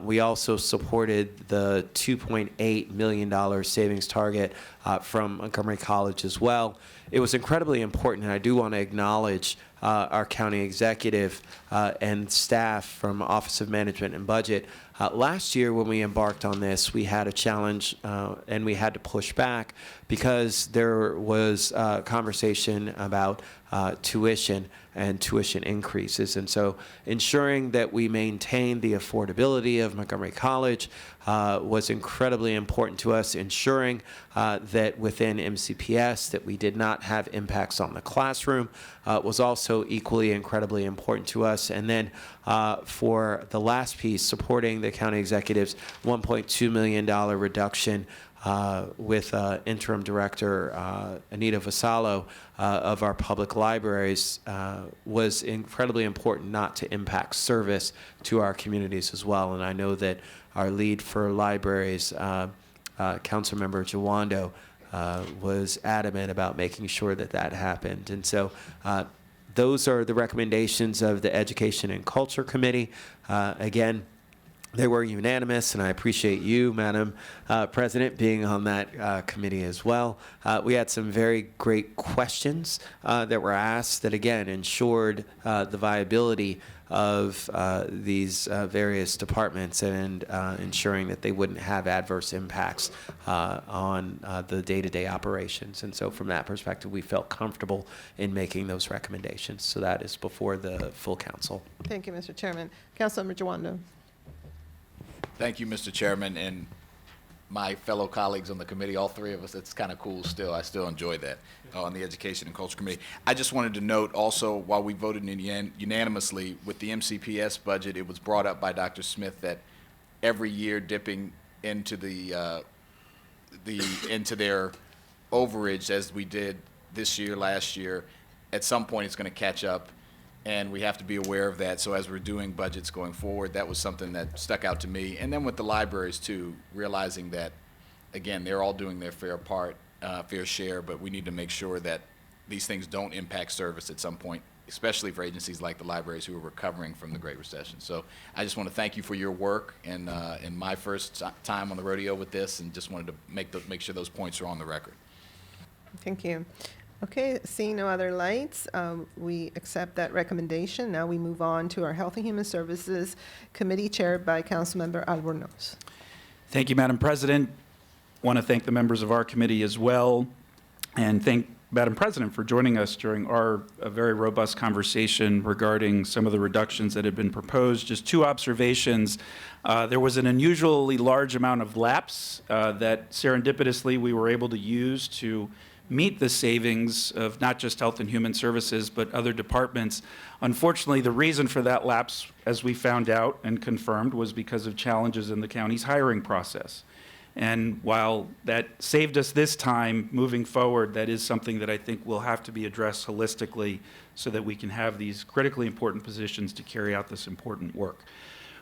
We also supported the $2.8 million savings target from Montgomery College as well. It was incredibly important, and I do want to acknowledge our county executive and staff from Office of Management and Budget. Last year when we embarked on this, we had a challenge and we had to push back because there was conversation about tuition and tuition increases. And so ensuring that we maintain the affordability of Montgomery College was incredibly important to us, ensuring that within MCPS that we did not have impacts on the classroom was also equally incredibly important to us. And then for the last piece, supporting the county executive's $1.2 million reduction with interim director Anita Vassallo of our public libraries was incredibly important not to impact service to our communities as well. And I know that our lead for libraries, Councilmember Jawando, was adamant about making sure that that happened. And so those are the recommendations of the Education and Culture Committee. Again, they were unanimous, and I appreciate you, Madam President, being on that committee as well. We had some very great questions that were asked that, again, ensured the viability of these various departments and ensuring that they wouldn't have adverse impacts on the day-to-day operations. And so from that perspective, we felt comfortable in making those recommendations. So that is before the full council. Thank you, Mr. Chairman. Councilmember Jawando. Thank you, Mr. Chairman, and my fellow colleagues on the committee, all three of us. It's kind of cool still. I still enjoy that on the Education and Culture Committee. I just wanted to note also, while we voted unanimously with the MCPS budget, it was brought up by Dr. Smith that every year dipping into into their overage, as we did this year, last year, at some point it's going to catch up. And we have to be aware of that. So as we're doing budgets going forward, that was something that stuck out to me. And then with the libraries too, realizing that, again, they're all doing their fair share, but we need to make sure that these things don't impact service at some point, especially for agencies like the libraries who are recovering from the Great Recession. So I just want to thank you for your work and in my first time on the rodeo with this, and just wanted to make sure those points are on the record. Thank you. Okay, seeing no other lights, we accept that recommendation. Now we move on to our Health and Human Services Committee chaired by Councilmember Albornoz. Thank you, Madam President. Want to thank the members of our committee as well, and thank Madam President for joining us during our very robust conversation regarding some of the reductions that had been proposed. Just two observations. There was an unusually large amount of lapse that serendipitously we were able to use to meet the savings of not just Health and Human Services, but other departments. Unfortunately, the reason for that lapse, as we found out and confirmed, was because of challenges in the county's hiring process. And while that saved us this time, moving forward, that is something that I think will have to be addressed holistically so that we can have these critically important positions to carry out this important work.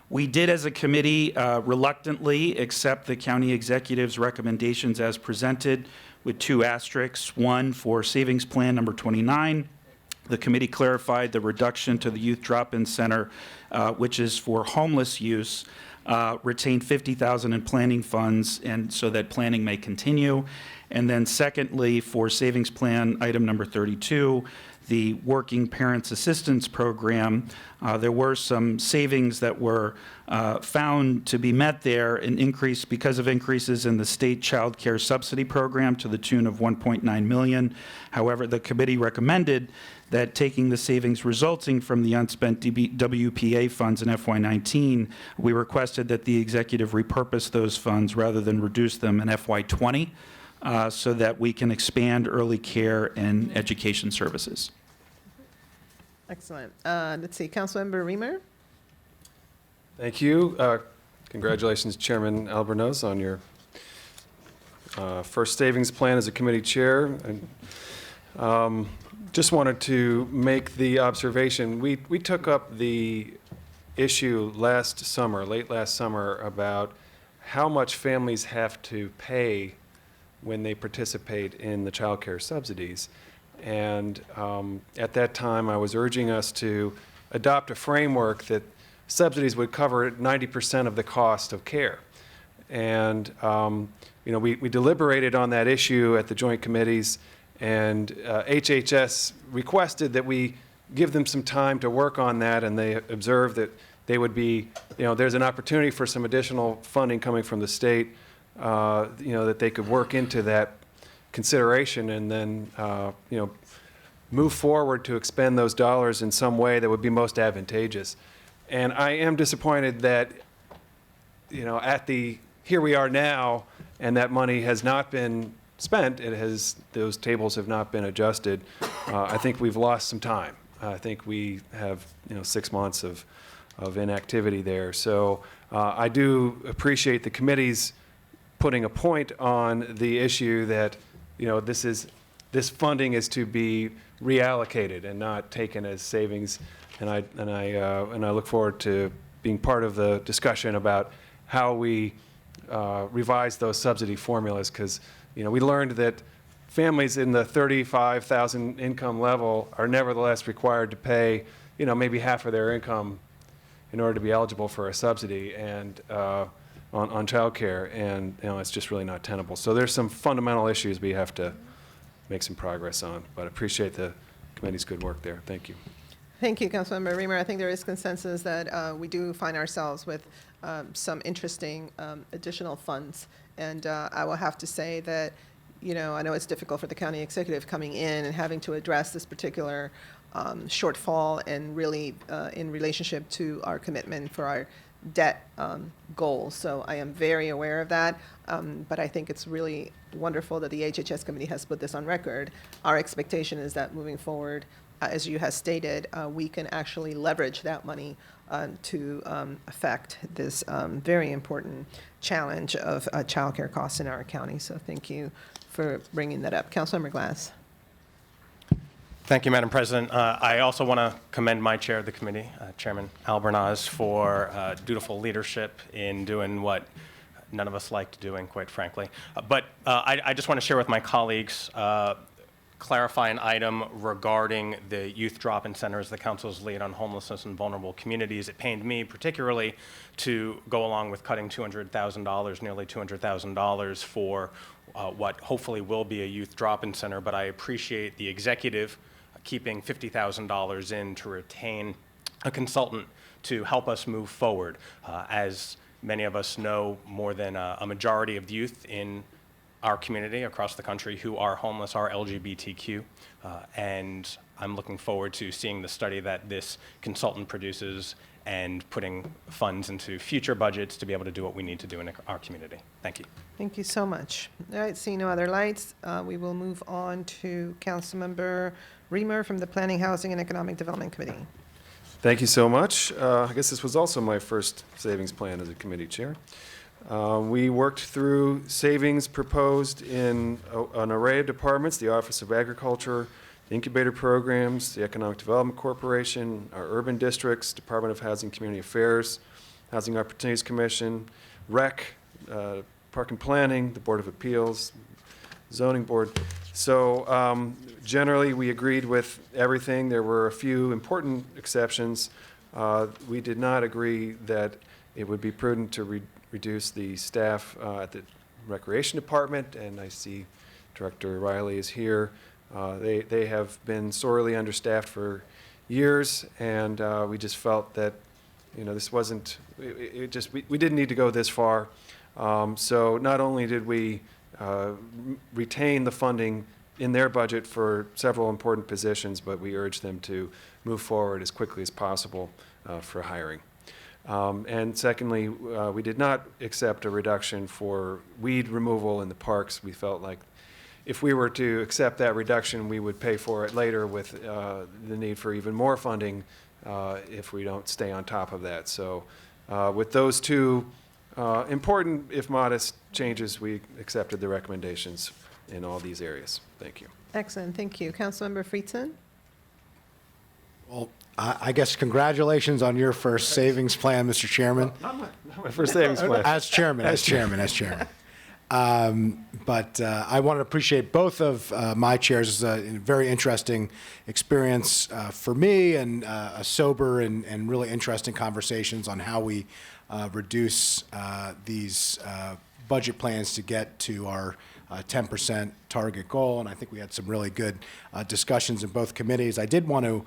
We did, as a committee, reluctantly accept the county executive's recommendations as presented, with two asterisks. One, for savings plan number 29, the committee clarified the reduction to the Youth Drop-In Center, which is for homeless use, retained $50,000 in planning funds, and so that planning may continue. And then secondly, for savings plan item number 32, the Working Parents Assistance Program, there were some savings that were found to be met there, an increase because of increases in the state child care subsidy program to the tune of $1.9 million. However, the committee recommended that taking the savings resulting from the unspent WPA funds in FY19, we requested that the executive repurpose those funds rather than reduce them in FY20 so that we can expand early care and education services. Excellent. Let's see, Councilmember Reamer. Thank you. Congratulations, Chairman Albornoz, on your first savings plan as a committee chair. And just wanted to make the observation. We took up the issue last summer, late last summer, about how much families have to pay when they participate in the child care subsidies. And at that time, I was urging us to adopt a framework that subsidies would cover 90% of the cost of care. And you know, we deliberated on that issue at the joint committees, and HHS requested that we give them some time to work on that, and they observed that they would be, you know, there's an opportunity for some additional funding coming from the state, you know, that they could work into that consideration, and then you know, move forward to expend those dollars in some way that would be most advantageous. And I am disappointed that, you know, here we are now, and that money has not been spent. Those tables have not been adjusted. I think we've lost some time. I think we have, you know, 6 months of inactivity there. So I do appreciate the committee's putting a point on the issue that, you know, this funding is to be reallocated and not taken as savings. And I look forward to being part of the discussion about how we revise those subsidy formulas, because we learned that families in the 35,000 income level are nevertheless required to pay, maybe half of their income in order to be eligible for a subsidy and on childcare, and it's just really not tenable. So there's some fundamental issues we have to make some progress on, but I appreciate the committee's good work there. Thank you. Thank you, Councilmember Reamer. I think there is consensus that we do find ourselves with some interesting additional funds. And I will have to say that, I know it's difficult for the county executive coming in and having to address this particular shortfall and really in relationship to our commitment for our debt goals. So I am very aware of that. But I think it's really wonderful that the HHS committee has put this on record. Our expectation is that moving forward, as you have stated, we can actually leverage that money to affect this very important challenge of childcare costs in our county. So thank you for bringing that up. Councilmember Glass. Thank you, Madam President. I also want to commend my chair of the committee, Chairman Albornoz, for dutiful leadership in doing what none of us liked doing, quite frankly. But I just want to share with my colleagues clarify an item regarding the youth drop-in centers, the council's lead on homelessness in vulnerable communities. It pained me particularly to go along with cutting $200,000, nearly $200,000 for what hopefully will be a youth drop-in center, but I appreciate the executive keeping $50,000 in to retain a consultant to help us move forward. As many of us know, more than a majority of youth in our community across the country who are homeless are LGBTQ, and I'm looking forward to seeing the study that this consultant produces and putting funds into future budgets to be able to do what we need to do in our community. Thank you. Thank you so much. All right, seeing no other lights, we will move on to Councilmember Reamer from the Planning, Housing, and Economic Development Committee. Thank you so much. I guess this was also my first savings plan as a committee chair. We worked through savings proposed in an array of departments: the Office of Agriculture, the incubator programs, the Economic Development Corporation, our urban districts, Department of Housing and Community Affairs, Housing Opportunities Commission, REC, Park and Planning, the Board of Appeals, Zoning Board. So generally, we agreed with everything. There were a few important exceptions. We did not agree that it would be prudent to reduce the staff at the Recreation Department, and I see Director Riley is here. They have been sorely understaffed for years, and we just felt that, this wasn't, we didn't need to go this far. So not only did we retain the funding in their budget for several important positions, but we urged them to move forward as quickly as possible for hiring. And secondly, we did not accept a reduction for weed removal in the parks. We felt like if we were to accept that reduction, we would pay for it later with the need for even more funding if we don't stay on top of that. So with those two important, if modest, changes, we accepted the recommendations in all these areas. Thank you. Excellent, thank you. Councilmember Friedson? Well, I guess congratulations on your first savings plan, Mr. Chairman. Not my first savings plan. As chairman. But I want to appreciate both of my chairs. It's a very interesting experience for me, and a sober and really interesting conversations on how we reduce these budget plans to get to our 10% target goal, and I think we had some really good discussions in both committees. I did want to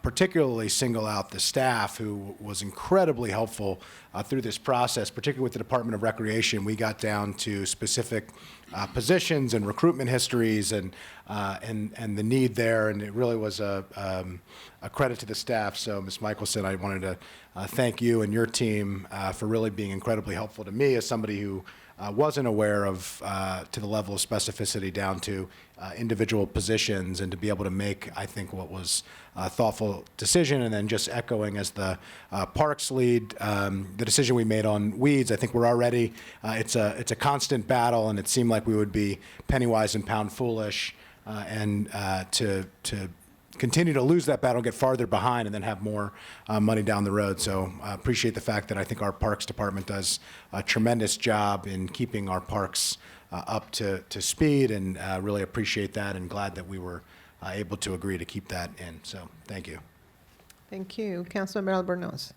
particularly single out the staff, who was incredibly helpful through this process, particularly with the Department of Recreation. We got down to specific positions and recruitment histories and the need there, and it really was a credit to the staff. So, Ms. Michelson, I wanted to thank you and your team for really being incredibly helpful to me as somebody who wasn't aware of to the level of specificity down to individual positions, and to be able to make, I think, what was a thoughtful decision. And then just echoing as the parks lead, the decision we made on weeds, I think we're already, it's a constant battle, and it seemed like we would be penny wise and pound foolish, and to continue to lose that battle, get farther behind, and then have more money down the road. So I appreciate the fact that I think our Parks Department does a tremendous job in keeping our parks up to speed, and really appreciate that and glad that we were able to agree to keep that in. So thank you. Thank you. Councilmember Albornoz.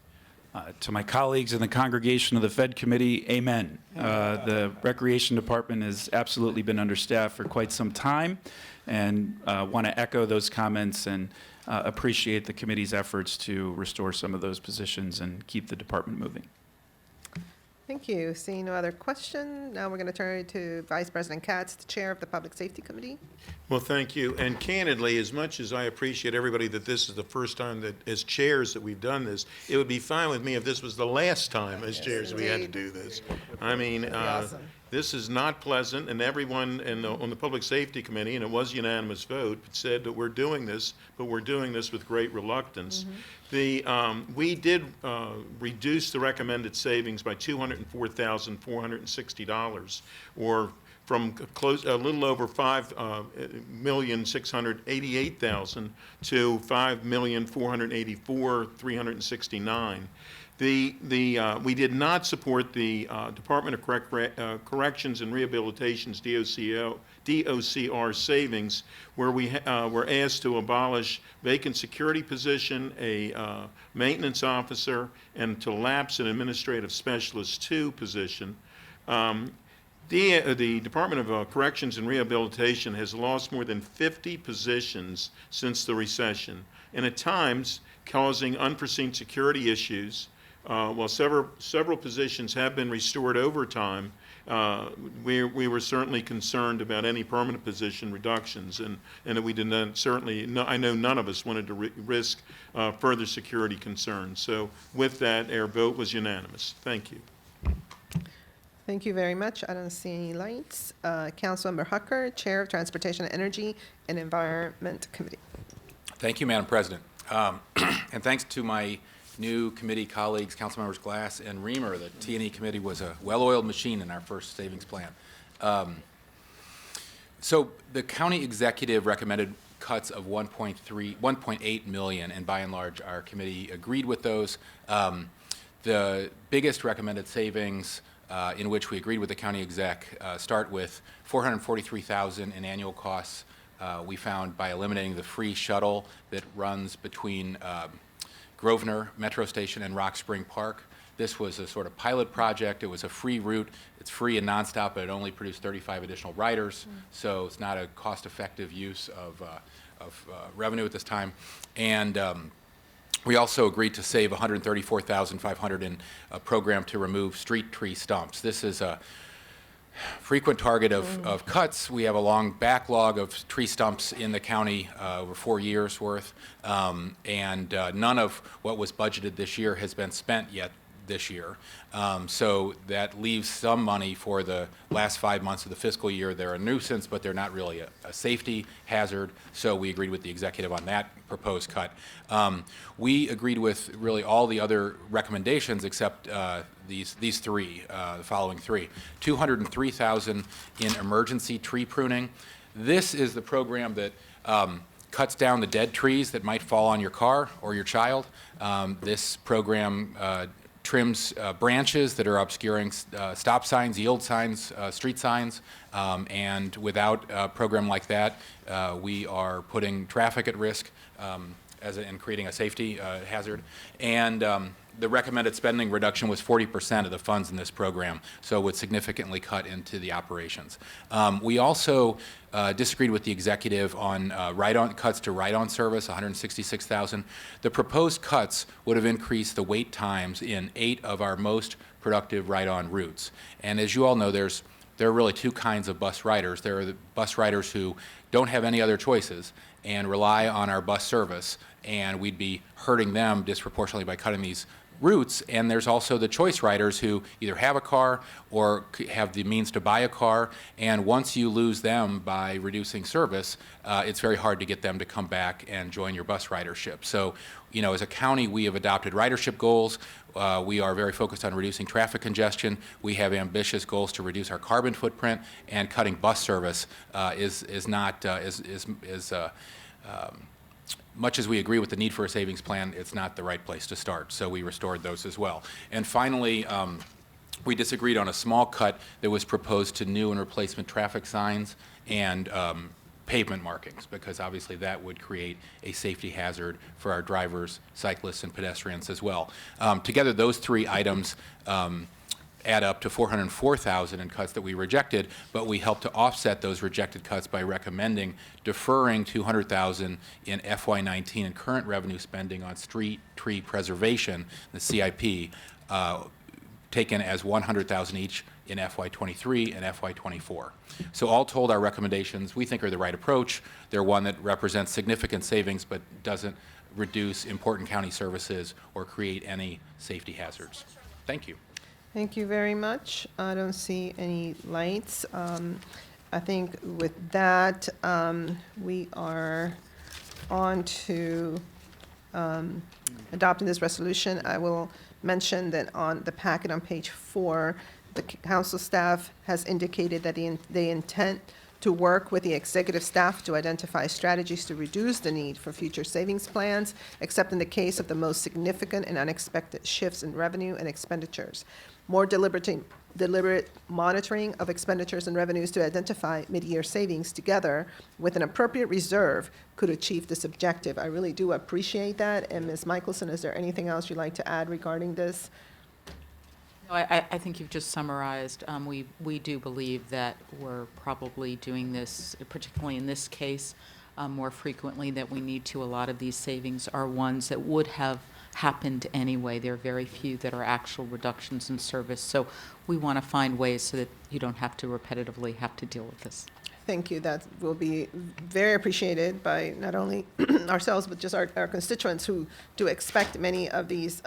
To my colleagues in the congregation of the Fed Committee, amen. The Recreation Department has absolutely been understaffed for quite some time, and want to echo those comments and appreciate the committee's efforts to restore some of those positions and keep the department moving. Thank you. Seeing no other question, now we're going to turn to Vice President Katz, the Chair of the Public Safety Committee. Well, thank you. And candidly, as much as I appreciate everybody that this is the first time that, as chairs, that we've done this, it would be fine with me if this was the last time as chairs we had to do this. I mean, this is not pleasant, and everyone on the Public Safety Committee, and it was a unanimous vote, said that we're doing this, but we're doing this with great reluctance. We did reduce the recommended savings by $204,460, or from a little over $5,688,000 to $5,484,369. We did not support the Department of Corrections and Rehabilitation's DOCR savings, where we were asked to abolish vacant security position, a maintenance officer, and to lapse an administrative specialist 2 position. The Department of Corrections and Rehabilitation has lost more than 50 positions since the recession, and at times causing unforeseen security issues. While several positions have been restored over time, we were certainly concerned about any permanent position reductions, and that we did not I know none of us wanted to risk further security concerns. So with that, our vote was unanimous. Thank you. Thank you very much. I don't see any lights. Councilmember Hucker, Chair of Transportation, Energy, and Environment Committee. Thank you, Madam President. And thanks to my new committee colleagues, Councilmembers Glass and Reamer. The T&E committee was a well-oiled machine in our first savings plan. So the county executive recommended cuts of 1.8 million, and by and large, our committee agreed with those. The biggest recommended savings in which we agreed with the county exec start with $443,000 in annual costs we found by eliminating the free shuttle that runs between Grosvenor Metro Station and Rock Spring Park. This was a sort of pilot project. It was a free route. It's free and nonstop, but it only produced 35 additional riders, so it's not a cost-effective use of revenue at this time. And we also agreed to save $134,500 in a program to remove street tree stumps. This is a frequent target of cuts. We have a long backlog of tree stumps in the county, over 4 years worth, and none of what was budgeted this year has been spent yet this year. So that leaves some money for the last 5 months of the fiscal year. They're a nuisance, but they're not really a safety hazard, so we agreed with the executive on that proposed cut. We agreed with really all the other recommendations except these three, the following three. $203,000 in emergency tree pruning. This is the program that cuts down the dead trees that might fall on your car or your child. This program trims branches that are obscuring stop signs, yield signs, street signs, and without a program like that, we are putting traffic at risk and creating a safety hazard. And the recommended spending reduction was 40% of the funds in this program, so it would significantly cut into the operations. We also disagreed with the executive on cuts to ride-on service, $166,000. The proposed cuts would have increased the wait times in 8 of our most productive ride-on routes. And as you all know, there are really 2 kinds of bus riders. There are the bus riders who don't have any other choices and rely on our bus service, and we'd be hurting them disproportionately by cutting these routes. And there's also the choice riders who either have a car or have the means to buy a car, and once you lose them by reducing service, it's very hard to get them to come back and join your bus ridership. So, you know, as a county, we have adopted ridership goals. We are very focused on reducing traffic congestion. We have ambitious goals to reduce our carbon footprint, and cutting bus service is not much as we agree with the need for a savings plan, it's not the right place to start. So we restored those as well. And finally, we disagreed on a small cut that was proposed to new and replacement traffic signs and pavement markings, because obviously that would create a safety hazard for our drivers, cyclists, and pedestrians as well. Together, those three items add up to $404,000 in cuts that we rejected, but we helped to offset those rejected cuts by recommending deferring $200,000 in FY19 and current revenue spending on street tree preservation, the CIP, taken as $100,000 each in FY23 and FY24. So all told, our recommendations we think are the right approach. They're one that represents significant savings but doesn't reduce important county services or create any safety hazards. Thank you. Thank you very much. I don't see any lights. I think with that, we are on to adopting this resolution. I will mention that on the packet on page 4, the council staff has indicated that they intend to work with the executive staff to identify strategies to reduce the need for future savings plans, except in the case of the most significant and unexpected shifts in revenue and expenditures. More deliberate monitoring of expenditures and revenues to identify mid-year savings together with an appropriate reserve could achieve this objective. I really do appreciate that. And Ms. Michelson, is there anything else you'd like to add regarding this? No, I think you've just summarized. We do believe that we're probably doing this, particularly in this case, more frequently, that we need to. A lot of these savings are ones that would have happened anyway. There are very few that are actual reductions in service. So we want to find ways so that you don't have to repetitively have to deal with this. Thank you. That will be very appreciated by not only ourselves, but just our constituents who do expect many of these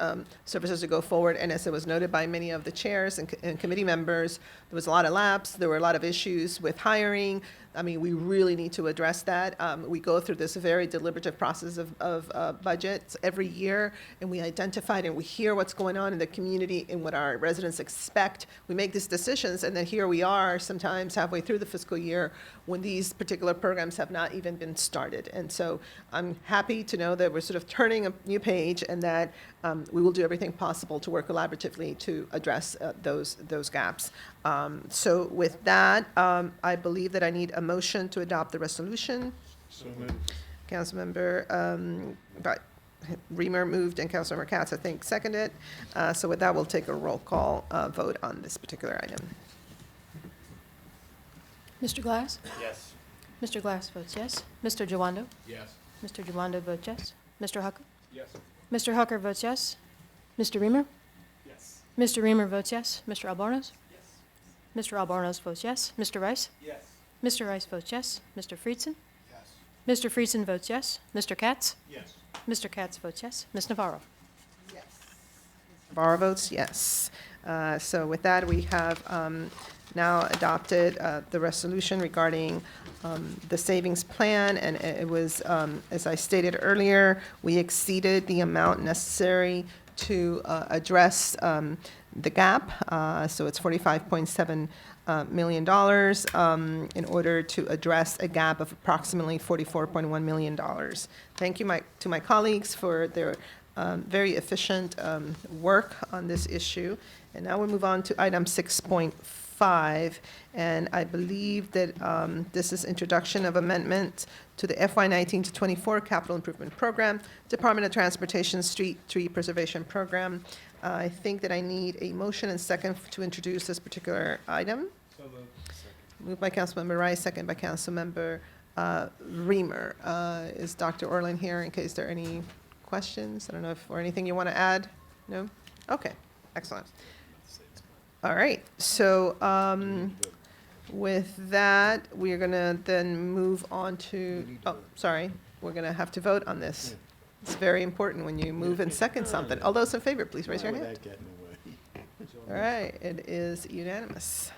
services to go forward. And as it was noted by many of the chairs and committee members, there was a lot of lapse. There were a lot of issues with hiring. I mean, we really need to address that. We go through this very deliberative process of budgets every year, and we identify and we hear what's going on in the community and what our residents expect. We make these decisions, and then here we are sometimes halfway through the fiscal year when these particular programs have not even been started. And so I'm happy to know that we're sort of turning a new page and that we will do everything possible to work collaboratively to address those gaps. So with that, I believe that I need a motion to adopt the resolution. So moved. Councilmember Reamer moved and Councilmember Katz, I think, seconded. So with that, we'll take a roll call vote on this particular item. Mr. Glass? Yes. Mr. Glass votes yes. Mr. Jawando? Yes. Mr. Jawando votes yes. Mr. Hucker? Yes. Mr. Hucker votes yes. Mr. Reamer? Yes. Mr. Reamer votes yes. Mr. Albornoz? Mr. Albornoz votes yes. Mr. Rice? Yes. Mr. Rice votes yes. Mr. Friedson? Yes. Mr. Friedson votes yes. Mr. Katz? Yes. Mr. Katz votes yes. Ms. Navarro? Navarro votes yes. So with that, we have now adopted the resolution regarding the savings plan, and it was, as I stated earlier, we exceeded the amount necessary to address the gap. So it's $45.7 million in order to address a gap of approximately $44.1 million. Thank you to my colleagues for their very efficient work on this issue. And now we'll move on to item 6.5, and I believe that this is introduction of amendment to the FY19 to 24 Capital Improvement Program, Department of Transportation Street Tree Preservation Program. I think that I need a motion and second to introduce this particular item. So moved. Moved by Councilmember Rice, second by Councilmember Reamer. Is Dr. Orlin here in case there are any questions? I don't know if, or anything you want to add? No? Okay, excellent. All right, so with that, we're going to then move on to, oh, sorry, we're going to have to vote on this. It's very important when you move and second something. All those in favor, please raise your hand. All right, it is unanimous.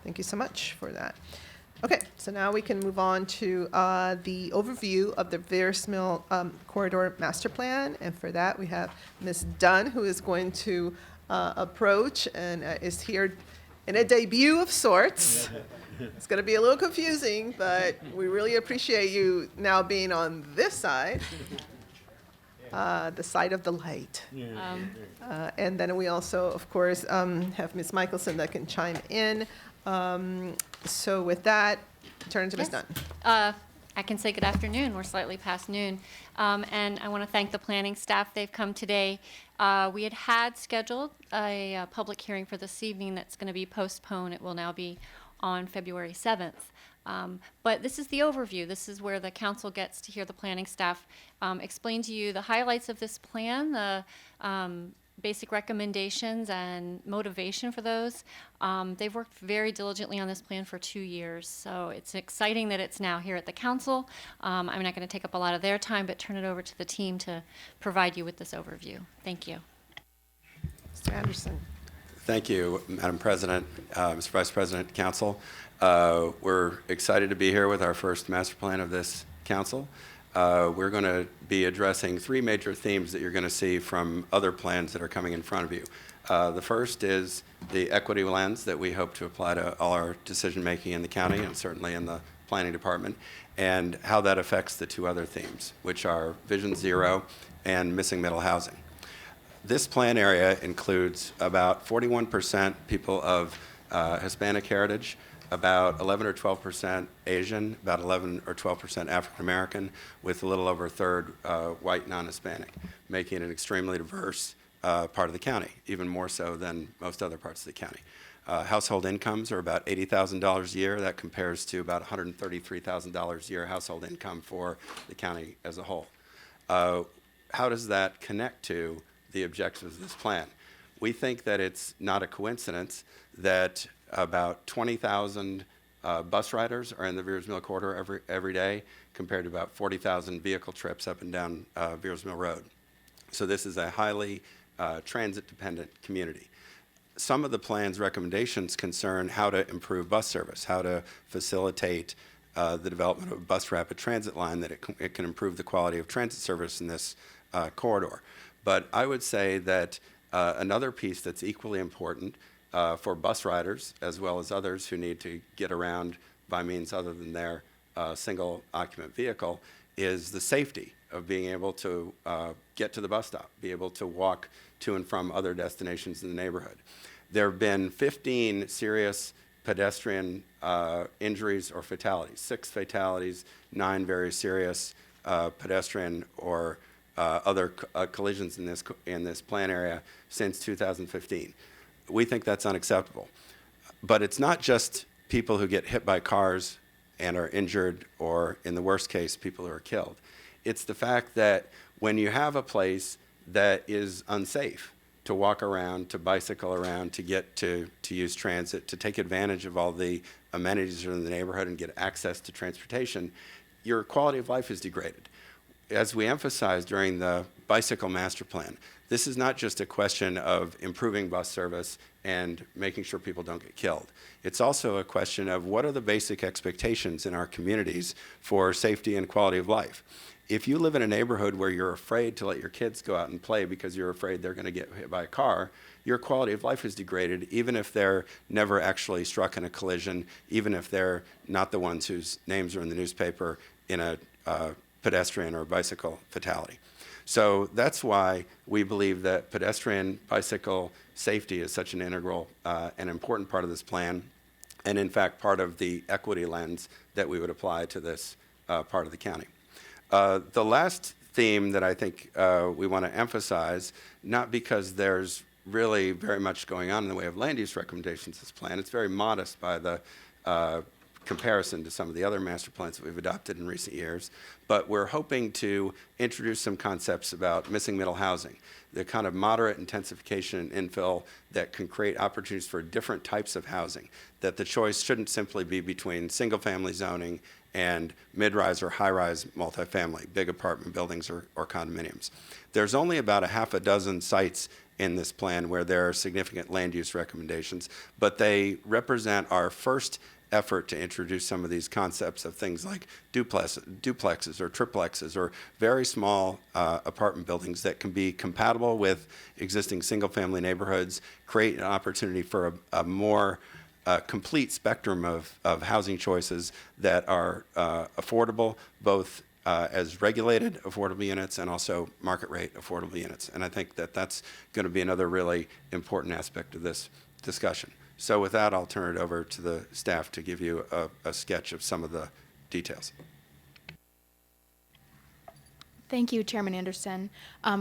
Thank you so much for that. Okay, so now we can move on to the overview of the Veers Mill Corridor Master Plan. And for that, we have Ms. Dunn, who is going to approach and is here in a debut of sorts. It's going to be a little confusing, but we really appreciate you now being on this side. the side of the light. And then we also, of course, have Ms. Michelson that can chime in. So with that, turn to Ms. Dunn. I can say good afternoon. We're slightly past noon. And I want to thank the planning staff. They've come today. We had scheduled a public hearing for this evening that's going to be postponed. It will now be on February 7th. But this is the overview. This is where the council gets to hear the planning staff explain to you the highlights of this plan, the basic recommendations and motivation for those. They've worked very diligently on this plan for 2 years, so it's exciting that it's now here at the council. I'm not going to take up a lot of their time, but turn it over to the team to provide you with this overview. Thank you. Mr. Anderson. Thank you, Madam President, Mr. Vice President, Council. We're excited to be here with our first master plan of this council. We're going to be addressing 3 major themes that you're going to see from other plans that are coming in front of you. The first is the equity lens that we hope to apply to all our decision-making in the county and certainly in the planning department, and how that affects the 2 other themes, which are Vision Zero and missing middle housing. This plan area includes about 41% people of Hispanic heritage, about 11 or 12% Asian, about 11 or 12% African American, with a little over a third white non-Hispanic, making it an extremely diverse part of the county, even more so than most other parts of the county. Household incomes are about $80,000 a year. That compares to about $133,000 a year household income for the county as a whole. How does that connect to the objectives of this plan? We think that it's not a coincidence that about 20,000 bus riders are in the Veers Mill corridor every day, compared to about 40,000 vehicle trips up and down Veers Mill Road. So this is a highly transit-dependent community. Some of the plan's recommendations concern how to improve bus service, how to facilitate the development of a bus rapid transit line, that it can improve the quality of transit service in this corridor. But I would say that another piece that's equally important for bus riders, as well as others who need to get around by means other than their single occupant vehicle, is the safety of being able to get to the bus stop, be able to walk to and from other destinations in the neighborhood. There have been 15 serious pedestrian injuries or fatalities, 6 fatalities, 9 very serious pedestrian or other collisions in this plan area since 2015. We think that's unacceptable. But it's not just people who get hit by cars and are injured, or in the worst case, people who are killed. It's the fact that when you have a place that is unsafe to walk around, to bicycle around, to get to use transit, to take advantage of all the amenities in the neighborhood and get access to transportation, your quality of life is degraded. As we emphasized during the bicycle master plan, this is not just a question of improving bus service and making sure people don't get killed. It's also a question of what are the basic expectations in our communities for safety and quality of life. If you live in a neighborhood where you're afraid to let your kids go out and play because you're afraid they're going to get hit by a car, your quality of life is degraded, even if they're never actually struck in a collision, even if they're not the ones whose names are in the newspaper in a pedestrian or bicycle fatality. So that's why we believe that pedestrian bicycle safety is such an integral and important part of this plan, and in fact part of the equity lens that we would apply to this part of the county. The last theme that I think we want to emphasize, not because there's really very much going on in the way of land use recommendations in this plan, it's very modest by the comparison to some of the other master plans that we've adopted in recent years, but we're hoping to introduce some concepts about missing middle housing, the kind of moderate intensification and infill that can create opportunities for different types of housing, that the choice shouldn't simply be between single-family zoning and mid-rise or high-rise multifamily, big apartment buildings or condominiums. There's only about a half a dozen sites in this plan where there are significant land use recommendations, but they represent our first effort to introduce some of these concepts of things like duplexes or triplexes or very small apartment buildings that can be compatible with existing single-family neighborhoods, create an opportunity for a more complete spectrum of housing choices that are affordable, both as regulated affordable units and also market rate affordable units. And I think that that's going to be another really important aspect of this discussion. So with that, I'll turn it over to the staff to give you a sketch of some of the details. Thank you, Chairman Anderson.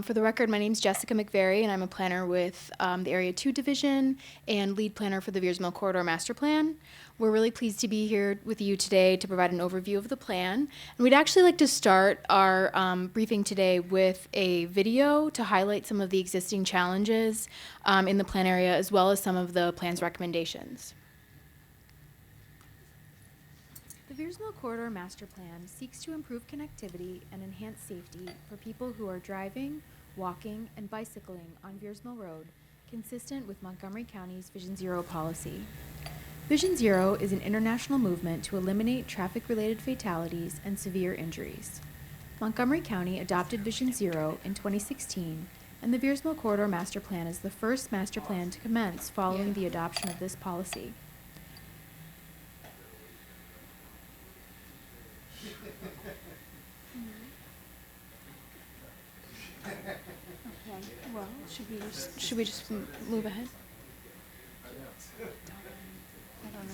For the record, my name is Jessica McVeary, and I'm a planner with the Area 2 Division and lead planner for the Veers Mill Corridor Master Plan. We're really pleased to be here with you today to provide an overview of the plan. And we'd actually like to start our briefing today with a video to highlight some of the existing challenges in the plan area, as well as some of the plan's recommendations. The Veers Mill Corridor Master Plan seeks to improve connectivity and enhance safety for people who are driving, walking, and bicycling on Veers Mill Road, consistent with Montgomery County's Vision Zero policy. Vision Zero is an international movement to eliminate traffic-related fatalities and severe injuries. Montgomery County adopted Vision Zero in 2016, and the Veers Mill Corridor Master Plan is the first master plan to commence following the adoption of this policy. Okay, well, should we just move ahead? I don't know.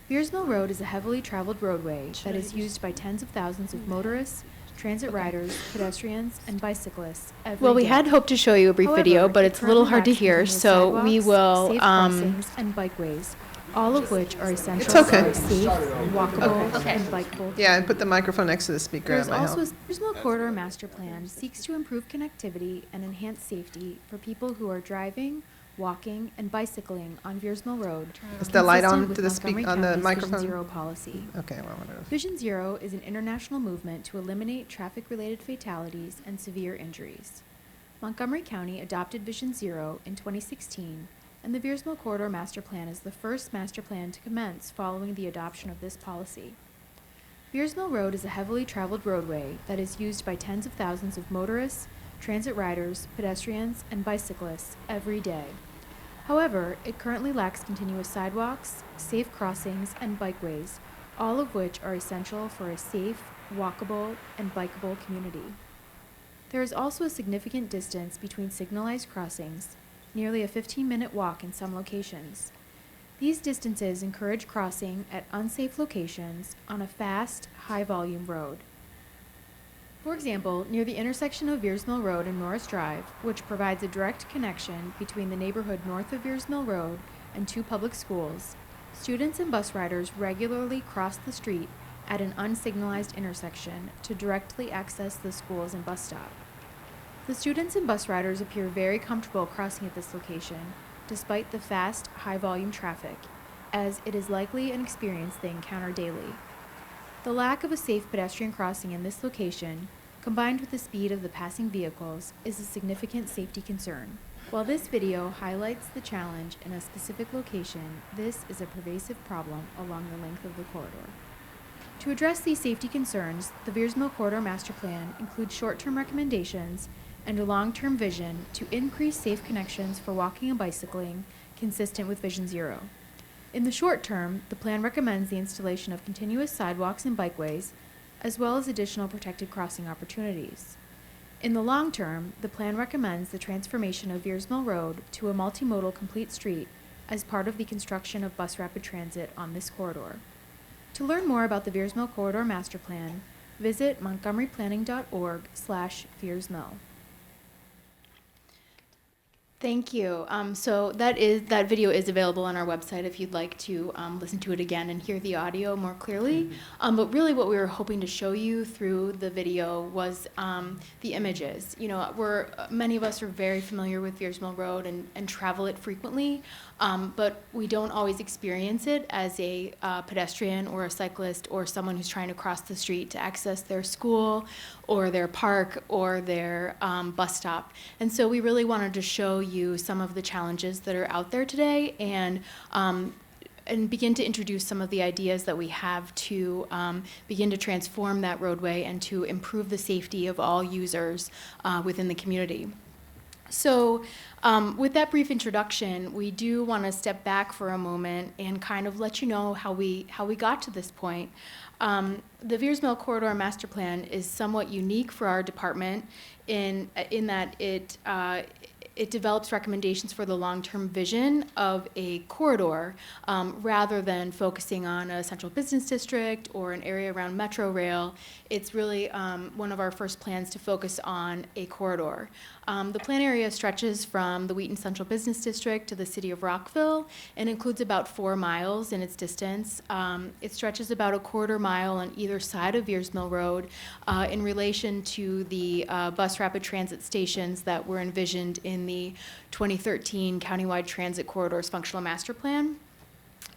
Veers Mill Road is a heavily traveled roadway that is used by tens of thousands of motorists, transit riders, pedestrians, and bicyclists every day. Well, we had hoped to show you a brief video, but it's a little hard to hear, so we will safe crossings and bikeways, all of which are essential It's okay. for a safe, walkable, and bikeable. Yeah, and put the microphone next to the speaker. There's That might also help. a Veers Mill Corridor Master Plan seeks to improve connectivity and enhance safety for people who are driving, walking, and bicycling on Veers Mill Road. Is the light consistent on with to the Montgomery on the County's microphone? Vision Zero policy. Okay, well, whatever. Vision Zero is an international movement to eliminate traffic-related fatalities and severe injuries. Montgomery County adopted Vision Zero in 2016, and the Veers Mill Corridor Master Plan is the first master plan to commence following the adoption of this policy. Veers Mill Road is a heavily traveled roadway that is used by tens of thousands of motorists, transit riders, pedestrians, and bicyclists every day. However, it currently lacks continuous sidewalks, safe crossings, and bikeways, all of which are essential for a safe, walkable, and bikeable community. There is also a significant distance between signalized crossings, nearly a 15-minute walk in some locations. These distances encourage crossing at unsafe locations on a fast, high-volume road. For example, near the intersection of Veers Mill Road and Norris Drive, which provides a direct connection between the neighborhood north of Veers Mill Road and two public schools, students and bus riders regularly cross the street at an unsignalized intersection to directly access the schools and bus stop. The students and bus riders appear very comfortable crossing at this location, despite the fast, high-volume traffic, as it is likely an experience they encounter daily. The lack of a safe pedestrian crossing in this location, combined with the speed of the passing vehicles, is a significant safety concern. While this video highlights the challenge in a specific location, this is a pervasive problem along the length of the corridor. To address these safety concerns, the Veers Mill Corridor Master Plan includes short-term recommendations and a long-term vision to increase safe connections for walking and bicycling, consistent with Vision Zero. In the short term, the plan recommends the installation of continuous sidewalks and bikeways, as well as additional protected crossing opportunities. In the long term, the plan recommends the transformation of Veers Mill Road to a multimodal complete street as part of the construction of bus rapid transit on this corridor. To learn more about the Veers Mill Corridor Master Plan, visit montgomeryplanning.org/VeersMill. Thank you. So that video is available on our website if you'd like to listen to it again and hear the audio more clearly. But really what we were hoping to show you through the video was the images. You know, many of us are very familiar with Veers Mill Road and travel it frequently, but we don't always experience it as a pedestrian or a cyclist or someone who's trying to cross the street to access their school or their park or their bus stop. And so we really wanted to show you some of the challenges that are out there today and begin to introduce some of the ideas that we have to begin to transform that roadway and to improve the safety of all users within the community. So with that brief introduction, we do want to step back for a moment and kind of let you know how we got to this point. The Veers Mill Corridor Master Plan is somewhat unique for our department in that it develops recommendations for the long-term vision of a corridor rather than focusing on a central business district or an area around Metro Rail. It's really one of our first plans to focus on a corridor. The plan area stretches from the Wheaton Central Business District to the city of Rockville and includes about 4 miles in its distance. It stretches about a quarter mile on either side of Veers Mill Road in relation to the bus rapid transit stations that were envisioned in the 2013 Countywide Transit Corridors Functional Master Plan.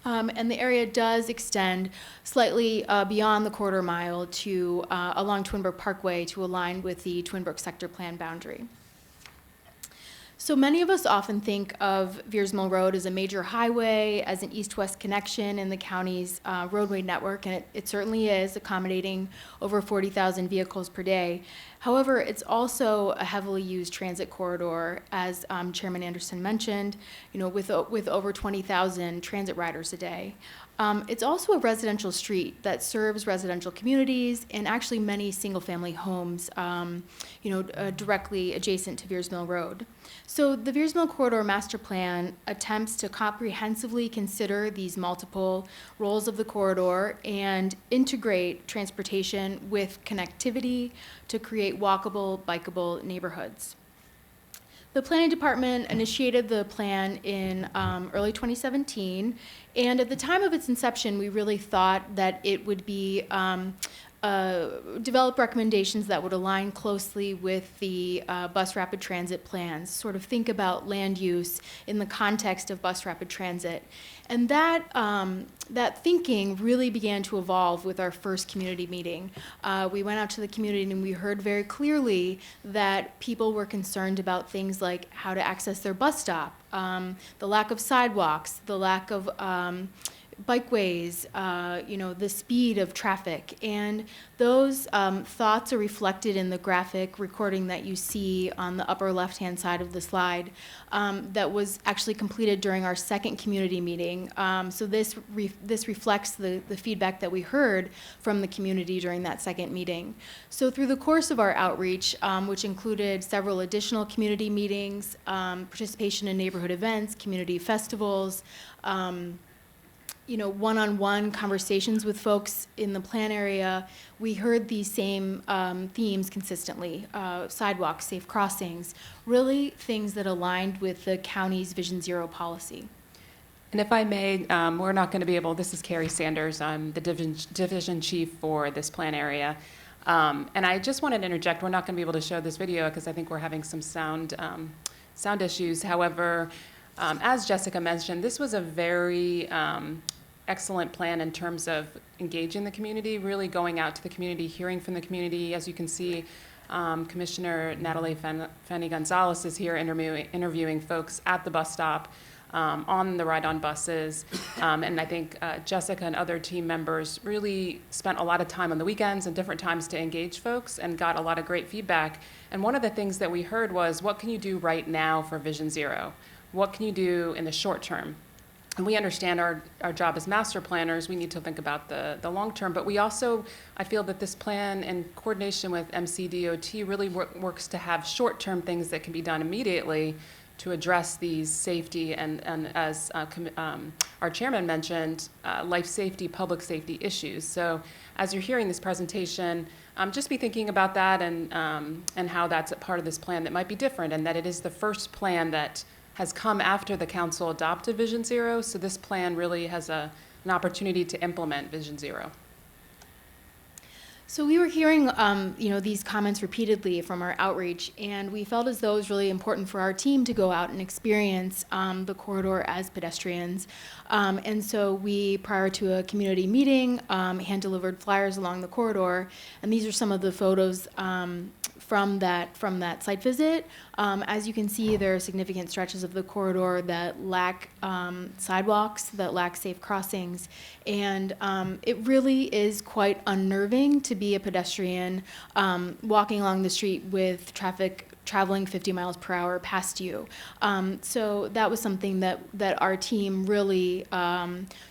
And the area does extend slightly beyond the quarter mile to along Twinbrook Parkway to align with the Twinbrook Sector Plan boundary. So many of us often think of Veers Mill Road as a major highway, as an east-west connection in the county's roadway network, and it certainly is, accommodating over 40,000 vehicles per day. However, it's also a heavily used transit corridor, as Chairman Anderson mentioned, with over 20,000 transit riders a day. It's also a residential street that serves residential communities and actually many single-family homes, directly adjacent to Veers Mill Road. So the Veers Mill Corridor Master Plan attempts to comprehensively consider these multiple roles of the corridor and integrate transportation with connectivity to create walkable, bikeable neighborhoods. The planning department initiated the plan in early 2017, and at the time of its inception, we really thought that it would be develop recommendations that would align closely with the bus rapid transit plans, sort of think about land use in the context of bus rapid transit. And that thinking really began to evolve with our first community meeting. We went out to the community and we heard very clearly that people were concerned about things like how to access their bus stop, the lack of sidewalks, the lack of bikeways, the speed of traffic. And those thoughts are reflected in the graphic recording that you see on the upper left-hand side of the slide that was actually completed during our second community meeting. So this reflects the feedback that we heard from the community during that second meeting. So through the course of our outreach, which included several additional community meetings, participation in neighborhood events, community festivals, one-on-one conversations with folks in the plan area, we heard these same themes consistently, sidewalks, safe crossings, really things that aligned with the county's Vision Zero policy. And if I may, we're not going to be able, this is Carrie Sanders, I'm the division chief for this plan area. And I just wanted to interject, we're not going to be able to show this video because I think we're having some sound issues. However, as Jessica mentioned, this was a very excellent plan in terms of engaging the community, really going out to the community, hearing from the community. As you can see, Commissioner Natalie Fenny-Gonzalez is here interviewing folks at the bus stop, on the ride-on buses. And I think Jessica and other team members really spent a lot of time on the weekends and different times to engage folks and got a lot of great feedback. And one of the things that we heard was, what can you do right now for Vision Zero? What can you do in the short term? And we understand our job as master planners, we need to think about the long term, but we also, I feel that this plan in coordination with MCDOT really works to have short-term things that can be done immediately to address these safety and as our chairman mentioned, life safety, public safety issues. So as you're hearing this presentation, just be thinking about that and how that's a part of this plan that might be different, and that it is the first plan that has come after the council adopted Vision Zero, so this plan really has an opportunity to implement Vision Zero. So we were hearing, these comments repeatedly from our outreach, and we felt as though it was really important for our team to go out and experience the corridor as pedestrians. And so we, prior to a community meeting, hand-delivered flyers along the corridor, and these are some of the photos from that site visit. As you can see, there are significant stretches of the corridor that lack sidewalks, that lack safe crossings, and it really is quite unnerving to be a pedestrian walking along the street with traffic traveling 50 miles per hour past you. So that was something that our team really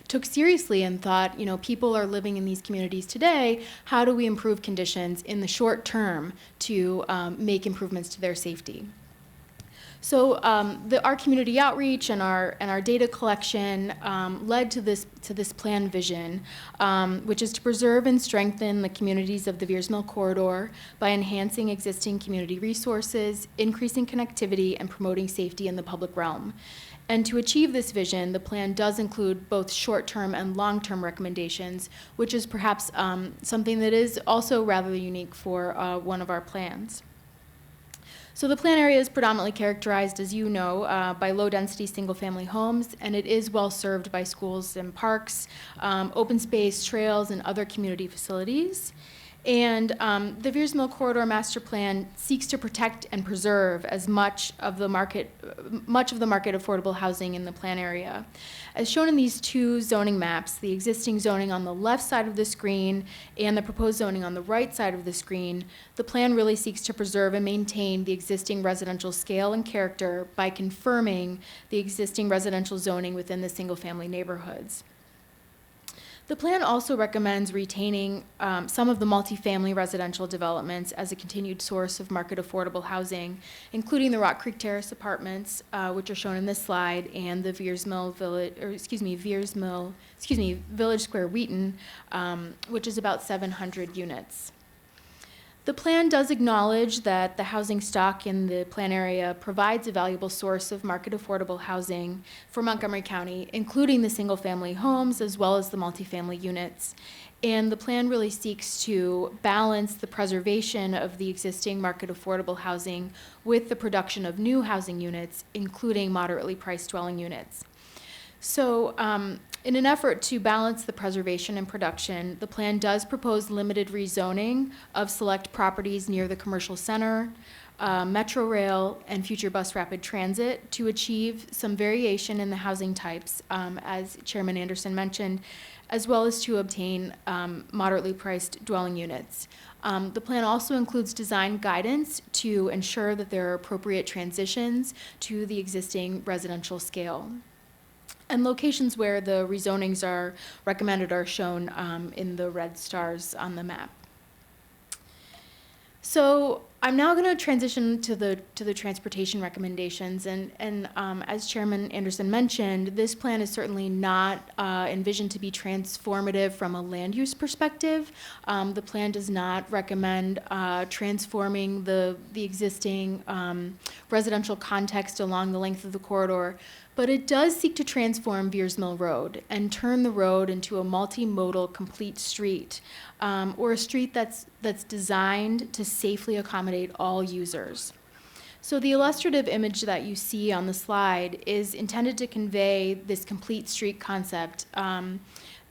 took seriously and thought, people are living in these communities today. How do we improve conditions in the short term to make improvements to their safety? So our community outreach and our data collection led to this plan vision, which is to preserve and strengthen the communities of the Veers Mill corridor by enhancing existing community resources, increasing connectivity, and promoting safety in the public realm. And to achieve this vision, the plan does include both short-term and long-term recommendations, which is perhaps something that is also rather unique for one of our plans. So the plan area is predominantly characterized, as you know, by low-density single-family homes, and it is well-served by schools and parks, open space, trails, and other community facilities. And the Veers Mill Corridor Master Plan seeks to protect and preserve as much of the market affordable housing in the plan area. As shown in these two zoning maps, the existing zoning on the left side of the screen and the proposed zoning on the right side of the screen, the plan really seeks to preserve and maintain the existing residential scale and character by confirming the existing residential zoning within the single-family neighborhoods. The plan also recommends retaining some of the multifamily residential developments as a continued source of market affordable housing, including the Rock Creek Terrace apartments, which are shown in this slide, and the Village Square Wheaton, which is about 700 units. The plan does acknowledge that the housing stock in the plan area provides a valuable source of market affordable housing for Montgomery County, including the single-family homes as well as the multifamily units. And the plan really seeks to balance the preservation of the existing market affordable housing with the production of new housing units, including moderately priced dwelling units. So in an effort to balance the preservation and production, the plan does propose limited rezoning of select properties near the commercial center, Metro Rail, and future bus rapid transit to achieve some variation in the housing types, as Chairman Anderson mentioned, as well as to obtain moderately priced dwelling units. The plan also includes design guidance to ensure that there are appropriate transitions to the existing residential scale. And locations where the rezonings are recommended are shown in the red stars on the map. So I'm now going to transition to the transportation recommendations, and as Chairman Anderson mentioned, this plan is certainly not envisioned to be transformative from a land use perspective. The plan does not recommend transforming the existing residential context along the length of the corridor, but it does seek to transform Veers Mill Road and turn the road into a multimodal complete street, or a street that's designed to safely accommodate all users. So the illustrative image that you see on the slide is intended to convey this complete street concept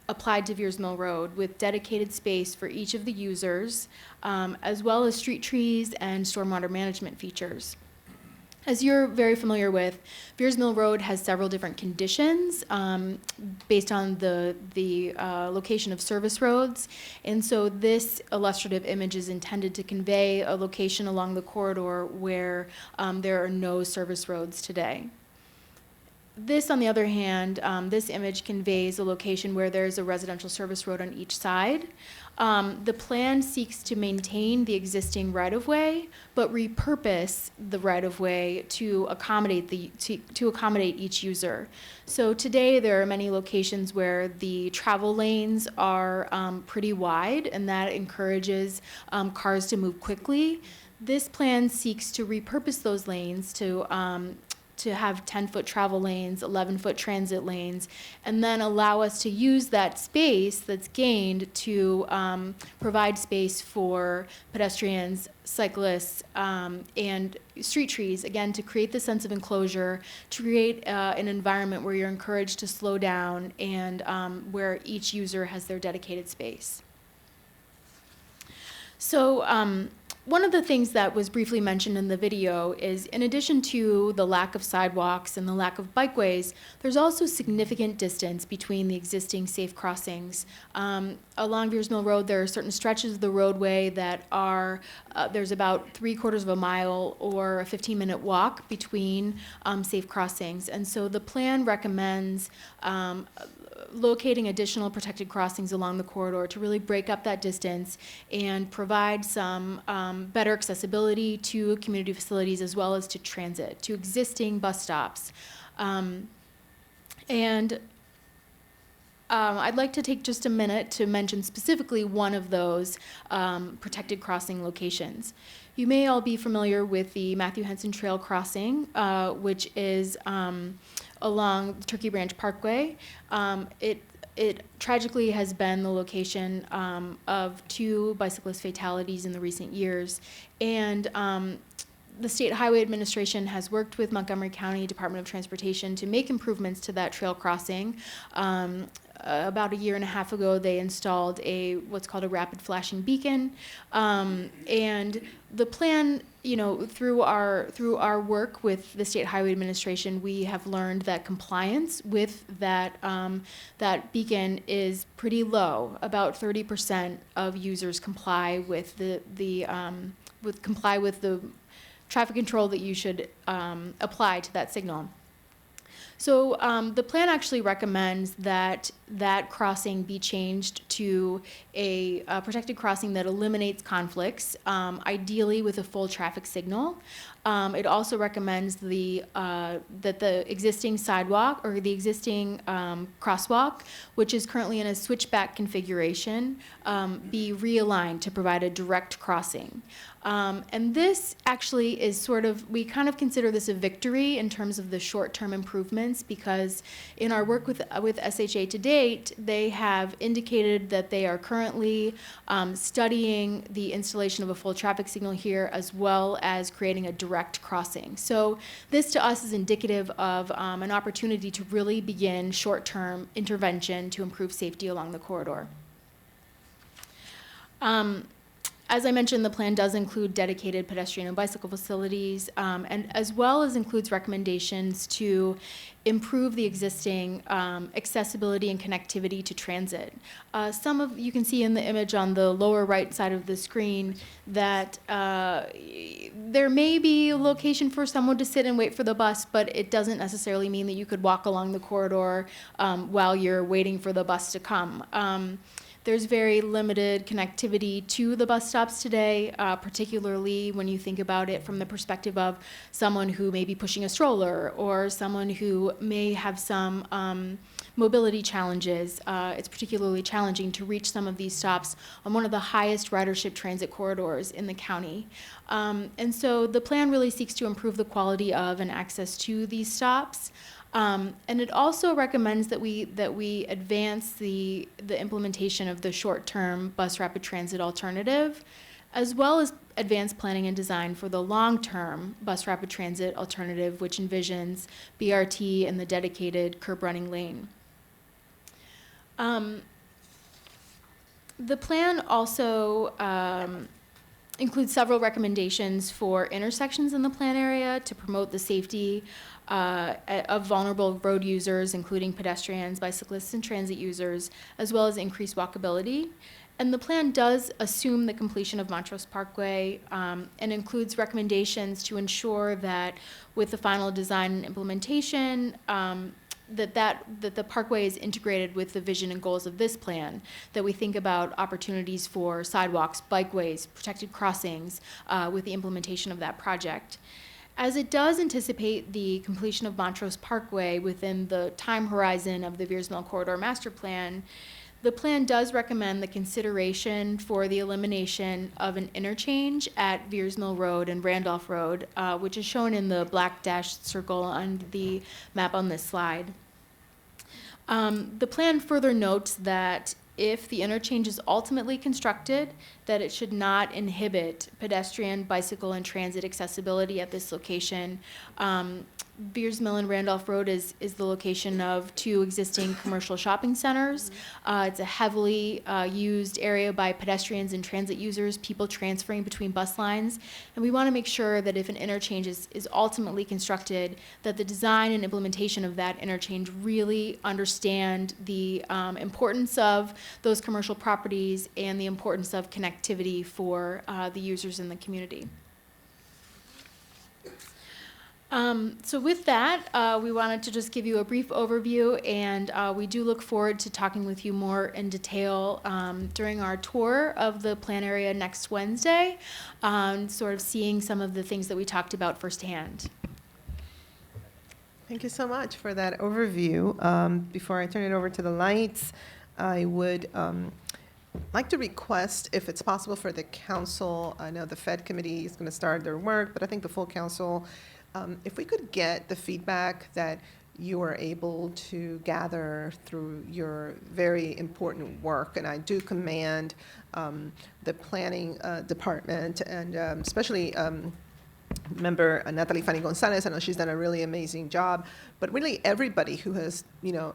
applied to Veers Mill Road with dedicated space for each of the users, as well as street trees and stormwater management features. As you're very familiar with, Veers Mill Road has several different conditions based on the location of service roads. And so this illustrative image is intended to convey a location along the corridor where there are no service roads today. This, on the other hand, this image conveys a location where there's a residential service road on each side. The plan seeks to maintain the existing right-of-way, but repurpose the right-of-way to accommodate each user. So today there are many locations where the travel lanes are pretty wide, and that encourages cars to move quickly. This plan seeks to repurpose those lanes to have 10-foot travel lanes, 11-foot transit lanes, and then allow us to use that space that's gained to provide space for pedestrians, cyclists, and street trees, again, to create the sense of enclosure, to create an environment where you're encouraged to slow down and where each user has their dedicated space. So one of the things that was briefly mentioned in the video is, in addition to the lack of sidewalks and the lack of bikeways, there's also significant distance between the existing safe crossings. Along Veers Mill Road, there are certain stretches of the roadway that are, there's about 3/4 of a mile or a 15-minute walk between safe crossings. And so the plan recommends locating additional protected crossings along the corridor to really break up that distance and provide some better accessibility to community facilities as well as to transit, to existing bus stops. I'd like to take just a minute to mention specifically one of those protected crossing locations. You may all be familiar with the Matthew Henson Trail crossing, which is along the Turkey Branch Parkway. It tragically has been the location of 2 bicyclist fatalities in the recent years. And the State Highway Administration has worked with Montgomery County Department of Transportation to make improvements to that trail crossing. About a year and a half ago, they installed what's called a rapid flashing beacon. And the plan, through our work with the State Highway Administration, we have learned that compliance with that beacon is pretty low. About 30% of users comply with the traffic control that you should apply to that signal. So the plan actually recommends that that crossing be changed to a protected crossing that eliminates conflicts, ideally with a full traffic signal. It also recommends that the existing sidewalk or the existing crosswalk, which is currently in a switchback configuration, be realigned to provide a direct crossing. And this actually is we kind of consider this a victory in terms of the short-term improvements, because in our work with SHA to date, they have indicated that they are currently studying the installation of a full traffic signal here, as well as creating a direct crossing. So this to us is indicative of an opportunity to really begin short-term intervention to improve safety along the corridor. As I mentioned, the plan does include dedicated pedestrian and bicycle facilities, and as well as includes recommendations to improve the existing accessibility and connectivity to transit. You can see in the image on the lower right side of the screen that there may be a location for someone to sit and wait for the bus, but it doesn't necessarily mean that you could walk along the corridor while you're waiting for the bus to come. There's very limited connectivity to the bus stops today, particularly when you think about it from the perspective of someone who may be pushing a stroller or someone who may have some mobility challenges. It's particularly challenging to reach some of these stops on one of the highest ridership transit corridors in the county. And so the plan really seeks to improve the quality of and access to these stops. And it also recommends that we advance the implementation of the short-term bus rapid transit alternative, as well as advance planning and design for the long-term bus rapid transit alternative, which envisions BRT and the dedicated curb running lane. The plan also includes several recommendations for intersections in the plan area to promote the safety of vulnerable road users, including pedestrians, bicyclists, and transit users, as well as increased walkability. And the plan does assume the completion of Montrose Parkway and includes recommendations to ensure that with the final design and implementation, that the parkway is integrated with the vision and goals of this plan, that we think about opportunities for sidewalks, bikeways, protected crossings with the implementation of that project. As it does anticipate the completion of Montrose Parkway within the time horizon of the Veers Mill Corridor Master Plan, the plan does recommend the consideration for the elimination of an interchange at Veers Mill Road and Randolph Road, which is shown in the black dashed circle on the map on this slide. The plan further notes that if the interchange is ultimately constructed, that it should not inhibit pedestrian, bicycle, and transit accessibility at this location. Beers Mill and Randolph Road is the location of two existing commercial shopping centers. It's a heavily used area by pedestrians and transit users, people transferring between bus lines. And we want to make sure that if an interchange is ultimately constructed, that the design and implementation of that interchange really understand the importance of those commercial properties and the importance of connectivity for the users in the community. So with that, we wanted to just give you a brief overview, and we do look forward to talking with you more in detail during our tour of the plan area next Wednesday, sort of seeing some of the things that we talked about firsthand. Thank you so much for that overview. Before I turn it over to the lights, I would like to request, if it's possible for the council, I know the Fed committee is going to start their work, but I think the full council, if we could get the feedback that you are able to gather through your very important work, and I do commend the planning department and especially member Natalie Fanny Gonzalez. I know she's done a really amazing job, but really everybody who has,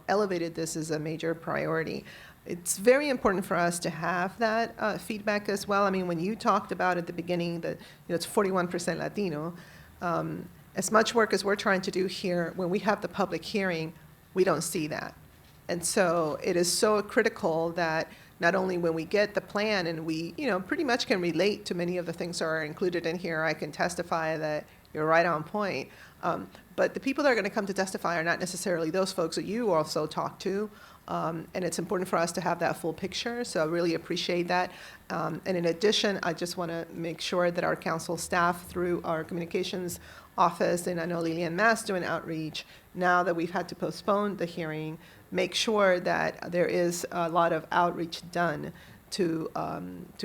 elevated this as a major priority. It's very important for us to have that feedback as well. I mean, when you talked about at the beginning that it's 41% Latino, as much work as we're trying to do here, when we have the public hearing, we don't see that. And so it is so critical that not only when we get the plan and we, pretty much can relate to many of the things that are included in here, I can testify that you're right on point. But the people that are going to come to testify are not necessarily those folks that you also talk to. And it's important for us to have that full picture, so I really appreciate that. And in addition, I just want to make sure that our council staff, through our communications office, and I know Lillian Mass doing outreach, now that we've had to postpone the hearing, make sure that there is a lot of outreach done to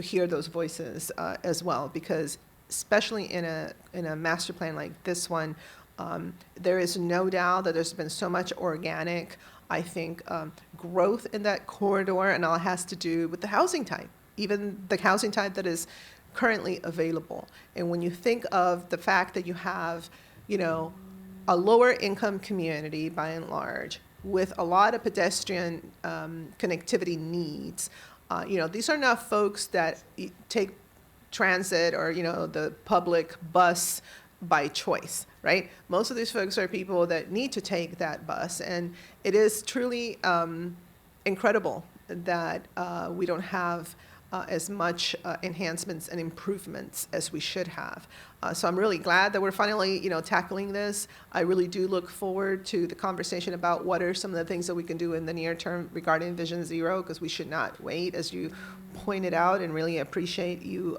hear those voices as well, because especially in a master plan like this one, there is no doubt that there's been so much organic, I think, growth in that corridor, and all it has to do with the housing type, even the housing type that is currently available. And when you think of the fact that you have, a lower income community by and large with a lot of pedestrian connectivity needs, these are not folks that take transit or, the public bus by choice, right? Most of these folks are people that need to take that bus, and it is truly incredible that we don't have as much enhancements and improvements as we should have. So I'm really glad that we're finally, tackling this. I really do look forward to the conversation about what are some of the things that we can do in the near term regarding Vision Zero, because we should not wait, as you pointed out, and really appreciate you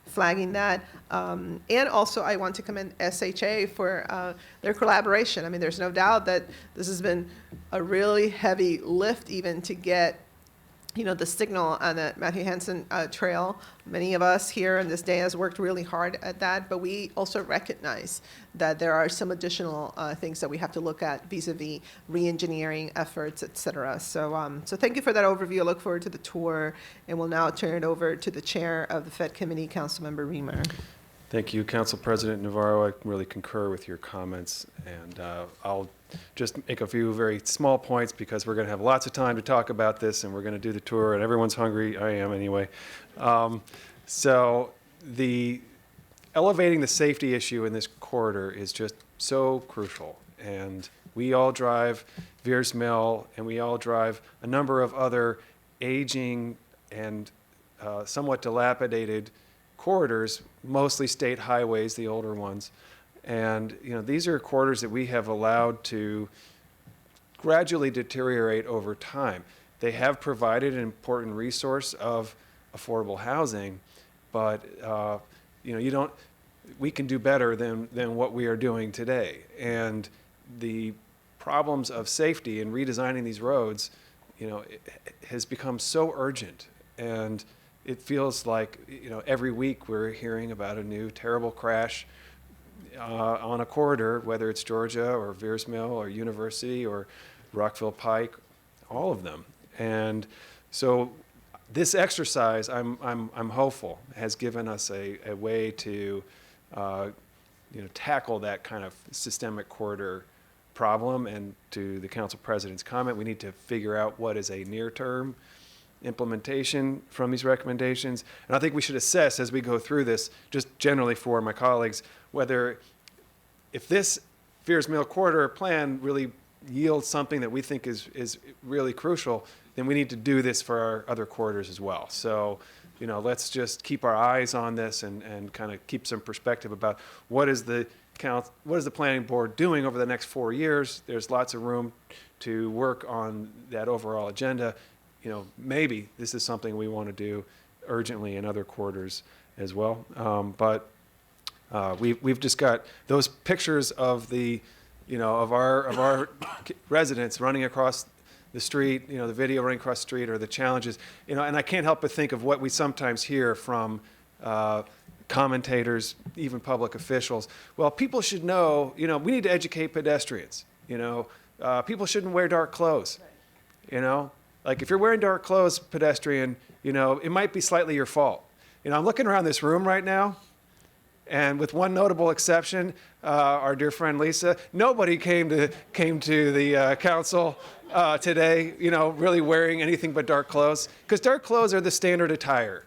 flagging that. And also, I want to commend SHA for their collaboration. I mean, there's no doubt that this has been a really heavy lift even to get the signal on the Matthew Hansen trail. Many of us here in this day has worked really hard at that, but we also recognize that there are some additional things that we have to look at vis-a-vis re-engineering efforts, et cetera. So thank you for that overview. I look forward to the tour, and we'll now turn it over to the chair of the Fed Committee, Councilmember Reamer. Thank you, Council President Navarro. I really concur with your comments, and I'll just make a few very small points because we're going to have lots of time to talk about this, and we're going to do the tour, and everyone's hungry. I am anyway. So the elevating the safety issue in this corridor is just so crucial, and we all drive Veers Mill, and we all drive a number of other aging and somewhat dilapidated corridors, mostly state highways, the older ones. And these are corridors that we have allowed to gradually deteriorate over time. They have provided an important resource of affordable housing, but we can do better than what we are doing today. And the problems of safety and redesigning these roads, it has become so urgent, and it feels like every week we're hearing about a new terrible crash on a corridor, whether it's Georgia or Veers Mill or University or Rockville Pike, all of them. And so this exercise, I'm hopeful, has given us a way to tackle that kind of systemic corridor problem. And to the council president's comment, we need to figure out what is a near-term implementation from these recommendations. And I think we should assess as we go through this, just generally for my colleagues, whether if this Fears Mill corridor plan really yields something that we think is really crucial, then we need to do this for our other corridors as well. So, let's just keep our eyes on this and kind of keep some perspective about what is the planning board doing over the next 4 years. There's lots of room to work on that overall agenda. Maybe this is something we want to do urgently in other corridors as well. But we've just got those pictures of of our residents running across the street, the video running across the street, or the challenges, and I can't help but think of what we sometimes hear from commentators, even public officials. Well, people should know, we need to educate pedestrians. People shouldn't wear dark clothes. Like if you're wearing dark clothes, pedestrian, it might be slightly your fault. I'm looking around this room right now, and with one notable exception, our dear friend Lisa, nobody came to the council today, really wearing anything but dark clothes, because dark clothes are the standard attire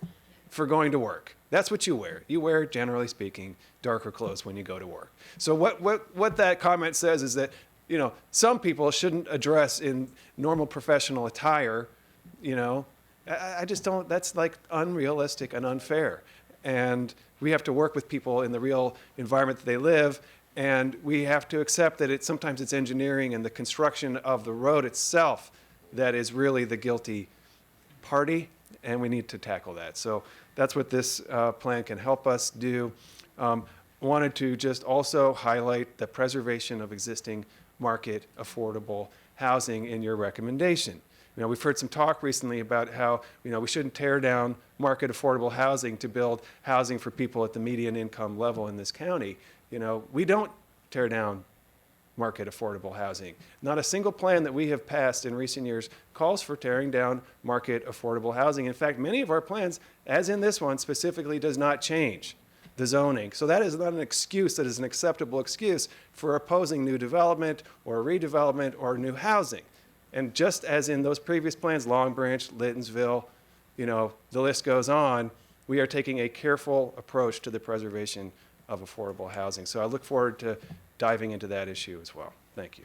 for going to work. That's what you wear. You wear, generally speaking, darker clothes when you go to work. So what that comment says is that, some people shouldn't address in normal professional attire, I just don't, that's like unrealistic and unfair. And we have to work with people in the real environment that they live, and we have to accept that sometimes it's engineering and the construction of the road itself that is really the guilty party, and we need to tackle that. So that's what this plan can help us do. Wanted to just also highlight the preservation of existing market affordable housing in your recommendation. We've heard some talk recently about how, we shouldn't tear down market affordable housing to build housing for people at the median income level in this county. We don't tear down market affordable housing. Not a single plan that we have passed in recent years calls for tearing down market affordable housing. In fact, many of our plans, as in this one, specifically does not change the zoning. So that is not an excuse that is an acceptable excuse for opposing new development or redevelopment or new housing. And just as in those previous plans, Long Branch, Littonsville, the list goes on, we are taking a careful approach to the preservation of affordable housing. So I look forward to diving into that issue as well. Thank you.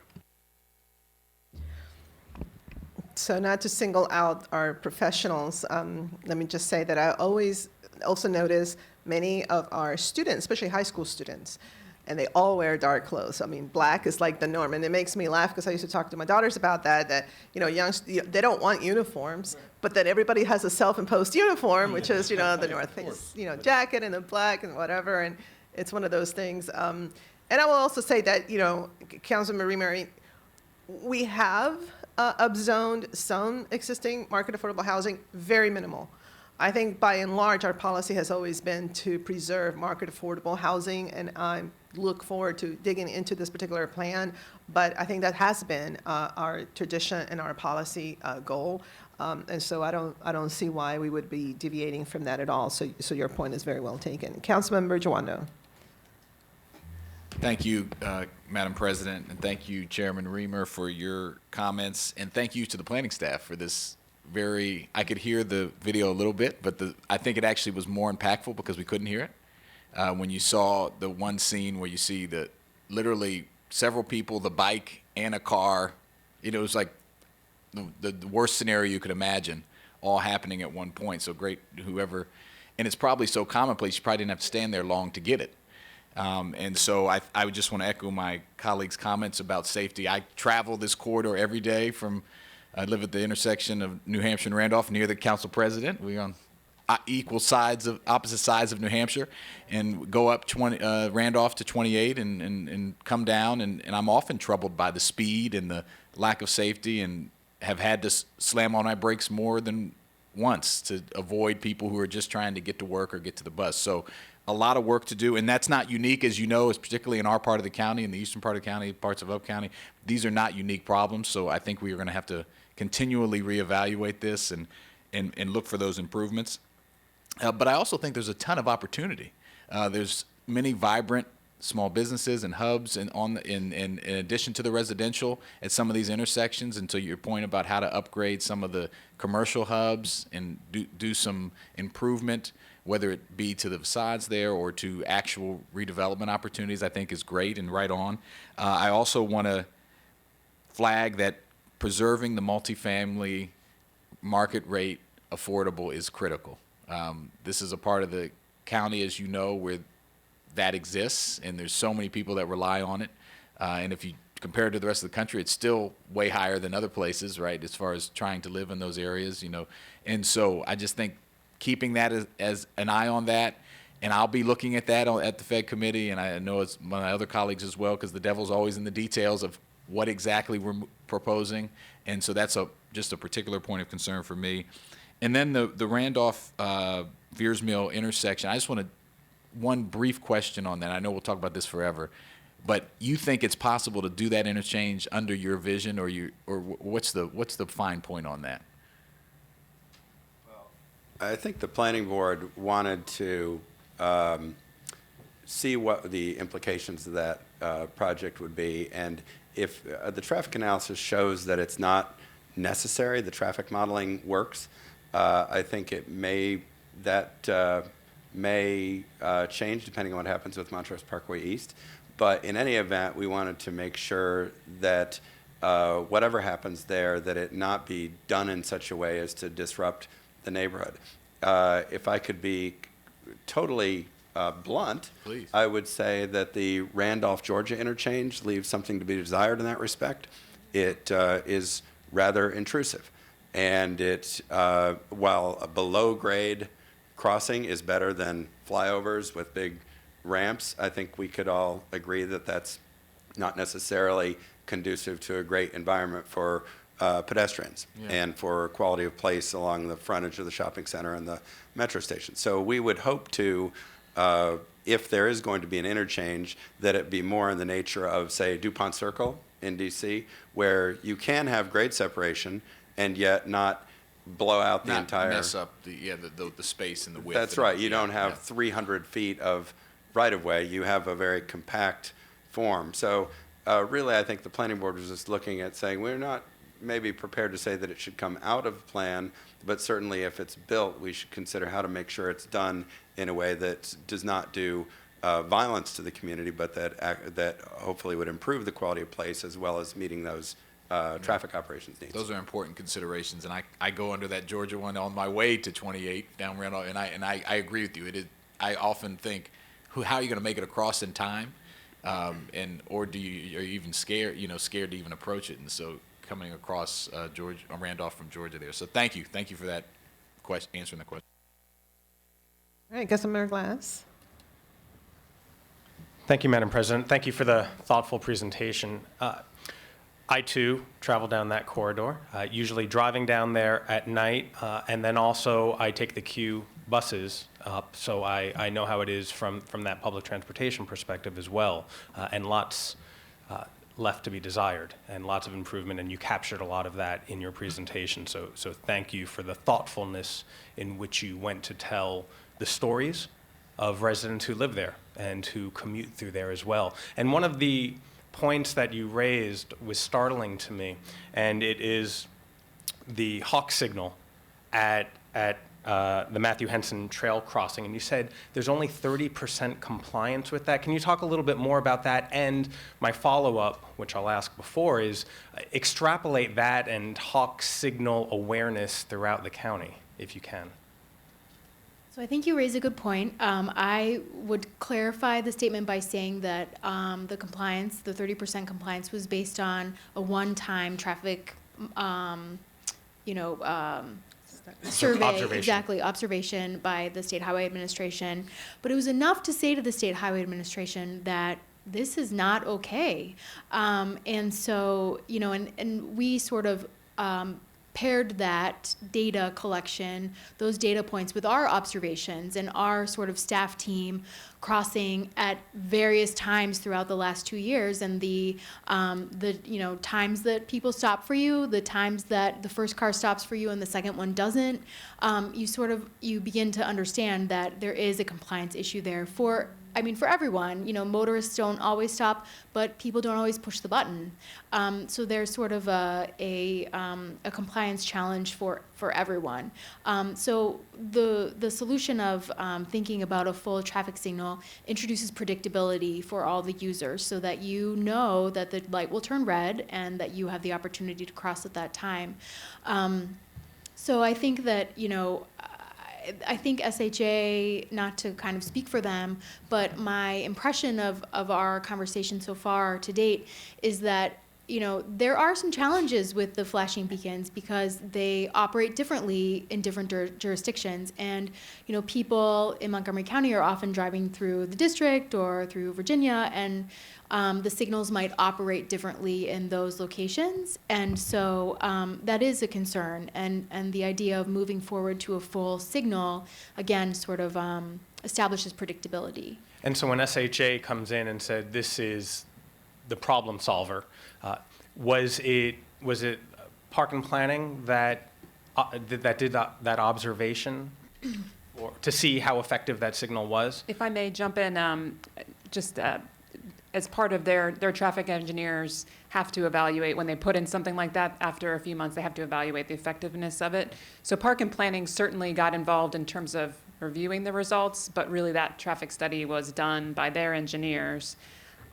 So not to single out our professionals, let me just say that I always also notice many of our students, especially high school students, and they all wear dark clothes. I mean, black is like the norm, and it makes me laugh because I used to talk to my daughters about that they don't want uniforms, but that everybody has a self-imposed uniform, which is, the North Face, jacket and the black and whatever, and it's one of those things. And I will also say that, Councilman Montgomery, we have upzoned some existing market affordable housing, very minimal. I think by and large, our policy has always been to preserve market affordable housing, and I look forward to digging into this particular plan. But I think that has been our tradition and our policy goal, and so I don't see why we would be deviating from that at all. So your point is very well taken. Councilmember Jawando. Thank you, Madam President, and thank you, Chairman Reamer, for your comments, and thank you to the planning staff for this. I could hear the video a little bit, but I think it actually was more impactful because we couldn't hear it. When you saw the one scene where you see literally several people, the bike and a car, it was like the worst scenario you could imagine, all happening at one point. So great, whoever, and it's probably so commonplace you probably didn't have to stand there long to get it. And so I would just want to echo my colleagues' comments about safety. I travel this corridor every day I live at the intersection of New Hampshire and Randolph near the council president. We're on opposite sides of New Hampshire, and go up Randolph to 28 and come down. And I'm often troubled by the speed and the lack of safety, and have had to slam on my brakes more than once to avoid people who are just trying to get to work or get to the bus. So a lot of work to do, and that's not unique, as you know, is particularly in our part of the county, in the eastern part of the county, parts of Oak County. These are not unique problems, so I think we are going to have to continually reevaluate this and look for those improvements. But I also think there's a ton of opportunity. There's many vibrant small businesses and hubs and in addition to the residential at some of these intersections. And to your point about how to upgrade some of the commercial hubs and do some improvement, whether it be to the facades there or to actual redevelopment opportunities, I think is great and right on. I also want to flag that preserving the multifamily market rate affordable is critical. This is a part of the county, as you know, where that exists, and there's so many people that rely on it. And if you compare it to the rest of the country, it's still way higher than other places, right, as far as trying to live in those areas, you know. And so I just think keeping that as an eye on that, and I'll be looking at that at the Fed committee, and I know it's my other colleagues as well, because the devil's always in the details of what exactly we're proposing. And so that's just a particular point of concern for me. And then the Randolph Veers Mill intersection, I just want to one brief question on that. I know we'll talk about this forever, but you think it's possible to do that interchange under your vision, or what's the fine point on that? I think the planning board wanted to see what the implications of that project would be, and if the traffic analysis shows that it's not necessary, the traffic modeling works, I think that may change depending on what happens with Montrose Parkway East. But in any event, we wanted to make sure that whatever happens there, that it not be done in such a way as to disrupt the neighborhood. If I could be totally blunt, please, I would say that the Randolph, Georgia interchange leaves something to be desired in that respect. It is rather intrusive. And while a below-grade crossing is better than flyovers with big ramps, I think we could all agree that that's not necessarily conducive to a great environment for pedestrians and for quality of place along the frontage of the shopping center and the metro station. So we would hope to, if there is going to be an interchange, that it be more in the nature of, say, DuPont Circle in DC, where you can have grade separation and yet not blow out the entire... mess up the space and the width. That's right. You don't have 300 feet of right-of-way. You have a very compact form. So really, I think the planning board was just looking at saying, we're not maybe prepared to say that it should come out of the plan, but certainly if it's built, we should consider how to make sure it's done in a way that does not do violence to the community, but that hopefully would improve the quality of place as well as meeting those traffic operations needs. Those are important considerations, and I go under that Georgia one on my way to 28 down Randolph, and I agree with you. I often think, how are you going to make it across in time, or are you even scared to even approach it? And so coming across Randolph from Georgia there. So thank you for that question, answering the question. All right, Councilmember Glass. Thank you, Madam President. Thank you for the thoughtful presentation. I, too, travel down that corridor, usually driving down there at night, and then also I take the Q buses up, so I know how it is from that public transportation perspective as well, and lots left to be desired, and lots of improvement, and you captured a lot of that in your presentation, so thank you for the thoughtfulness in which you went to tell the stories of residents who live there and who commute through there as well. And one of the points that you raised was startling to me, and it is the hawk signal at the Matthew Henson Trail crossing. And you said there's only 30% compliance with that. Can you talk a little bit more about that? And my follow-up, which I'll ask before, is extrapolate that and hawk signal awareness throughout the county, if you can. So I think you raise a good point. I would clarify the statement by saying that the compliance, the 30% compliance, was based on a one-time traffic, survey, observation by the State Highway Administration. But it was enough to say to the State Highway Administration that this is not okay. And so, and we sort of paired that data collection, those data points, with our observations and our sort of staff team crossing at various times throughout the last 2 years, and the times that people stop for you, the times that the first car stops for you and the second one doesn't, you begin to understand that there is a compliance issue there for I mean, for everyone, motorists don't always stop, but people don't always push the button. So there's sort of a compliance challenge for everyone. So the solution of thinking about a full traffic signal introduces predictability for all the users, so that you know that the light will turn red and that you have the opportunity to cross at that time. So I think that, I think SHA, not to kind of speak for them, but my impression of our conversation so far to date is that, there are some challenges with the flashing beacons because they operate differently in different jurisdictions. And, people in Montgomery County are often driving through the district or through Virginia, and the signals might operate differently in those locations. And so that is a concern. And the idea of moving forward to a full signal, again, sort of establishes predictability. And so when SHA comes in and said, this is the problem solver, was it Park and Planning that did that observation, or to see how effective that signal was? If I may jump in, as part of their traffic engineers have to evaluate when they put in something like that. After a few months, they have to evaluate the effectiveness of it. So Park and Planning certainly got involved in terms of reviewing the results, but really that traffic study was done by their engineers.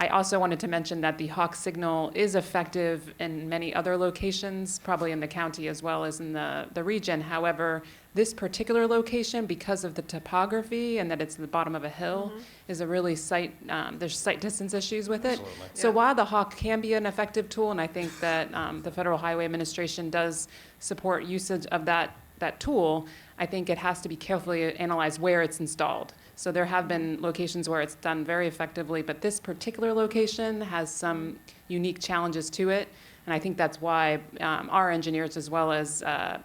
I also wanted to mention that the Hawk signal is effective in many other locations, probably in the county as well as in the region. However, this particular location, because of the topography and that it's at the bottom of a hill, is a really there's sight distance issues with it. Absolutely. So while the Hawk can be an effective tool, and I think that the Federal Highway Administration does support usage of that tool, I think it has to be carefully analyzed where it's installed. So there have been locations where it's done very effectively, but this particular location has some unique challenges to it. And I think that's why our engineers, as well as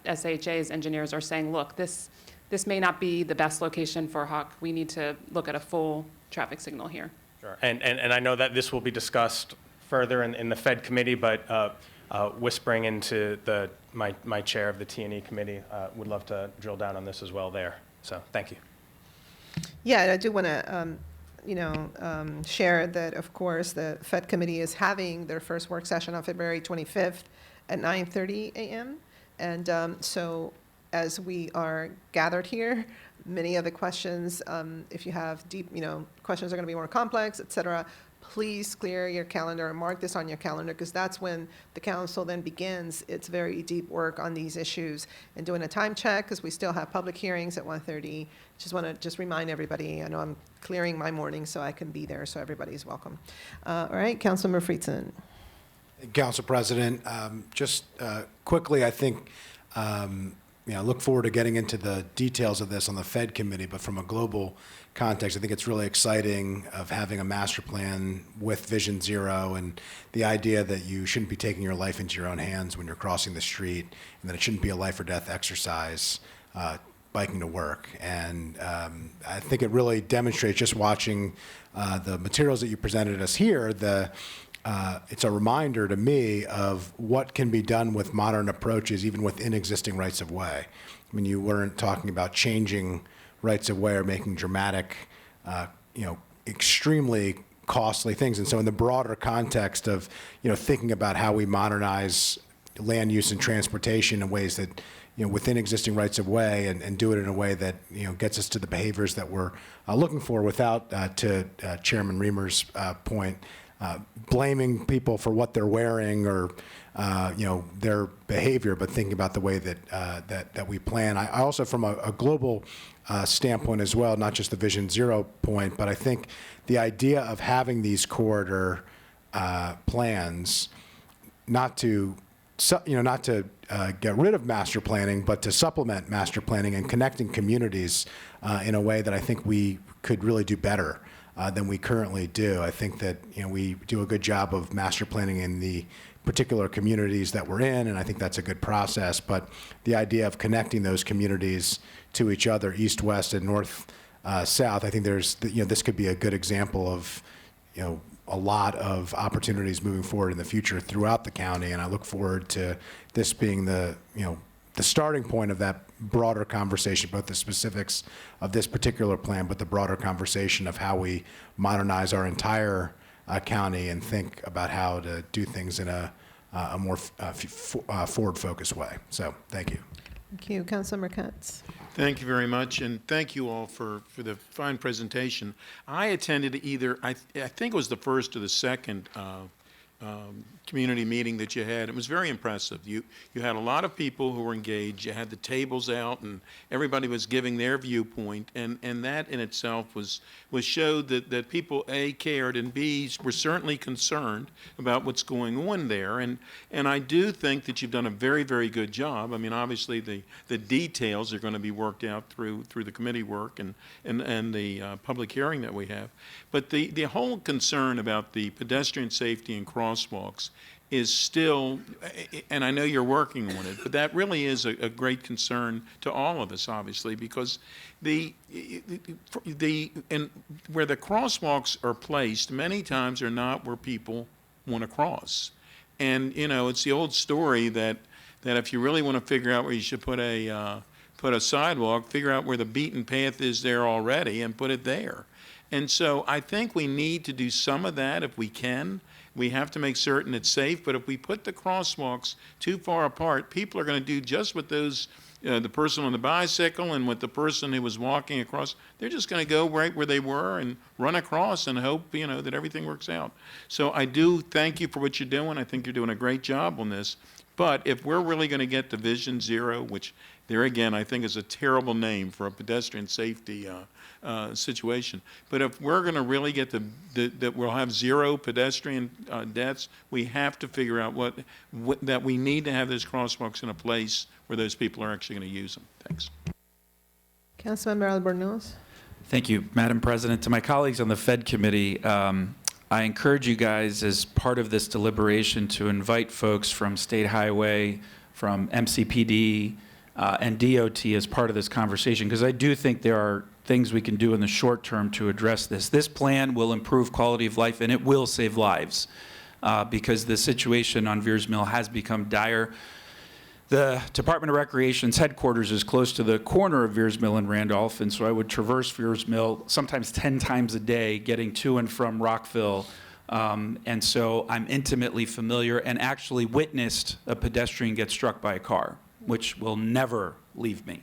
SHA's engineers, are saying, look, this may not be the best location for Hawk. We need to look at a full traffic signal here. Sure. And I know that this will be discussed further in the Fed committee, but whispering into my chair of the T&E committee, would love to drill down on this as well there. So thank you. Yeah, and I do want to, share that, of course, the Fed Committee is having their first work session on February 25th at 9:30 a.m. And so as we are gathered here, many of the questions, if you have deep, questions are going to be more complex, et cetera, please clear your calendar and mark this on your calendar, because that's when the council then begins its very deep work on these issues. And doing a time check, because we still have public hearings at 1:30. Just want to remind everybody, I know I'm clearing my morning so I can be there, so everybody's welcome. All right, Councilmember Friedson. Council President, quickly, I think, I look forward to getting into the details of this on the Fed committee, but from a global context, I think it's really exciting of having a master plan with Vision Zero, and the idea that you shouldn't be taking your life into your own hands when you're crossing the street, and that it shouldn't be a life or death exercise biking to work. And I think it really demonstrates, just watching the materials that you presented us here, it's a reminder to me of what can be done with modern approaches, even within existing rights of way. I mean, you weren't talking about changing rights of way or making dramatic, extremely costly things. And so in the broader context of, thinking about how we modernize land use and transportation in ways that, within existing rights of way, and do it in a way that, gets us to the behaviors that we're looking for, without, to Chairman Reamer's point, blaming people for what they're wearing or their behavior, but thinking about the way that we plan. I also, from a global standpoint as well, not just the Vision Zero point, but I think the idea of having these corridor plans, not to get rid of master planning, but to supplement master planning and connecting communities in a way that I think we could really do better than we currently do. I think that we do a good job of master planning in the particular communities that we're in, and I think that's a good process. But the idea of connecting those communities to each other, east, west, and north, south, I think this could be a good example of a lot of opportunities moving forward in the future throughout the county, and I look forward to this being the starting point of that broader conversation, both the specifics of this particular plan, but the broader conversation of how we modernize our entire county and think about how to do things in a more forward-focused way. So, thank you. Thank you. Councilmember Katz. Thank you very much, and thank you all for the fine presentation. I attended either, I think it was the first or the second community meeting that you had. It was very impressive. You had a lot of people who were engaged. You had the tables out, and everybody was giving their viewpoint, and that in itself was showed that people, A, cared, and B, were certainly concerned about what's going on there. And I do think that you've done a very, very good job. I mean, obviously, the details are going to be worked out through the committee work and the public hearing that we have. But the whole concern about the pedestrian safety and crosswalks is still, and I know you're working on it, but that really is a great concern to all of us, obviously, because and where the crosswalks are placed, many times are not where people want to cross. And, you know, it's the old story that if you really want to figure out where you should put a sidewalk, figure out where the beaten path is there already and put it there. And so I think we need to do some of that if we can. We have to make certain it's safe, but if we put the crosswalks too far apart, people are going to do just what those, the person on the bicycle and what the person who was walking across, they're just going to go right where they were and run across and hope, you know, that everything works out. So I do thank you for what you're doing. I think you're doing a great job on this. But if we're really going to get to Vision Zero, which there again I think is a terrible name for a pedestrian safety situation. But if we're going to really get that we'll have zero pedestrian deaths, we have to figure out that we need to have those crosswalks in a place where those people are actually going to use them. Thanks. Councilmember Albornoz. Thank you, Madam President. To my colleagues on the Fed Committee, I encourage you guys as part of this deliberation to invite folks from State Highway, from MCPD, and DOT as part of this conversation, because I do think there are things we can do in the short term to address this. This plan will improve quality of life and it will save lives because the situation on Veers Mill has become dire. The Department of Recreation's headquarters is close to the corner of Veers Mill and Randolph, and so I would traverse Veers Mill sometimes 10 times a day getting to and from Rockville. And so I'm intimately familiar and actually witnessed a pedestrian get struck by a car, which will never leave me.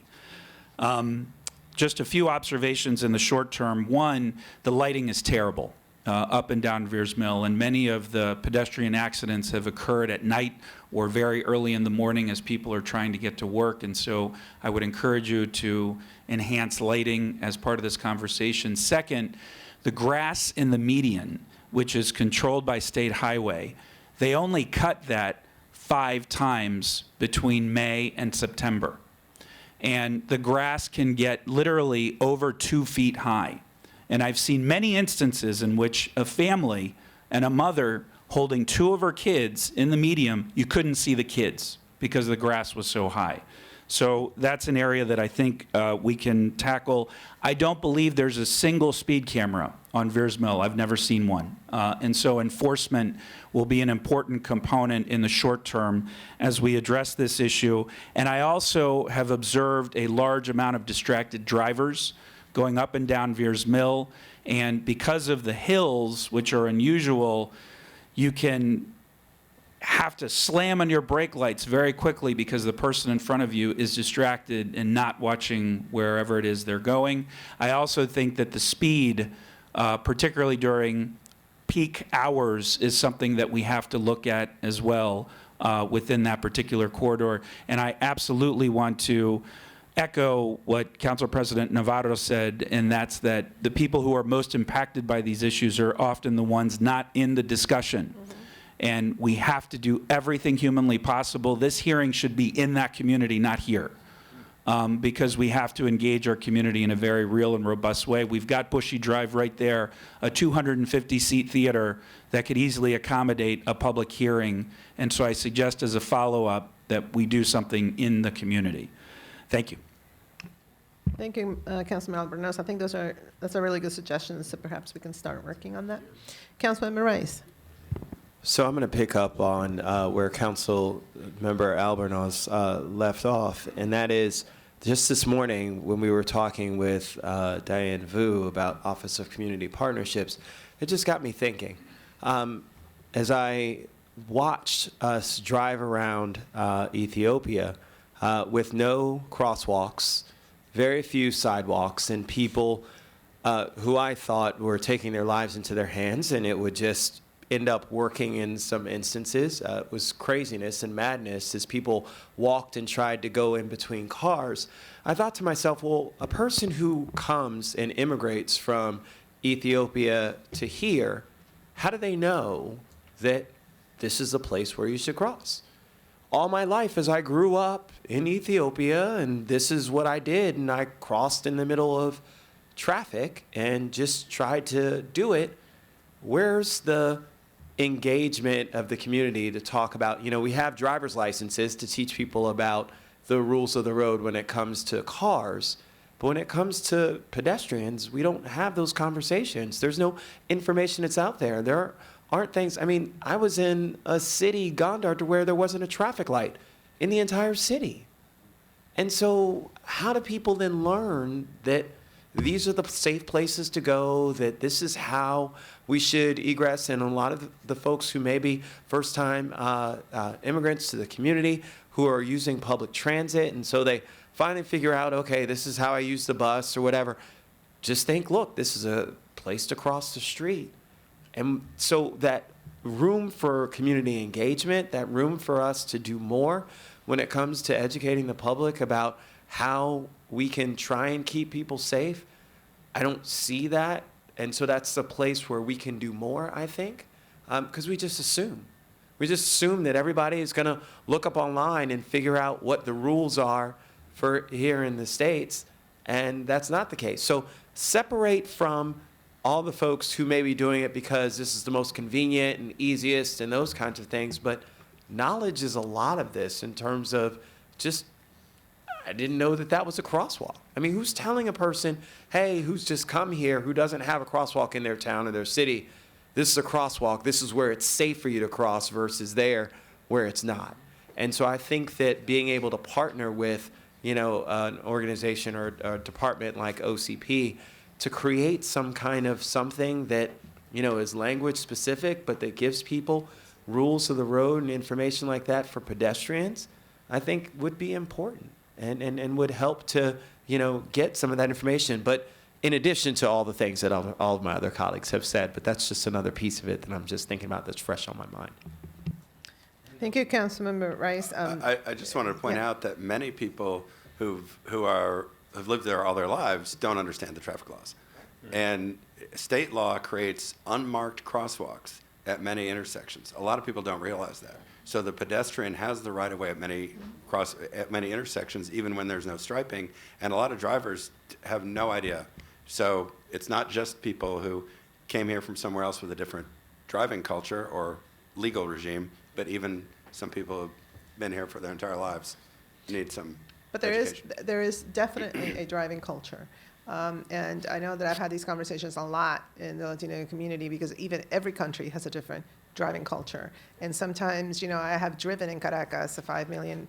Just a few observations in the short term. One, the lighting is terrible up and down Veers Mill, and many of the pedestrian accidents have occurred at night or very early in the morning as people are trying to get to work. And so I would encourage you to enhance lighting as part of this conversation. Second, the grass in the median, which is controlled by State Highway, they only cut that 5 times between May and September. And the grass can get literally over 2 feet high. And I've seen many instances in which a family and a mother holding 2 of her kids in the median, you couldn't see the kids because the grass was so high. So that's an area that I think we can tackle. I don't believe there's a single speed camera on Veers Mill. I've never seen one. And so enforcement will be an important component in the short term as we address this issue. And I also have observed a large amount of distracted drivers going up and down Veers Mill. And because of the hills, which are unusual, you can have to slam on your brake lights very quickly because the person in front of you is distracted and not watching wherever it is they're going. I also think that the speed, particularly during peak hours, is something that we have to look at as well within that particular corridor. And I absolutely want to echo what Council President Navarro said, and that's that the people who are most impacted by these issues are often the ones not in the discussion. And we have to do everything humanly possible. This hearing should be in that community, not here, because we have to engage our community in a very real and robust way. We've got Bushy Drive right there, a 250-seat theater that could easily accommodate a public hearing. And so I suggest as a follow-up that we do something in the community. Thank you. Thank you, Councilman Albornoz. I think that's a really good suggestion, so perhaps we can start working on that. Councilmember Rice. So I'm going to pick up on where Council Member Albornoz left off, and that is just this morning when we were talking with Diane Vu about Office of Community Partnerships, it just got me thinking. As I watched us drive around Ethiopia with no crosswalks, very few sidewalks, and people who I thought were taking their lives into their hands, and it would just end up working in some instances. It was craziness and madness as people walked and tried to go in between cars. I thought to myself, well, a person who comes and immigrates from Ethiopia to here, how do they know that this is the place where you should cross? All my life as I grew up in Ethiopia, and this is what I did, and I crossed in the middle of traffic and just tried to do it. Where's the engagement of the community to talk about, we have driver's licenses to teach people about the rules of the road when it comes to cars, but when it comes to pedestrians, we don't have those conversations. There's no information that's out there. There aren't things, I was in a city, Gondar, to where there wasn't a traffic light in the entire city. And so how do people then learn that these are the safe places to go, that this is how we should egress? And a lot of the folks who may be first-time immigrants to the community who are using public transit, and so they finally figure out, okay, this is how I use the bus or whatever. Just think, look, this is a place to cross the street. And so that room for community engagement, that room for us to do more when it comes to educating the public about how we can try and keep people safe, I don't see that. And so that's the place where we can do more, I think, because we just assume. We just assume that everybody is going to look up online and figure out what the rules are for here in the States, and that's not the case. So separate from all the folks who may be doing it because this is the most convenient and easiest and those kinds of things, but knowledge is a lot of this in terms of just, I didn't know that that was a crosswalk. Who's telling a person, hey, who's just come here, who doesn't have a crosswalk in their town or their city, this is a crosswalk, this is where it's safe for you to cross versus there where it's not. And so I think that being able to partner with, an organization or a department like OCP to create some kind of something that, is language specific, but that gives people rules of the road and information like that for pedestrians, I think would be important and would help to, get some of that information. But in addition to all the things that all of my other colleagues have said, but that's just another piece of it that I'm just thinking about that's fresh on my mind. Thank you, Councilmember Rice. I just wanted to point out that many people who have lived there all their lives don't understand the traffic laws. And state law creates unmarked crosswalks at many intersections. A lot of people don't realize that. So the pedestrian has the right of way at many intersections, even when there's no striping, and a lot of drivers have no idea. So it's not just people who came here from somewhere else with a different driving culture or legal regime, but even some people who've been here for their entire lives need some But education. there is definitely a driving culture. And I know that I've had these conversations a lot in the Latino community because even every country has a different driving culture. And sometimes, I have driven in Caracas, a 5 million,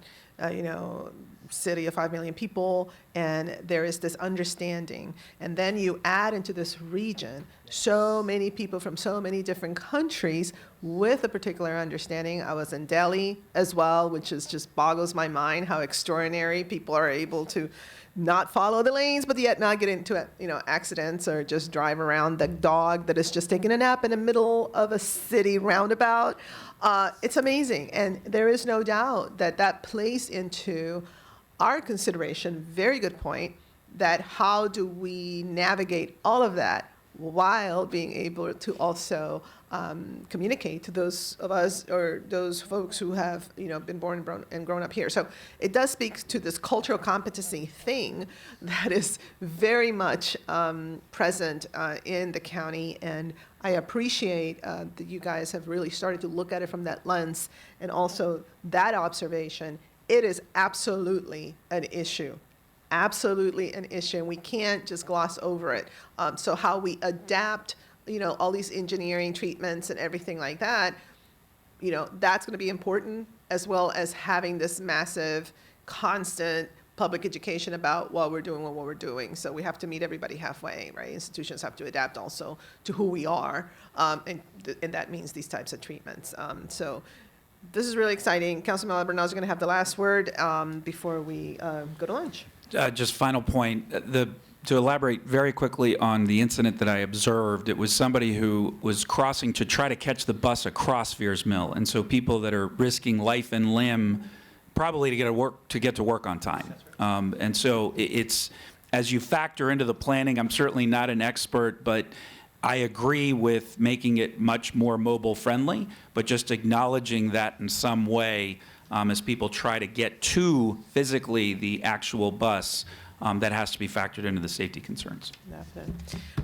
city of 5 million people, and there is this understanding. And then you add into this region so many people from so many different countries with a particular understanding. I was in Delhi as well, which is just boggles my mind how extraordinary people are able to not follow the lanes, but yet not get into accidents or just drive around the dog that is just taking a nap in the middle of a city roundabout. It's amazing, and there is no doubt that that plays into our consideration. Very good point. That how do we navigate all of that while being able to also communicate to those of us or those folks who have been born and grown up here. So it does speak to this cultural competency thing that is very much present in the county, and I appreciate that you guys have really started to look at it from that lens and also that observation. It is absolutely an issue. Absolutely an issue, and we can't just gloss over it. So how we adapt, all these engineering treatments and everything like that, that's going to be important, as well as having this massive, constant public education about what we're doing and what we're doing. So we have to meet everybody halfway, right? Institutions have to adapt also to who we are, and that means these types of treatments. So this is really exciting. Councilman Bernal is going to have the last word before we go to lunch. Just final point, to elaborate very quickly on the incident that I observed, it was somebody who was crossing to try to catch the bus across Veers Mill. And so people that are risking life and limb probably to get to work on time. And so it's, as you factor into the planning, I'm certainly not an expert, but I agree with making it much more mobile friendly, but just acknowledging that in some way as people try to get to physically the actual bus, that has to be factored into the safety concerns. Definitely.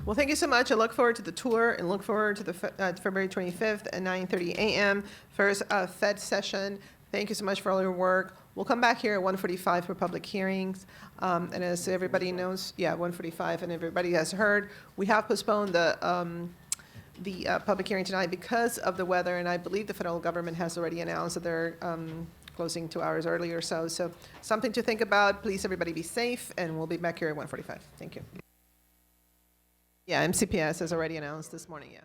Well, thank you so much. I look forward to the tour and look forward to the February 25th at 9:30 a.m. first Fed session. Thank you so much for all your work. We'll come back here at 1:45 for public hearings. And as everybody knows, 1:45, and everybody has heard, we have postponed the public hearing tonight because of the weather, and I believe the federal government has already announced that they're closing 2 hours early or so. So something to think about. Please, everybody be safe, and we'll be back here at 1:45. Thank you. Yeah, MCPS has already announced this morning, yeah.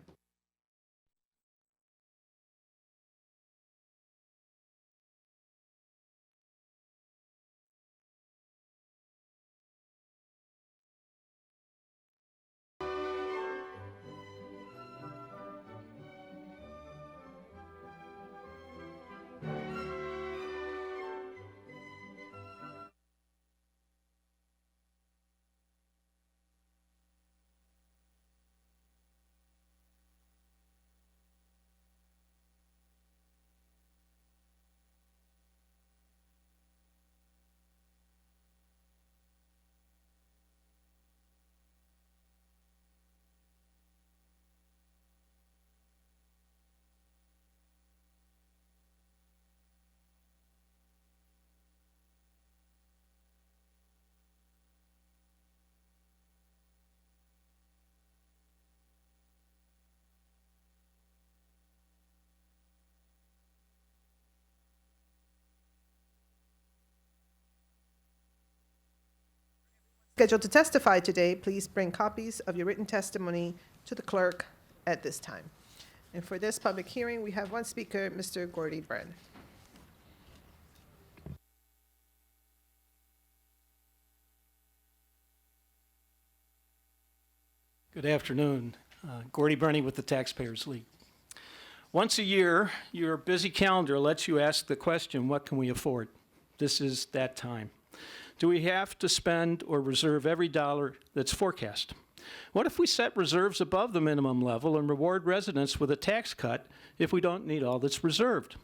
Scheduled to testify today, please bring copies of your written testimony to the clerk at this time. And for this public hearing, we have one speaker, Mr. Gordy Brenn. Good afternoon. Gordy Brenny with the Taxpayers League. Once a year, your busy calendar lets you ask the question, what can we afford? This is that time. Do we have to spend or reserve every dollar that's forecast? What if we set reserves above the minimum level and reward residents with a tax cut if we don't need all that's reserved?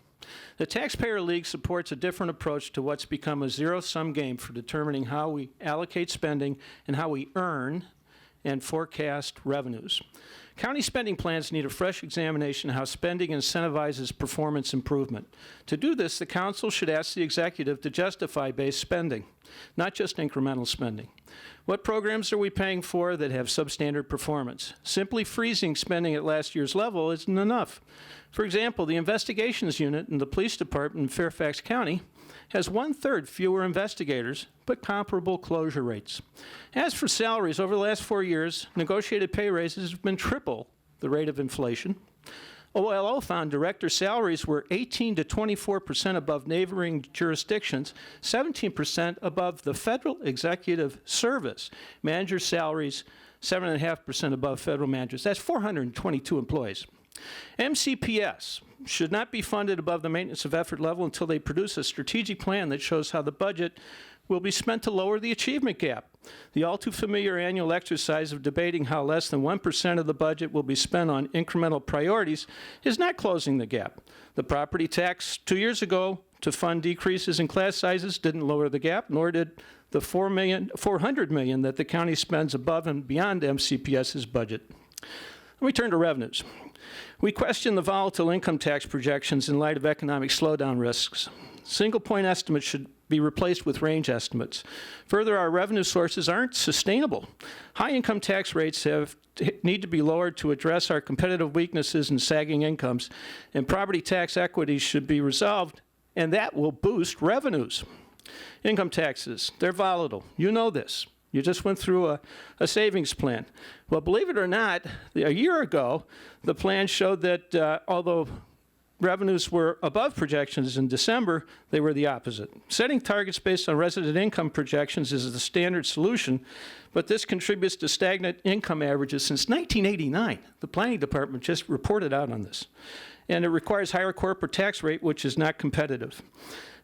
The Taxpayer League supports a different approach to what's become a zero-sum game for determining how we allocate spending and how we earn and forecast revenues. County spending plans need a fresh examination of how spending incentivizes performance improvement. To do this, the council should ask the executive to justify base spending, not just incremental spending. What programs are we paying for that have substandard performance? Simply freezing spending at last year's level isn't enough. For example, the investigations unit in the police department in Fairfax County has 1/3 fewer investigators, but comparable closure rates. As for salaries, over the last 4 years, negotiated pay raises have been triple the rate of inflation. OLO found director salaries were 18 to 24% above neighboring jurisdictions, 17% above the Federal Executive Service. Manager salaries, 7.5% above federal managers. That's 422 employees. MCPS should not be funded above the maintenance of effort level until they produce a strategic plan that shows how the budget will be spent to lower the achievement gap. The all too familiar annual exercise of debating how less than 1% of the budget will be spent on incremental priorities is not closing the gap. The property tax 2 years ago to fund decreases in class sizes didn't lower the gap, nor did the $400 million that the county spends above and beyond MCPS's budget. Let me turn to revenues. We question the volatile income tax projections in light of economic slowdown risks. Single point estimates should be replaced with range estimates. Further, our revenue sources aren't sustainable. High income tax rates need to be lowered to address our competitive weaknesses in sagging incomes, and property tax equities should be resolved, and that will boost revenues. Income taxes, they're volatile. You know this. You just went through a savings plan. Well, believe it or not, a year ago, the plan showed that although revenues were above projections in December, they were the opposite. Setting targets based on resident income projections is the standard solution, but this contributes to stagnant income averages since 1989. The planning department just reported out on this. And it requires higher corporate tax rate, which is not competitive.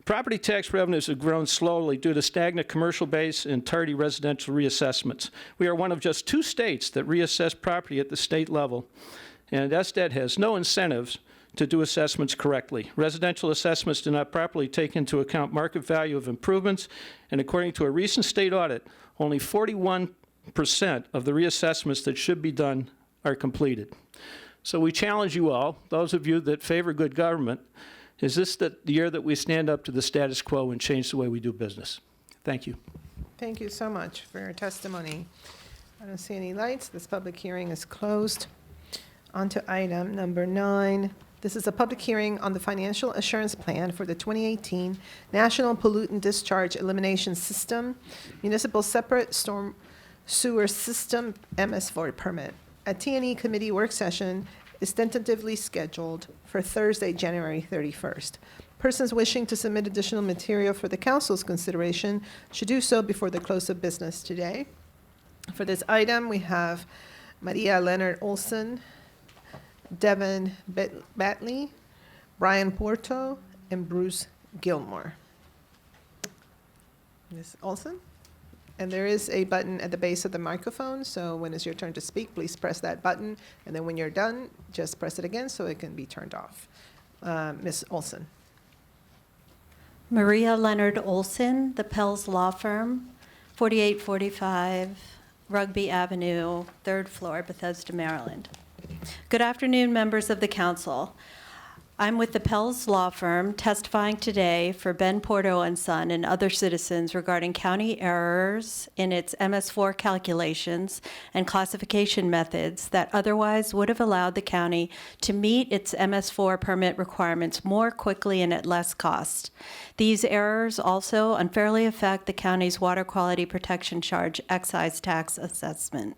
Property tax revenues have grown slowly due to stagnant commercial base and tardy residential reassessments. We are one of just 2 states that reassess property at the state level, and SDET has no incentives to do assessments correctly. Residential assessments do not properly take into account market value of improvements, and according to a recent state audit, only 41% of the reassessments that should be done are completed. So we challenge you all, those of you that favor good government, is this the year that we stand up to the status quo and change the way we do business? Thank you. Thank you so much for your testimony. I don't see any lights. This public hearing is closed. On to item number 9. This is a public hearing on the financial assurance plan for the 2018 National Pollutant Discharge Elimination System Municipal Separate Storm Sewer System MS4 permit. A T&E committee work session is tentatively scheduled for Thursday, January 31st. Persons wishing to submit additional material for the council's consideration should do so before the close of business today. For this item, we have Maria Leonard Olson, Devin Batley, Brian Porto, and Bruce Gilmore. Ms. Olson? And there is a button at the base of the microphone, so when it's your turn to speak, please press that button, and then when you're done, just press it again so it can be turned off. Ms. Olson. Maria Leonard Olson, the Pels Law Firm, 4845 Rugby Avenue, 3rd floor, Bethesda, Maryland. Good afternoon, members of the council. I'm with the Pels Law Firm testifying today for Ben Porto and Son and other citizens regarding county errors in its MS4 calculations and classification methods that otherwise would have allowed the county to meet its MS4 permit requirements more quickly and at less cost. These errors also unfairly affect the county's water quality protection charge excise tax assessment.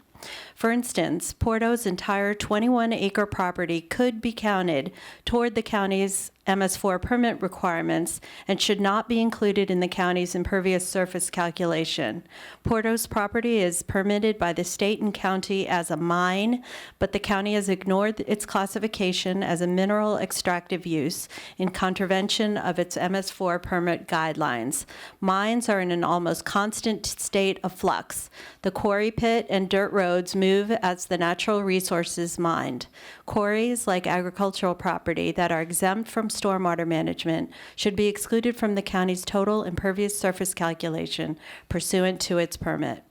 For instance, Porto's entire 21-acre property could be counted toward the county's MS4 permit requirements and should not be included in the county's impervious surface calculation. Porto's property is permitted by the state and county as a mine, but the county has ignored its classification as a mineral extractive use in contravention of its MS4 permit guidelines. Mines are in an almost constant state of flux. The quarry pit and dirt roads move as the natural resources mined. Quarries, like agricultural property that are exempt from stormwater management, should be excluded from the county's total impervious surface calculation pursuant to its permit.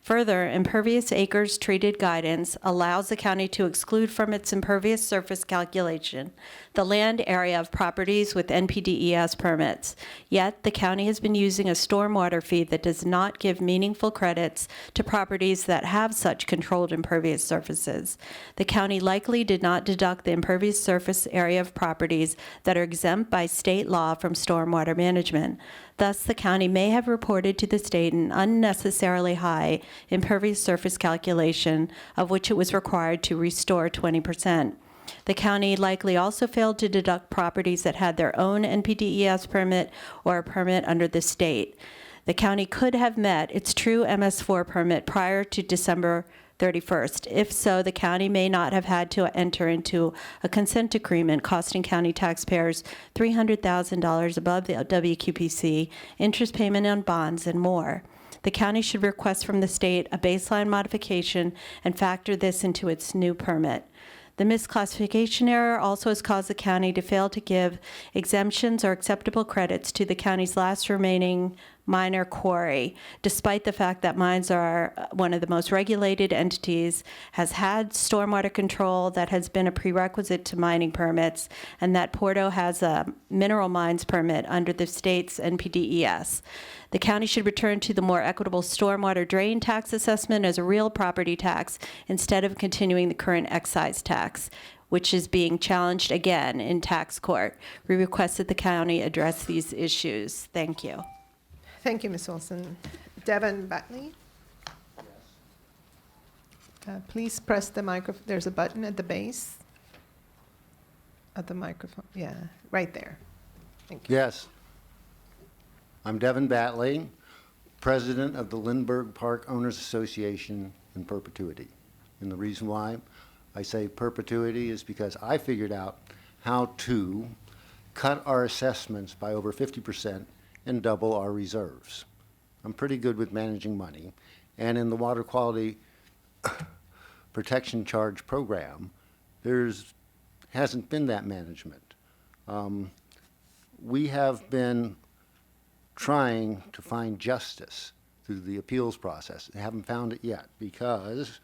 Further, impervious acres treated guidance allows the county to exclude from its impervious surface calculation the land area of properties with NPDES permits. Yet, the county has been using a stormwater fee that does not give meaningful credits to properties that have such controlled impervious surfaces. The county likely did not deduct the impervious surface area of properties that are exempt by state law from stormwater management. Thus, the county may have reported to the state an unnecessarily high impervious surface calculation of which it was required to restore 20%. The county likely also failed to deduct properties that had their own NPDES permit or a permit under the state. The county could have met its true MS4 permit prior to December 31st. If so, the county may not have had to enter into a consent agreement costing county taxpayers $300,000 above the WQPC, interest payment on bonds, and more. The county should request from the state a baseline modification and factor this into its new permit. The misclassification error also has caused the county to fail to give exemptions or acceptable credits to the county's last remaining minor quarry, despite the fact that mines are one of the most regulated entities, has had stormwater control that has been a prerequisite to mining permits, and that Porto has a mineral mines permit under the state's NPDES. The county should return to the more equitable stormwater drain tax assessment as a real property tax instead of continuing the current excise tax, which is being challenged again in tax court. We request that the county address these issues. Thank you. Thank you, Ms. Olson. Devin Batley? Please press the microphone. There's a button at the base of the microphone. Yeah, right there. Thank you. Yes. I'm Devin Batley, President of the Lindbergh Park Owners Association in perpetuity. And the reason why I say perpetuity is because I figured out how to cut our assessments by over 50% and double our reserves. I'm pretty good with managing money. And in the water quality protection charge program, hasn't been that management. We have been trying to find justice through the appeals process. I haven't found it yet because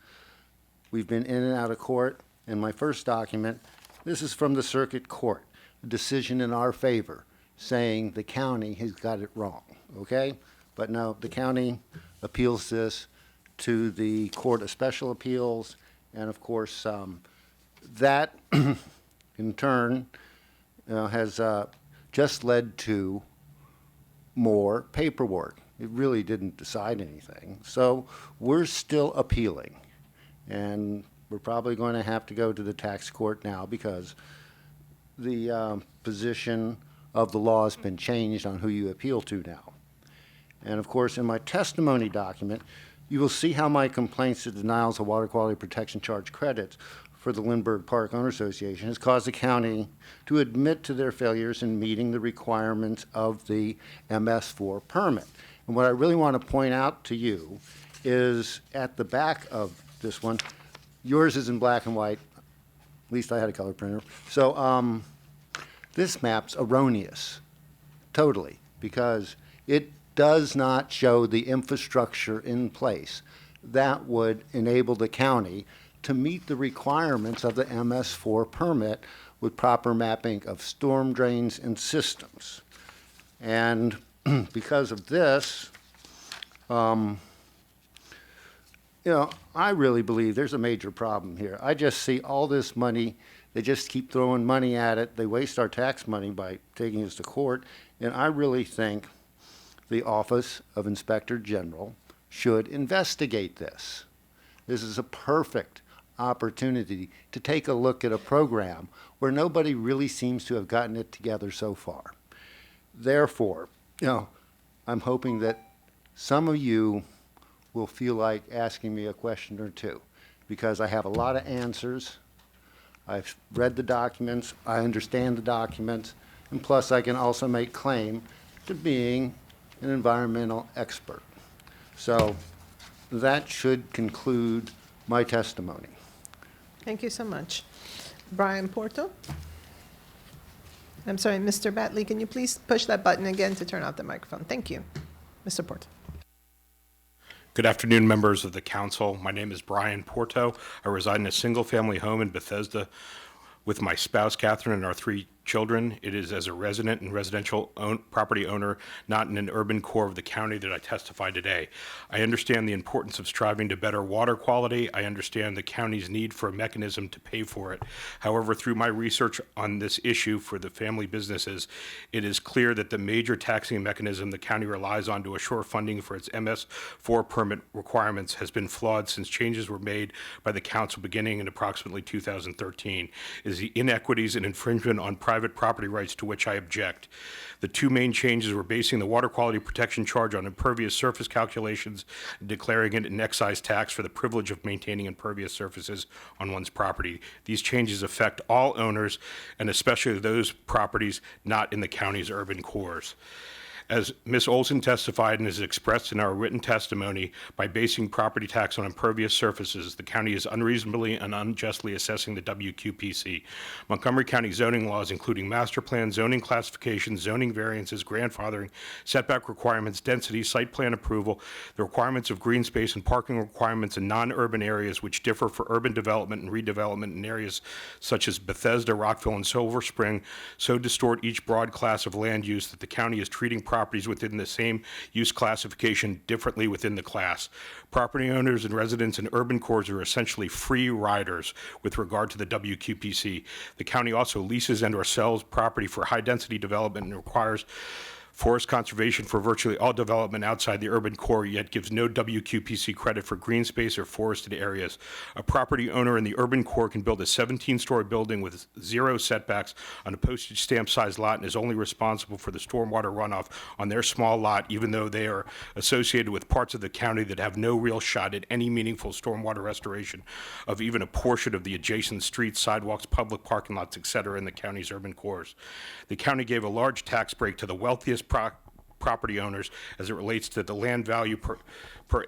we've been in and out of court. And my first document, this is from the circuit court, a decision in our favor saying the county has got it wrong, okay? But no, the county appeals this to the Court of Special Appeals, and of course, that in turn has just led to more paperwork. It really didn't decide anything. So we're still appealing, and we're probably going to have to go to the tax court now because the position of the law has been changed on who you appeal to now. And of course, in my testimony document, you will see how my complaints to denials of water quality protection charge credits for the Lindbergh Park Owner Association has caused the county to admit to their failures in meeting the requirements of the MS4 permit. And what I really want to point out to you is at the back of this one, yours is in black and white. At least I had a color printer. So this map's erroneous, totally, because it does not show the infrastructure in place that would enable the county to meet the requirements of the MS4 permit with proper mapping of storm drains and systems. And because of this, I really believe there's a major problem here. I just see all this money. They just keep throwing money at it. They waste our tax money by taking us to court. And I really think the Office of Inspector General should investigate this. This is a perfect opportunity to take a look at a program where nobody really seems to have gotten it together so far. Therefore, I'm hoping that some of you will feel like asking me a question or two, because I have a lot of answers. I've read the documents, I understand the documents, and plus I can also make claim to being an environmental expert. So that should conclude my testimony. Thank you so much. Brian Porto? I'm sorry, Mr. Batley, can you please push that button again to turn off the microphone? Thank you. Mr. Porto. Good afternoon, members of the council. My name is Brian Porto. I reside in a single-family home in Bethesda with my spouse, Catherine, and our 3 children. It is as a resident and residential property owner, not in an urban core of the county, that I testify today. I understand the importance of striving to better water quality. I understand the county's need for a mechanism to pay for it. However, through my research on this issue for the family businesses, it is clear that the major taxing mechanism the county relies on to assure funding for its MS4 permit requirements has been flawed since changes were made by the council beginning in approximately 2013. Is the inequities and infringement on private property rights to which I object. The 2 main changes were basing the water quality protection charge on impervious surface calculations and declaring it an excise tax for the privilege of maintaining impervious surfaces on one's property. These changes affect all owners, and especially those properties not in the county's urban cores. As Ms. Olson testified and is expressed in our written testimony, by basing property tax on impervious surfaces, the county is unreasonably and unjustly assessing the WQPC. Montgomery County zoning laws, including master plan, zoning classifications, zoning variances, grandfathering, setback requirements, density, site plan approval, the requirements of green space and parking requirements in non-urban areas which differ for urban development and redevelopment in areas such as Bethesda, Rockville, and Silver Spring, so distort each broad class of land use that the county is treating properties within the same use classification differently within the class. Property owners and residents in urban cores are essentially free riders with regard to the WQPC. The county also leases and or sells property for high-density development and requires Forest conservation for virtually all development outside the urban core, yet gives no WQPC credit for green space or forested areas. A property owner in the urban core can build a 17-story building with 0 setbacks on a postage stamp-sized lot and is only responsible for the stormwater runoff on their small lot, even though they are associated with parts of the county that have no real shot at any meaningful stormwater restoration of even a portion of the adjacent streets, sidewalks, public parking lots, etc. in the county's urban cores. The county gave a large tax break to the wealthiest property owners as it relates to the land value per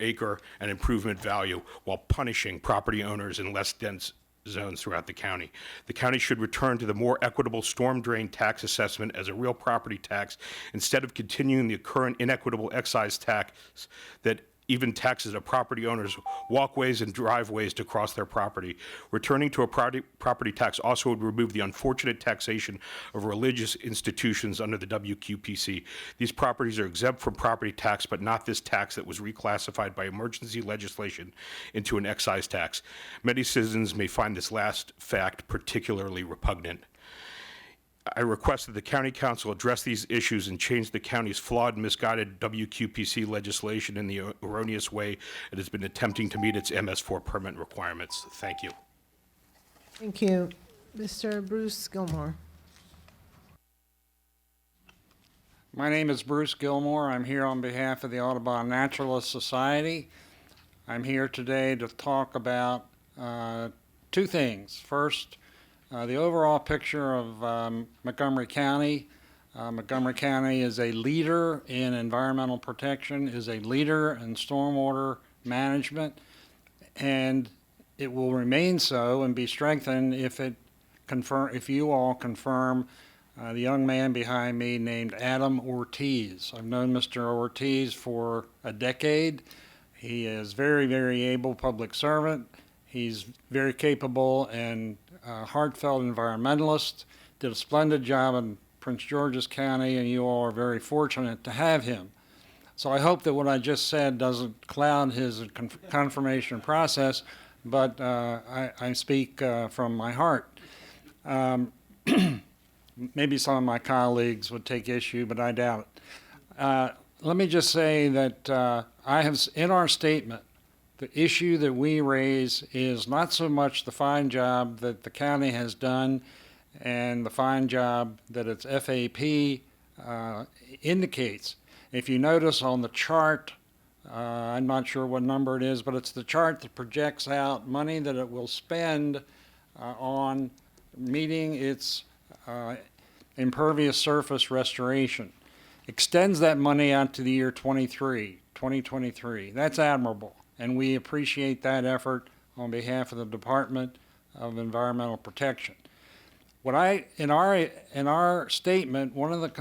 acre and improvement value, while punishing property owners in less dense zones throughout the county. The county should return to the more equitable storm drain tax assessment as a real property tax instead of continuing the current inequitable excise tax that even taxes of property owners' walkways and driveways to cross their property. Returning to a property tax also would remove the unfortunate taxation of religious institutions under the WQPC. These properties are exempt from property tax, but not this tax that was reclassified by emergency legislation into an excise tax. Many citizens may find this last fact particularly repugnant. I request that the County Council address these issues and change the county's flawed and misguided WQPC legislation in the erroneous way it has been attempting to meet its MS4 permit requirements. Thank you. Thank you. Mr. Bruce Gilmore. My name is Bruce Gilmore. I'm here on behalf of the Audubon Naturalist Society. I'm here today to talk about two things. First, the overall picture of Montgomery County. Montgomery County is a leader in environmental protection, is a leader in stormwater management, and it will remain so and be strengthened if you all confirm the young man behind me named Adam Ortiz. I've known Mr. Ortiz for a decade. He is very, very able public servant. He's very capable and heartfelt environmentalist, did a splendid job in Prince George's County, and you all are very fortunate to have him. So I hope that what I just said doesn't cloud his confirmation process, but I speak from my heart. Maybe some of my colleagues would take issue, but I doubt it. Let me just say that in our statement, the issue that we raise is not so much the fine job that the county has done and the fine job that its FAP indicates. If you notice on the chart, I'm not sure what number it is, but it's the chart that projects out money that it will spend on meeting its impervious surface restoration. Extends that money out to the year 2023. That's admirable. And we appreciate that effort on behalf of the Department of Environmental Protection. In our statement, one of the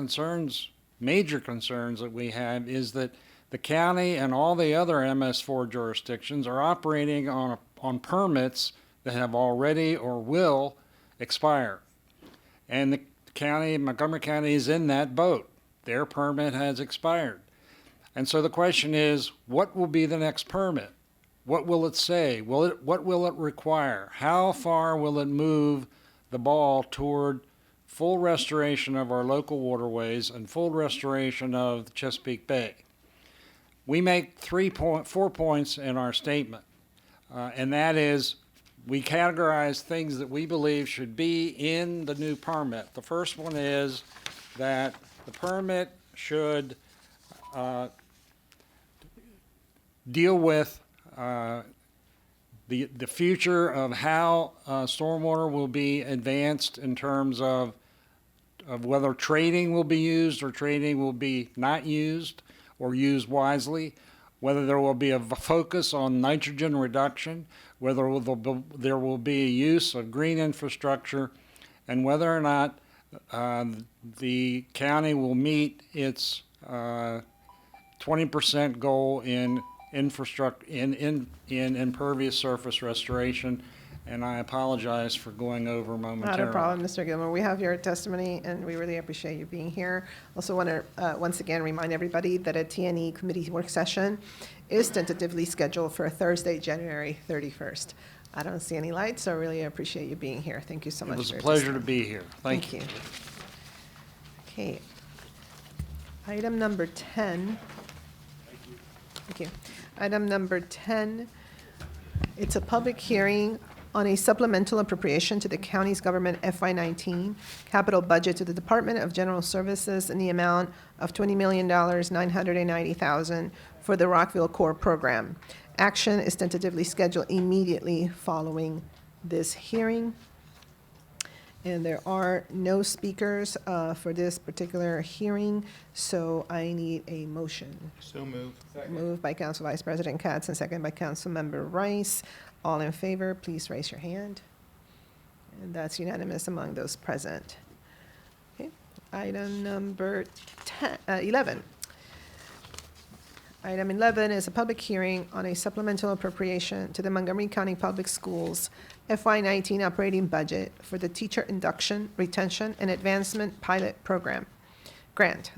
major concerns that we have is that the county and all the other MS4 jurisdictions are operating on permits that have already or will expire. And the county, Montgomery County, is in that boat. Their permit has expired. And so the question is, what will be the next permit? What will it say? What will it require? How far will it move the ball toward full restoration of our local waterways and full restoration of the Chesapeake Bay? We make 4 points in our statement, and that is we categorize things that we believe should be in the new permit. The first one is that the permit should deal with the future of how stormwater will be advanced in terms of whether trading will be used or trading will be not used or used wisely, whether there will be a focus on nitrogen reduction, whether there will be a use of green infrastructure, and whether or not the county will meet its 20% goal in infrastructure in impervious surface restoration. And I apologize for going over momentarily. Not a problem, Mr. Gilmore. We have your testimony, and we really appreciate you being here. Also want to once again remind everybody that a T&E committee work session is tentatively scheduled for Thursday, January 31st. I don't see any lights, so I really appreciate you being here. Thank you so much. It was a pleasure to be here. Thank you. Okay. Item number 10. Thank you. Item number 10, it's a public hearing on a supplemental appropriation to the county's government FY19 capital budget to the Department of General Services in the amount of $20,990,000 for the Rockville Core Program. Action is tentatively scheduled immediately following this hearing. And there are no speakers for this particular hearing, so I need a motion. So moved. Moved by Council Vice President Katz and second by Councilmember Rice. All in favor, please raise your hand. And that's unanimous among those present. Okay. Item number 11. Item 11 is a public hearing on a supplemental appropriation to the Montgomery County Public Schools FY19 operating budget for the Teacher Induction, Retention, and Advancement Pilot Program grant,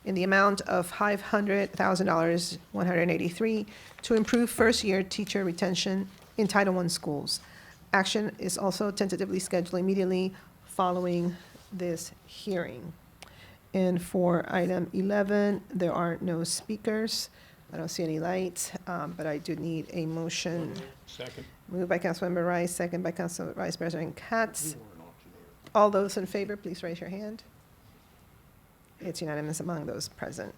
in the amount of $500,000, 183, to improve first-year teacher retention in Title I schools. Action is also tentatively scheduled immediately following this hearing. And for item 11, there are no speakers. I don't see any lights, but I do need a motion. Second. Moved by Councilmember Rice, second by Council Vice President Katz. All those in favor, please raise your hand. It's unanimous among those present.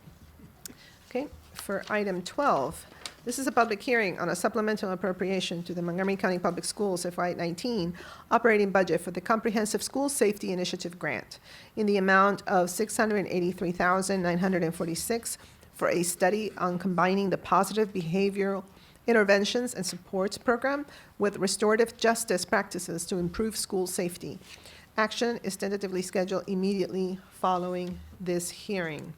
Okay, for item 12, this is a public hearing on a supplemental appropriation to the Montgomery County Public Schools FY19 operating budget for the Comprehensive School Safety Initiative Grant in the amount of $683,946 for a study on combining the positive behavioral interventions and supports program with restorative justice practices to improve school safety. Action is tentatively scheduled immediately following this hearing.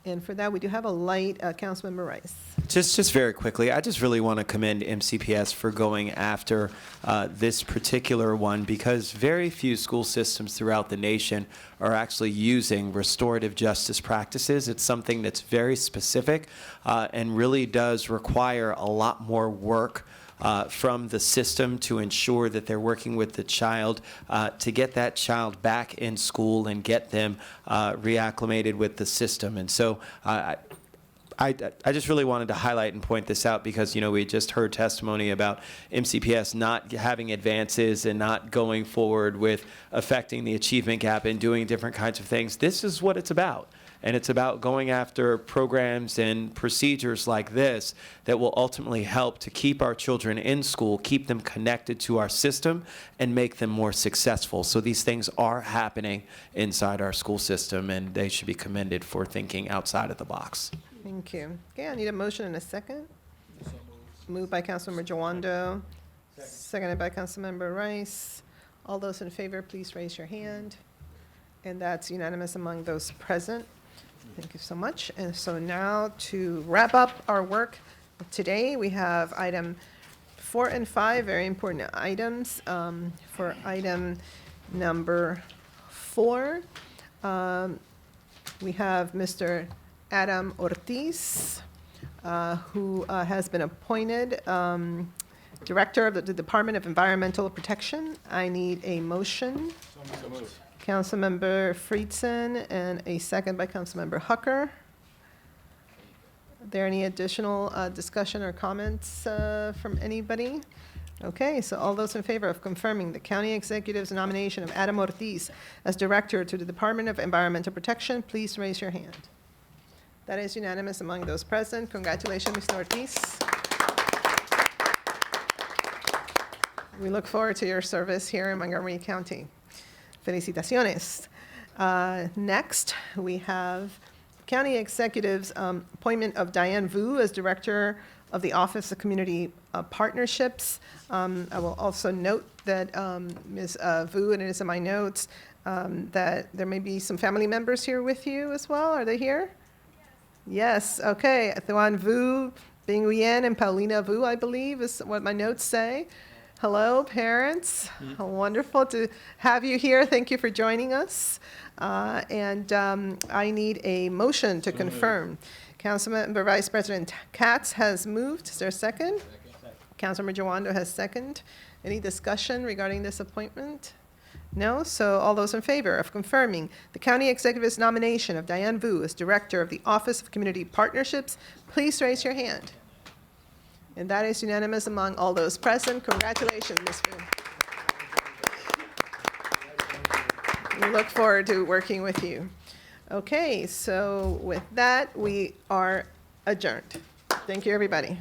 And for that, we do have a light, Councilmember Rice. Just very quickly, I just really want to commend MCPS for going after this particular one, because very few school systems throughout the nation are actually using restorative justice practices. It's something that's very specific and really does require a lot more work from the system to ensure that they're working with the child to get that child back in school and get them reacclimated with the system. And so I just really wanted to highlight and point this out because, you know, we just heard testimony about MCPS not having advances and not going forward with affecting the achievement gap and doing different kinds of things. This is what it's about. And it's about going after programs and procedures like this that will ultimately help to keep our children in school, keep them connected to our system, and make them more successful. So these things are happening inside our school system, and they should be commended for thinking outside of the box. Thank you. Okay, I need a motion and a second. Moved by Councilmember Jawando, seconded by Councilmember Rice. All those in favor, please raise your hand. And that's unanimous among those present. Thank you so much. And so now to wrap up our work today, we have item 4 and 5, very important items. For item number 4, we have Mr. Adam Ortiz, who has been appointed Director of the Department of Environmental Protection. I need a motion. So moved. Councilmember Friedson, and a second by Councilmember Hucker. Are there any additional discussion or comments from anybody? Okay, so all those in favor of confirming the county executive's nomination of Adam Ortiz as Director to the Department of Environmental Protection, please raise your hand. That is unanimous among those present. Congratulations, Mr. Ortiz. We look forward to your service here in Montgomery County. Felicitaciones. Next, we have County Executive's appointment of Diane Vu as Director of the Office of Community Partnerships. I will also note that Ms. Vu, and it is in my notes, that there may be some family members here with you as well. Are they here? Yes, okay. Thuan Vu, Bing Nguyen, and Paulina Vu, I believe, is what my notes say. Hello, parents. Wonderful to have you here. Thank you for joining us. And I need a motion to confirm. Councilmember Vice President Katz has moved. Is there a second? Councilmember Jawando has second. Any discussion regarding this appointment? No? So all those in favor of confirming the county executive's nomination of Diane Vu as Director of the Office of Community Partnerships, please raise your hand. And that is unanimous among all those present. Congratulations, Ms. Vu. We look forward to working with you. Okay, so with that, we are adjourned. Thank you, everybody.